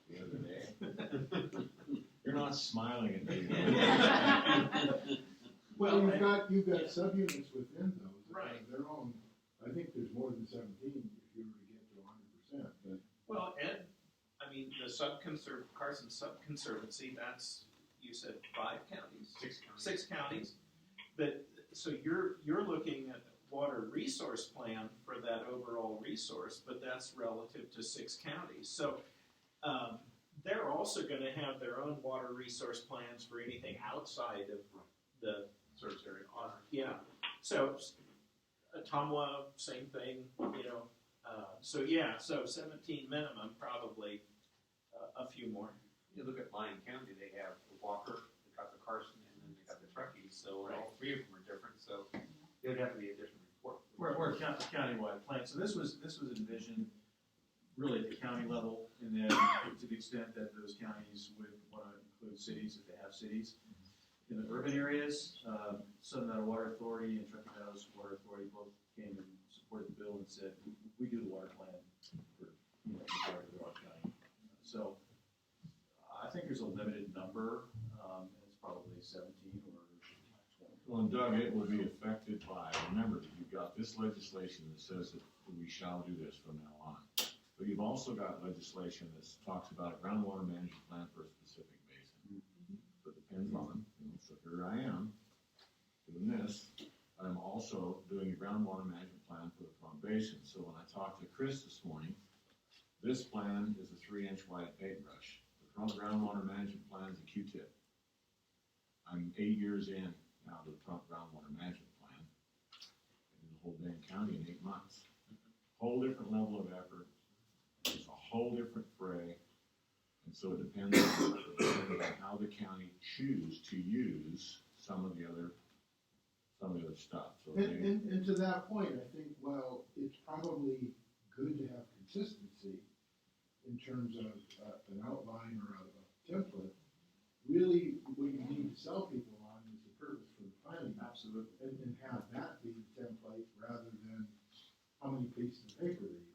the other day. You're not smiling at me. Well, you've got subunits within those that Right. have their own. I think there's more than 17 if you were to get to 100%. But Well, Ed, the Carson Sub-Conservancy, that's, you said 5 counties? 6 counties. 6 counties. But, so you're looking at the water resource plan for that overall resource, but that's relative to 6 counties. So, they're also gonna have their own water resource plans for anything outside of the Service area. yeah. So, Ottumwa, same thing, so 17 minimum, probably a few more. You look at Lyon County, they have the Walker, they got the Carson, and then they got the Truckee, so all 3 of them are different, so it would have to be a different report. We're a countywide plan. So this was envisioned really at the county level, and then to the extent that those counties would want to include cities, if they have cities. In the urban areas, Southern Nevada Water Authority and Truckee Meadows Water Authority both came and supported the bill and said, we do the water plan for the majority of our county. So I think there's a limited number, and it's probably 17 or 20. Well, and Doug, it will be affected by, remember, you've got this legislation that says that we shall do this from now on. But you've also got legislation that talks about a groundwater management plan for a specific basin. So it depends on, so here I am, doing this, but I'm also doing a groundwater management plan for the Plum Basin. So when I talked to Chris this morning, this plan is a 3-inch wide paintbrush. The groundwater management plan is a Q-tip. I'm 8 years in now to the groundwater management plan. I did the whole dang county in 8 months. Whole different level of effort. It's a whole different fray. And so it depends on how the county choose to use some of the other stuff. So and to that point, I think, well, it's probably good to have consistency in terms of an outline or a template. Really, what you need to sell people on is the purpose for the planning. Absolutely. And have that be the template rather than how many pieces of paper they use.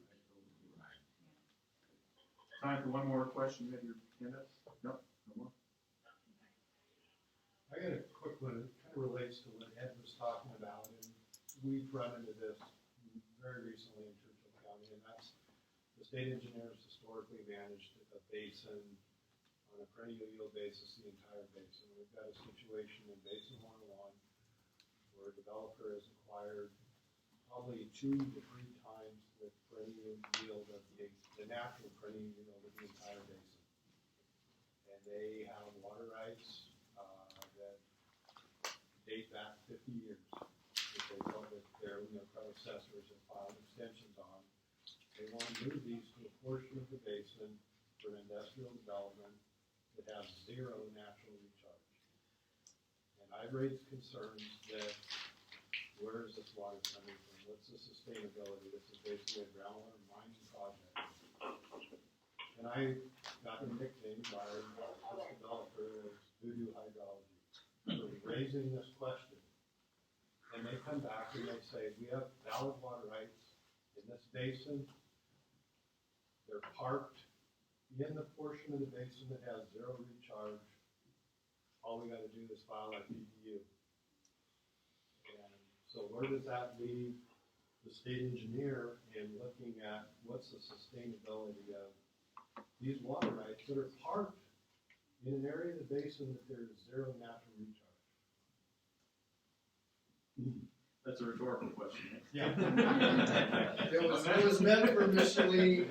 Time for one more question. You have your hand up? No, no more. I got a quick one. It kind of relates to what Ed was talking about, and we've run into this very recently in Churchill County, and that's the state engineers historically managed a basin on a perennial yield basis, the entire basin. We've got a situation in Basin 101 where a developer has acquired probably 2 to 3 times the perennial yield of the natural perennial yield of the entire basin. And they have water rights that date back 50 years that they built with their predecessors and filed extensions on. They want to move these to a portion of the basin for an industrial development that has 0 natural recharge. And I've raised concerns that where is this water coming from? What's the sustainability? This is basically a groundwater mining project. And I got nicknamed by this developer as voodoo hydrology for raising this question. And they come back and they say, we have valid water rights in this basin. They're parked in the portion of the basin that has 0 recharge. All we got to do is file our PDU. And so where does that leave the state engineer in looking at what's the sustainability of these water rights that are parked in an area of the basin that there's 0 natural recharge? That's a rhetorical question. Yeah. It was meant for Michelin.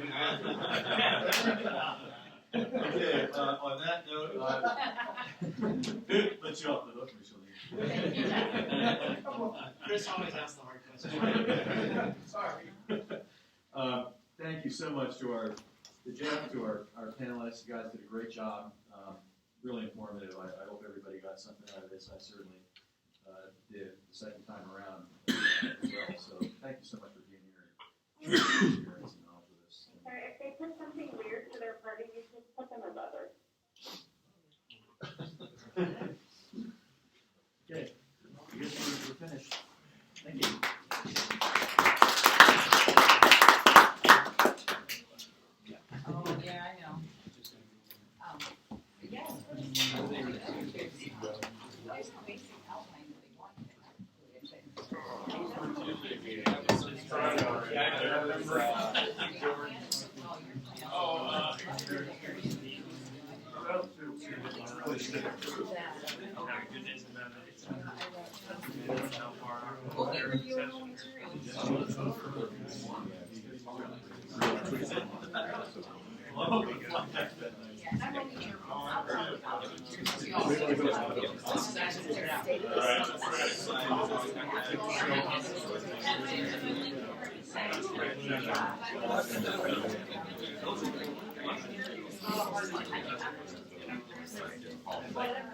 Okay, on that note, let you off the hook, Michelin. Chris always asks the hard questions. Sorry. Thank you so much to Jeff, to our panelists. You guys did a great job. Really informative. I hope everybody got something out of this. I certainly did the second time around as well. So thank you so much for being here and sharing your experience and knowledge with us. Sorry, if they put something weird to their party, you should put them as others. Okay, I guess we're finished. Thank you. Oh, yeah, I know. Yeah. There's a basic outline that they want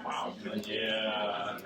Wow. Yeah.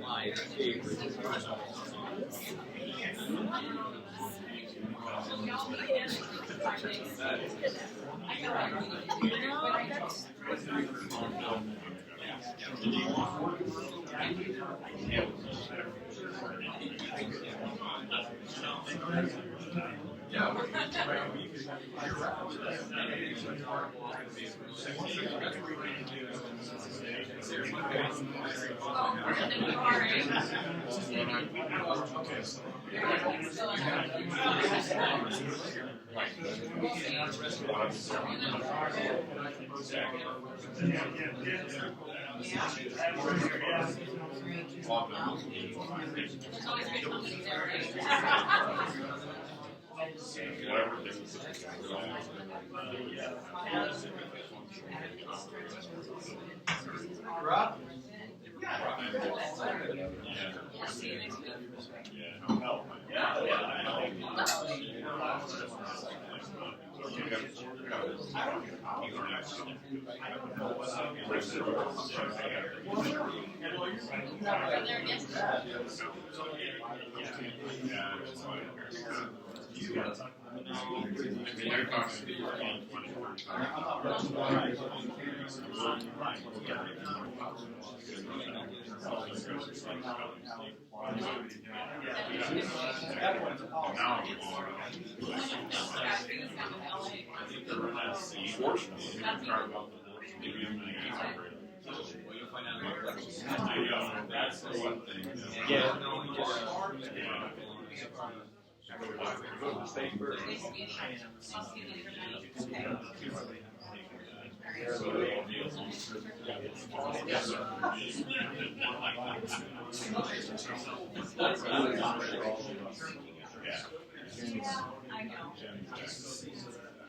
My favorite. Rob? Yeah, no, I know.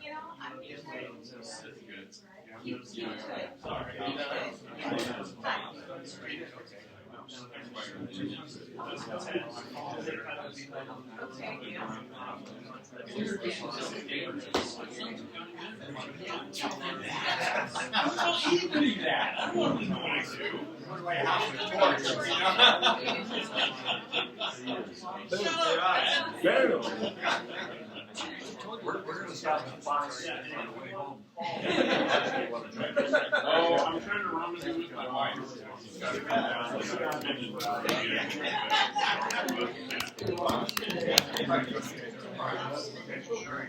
You know, I'm usually. You We're gonna stop at Fox on the way home. Oh, I'm trying to rendezvous with my wife. She's got to come down.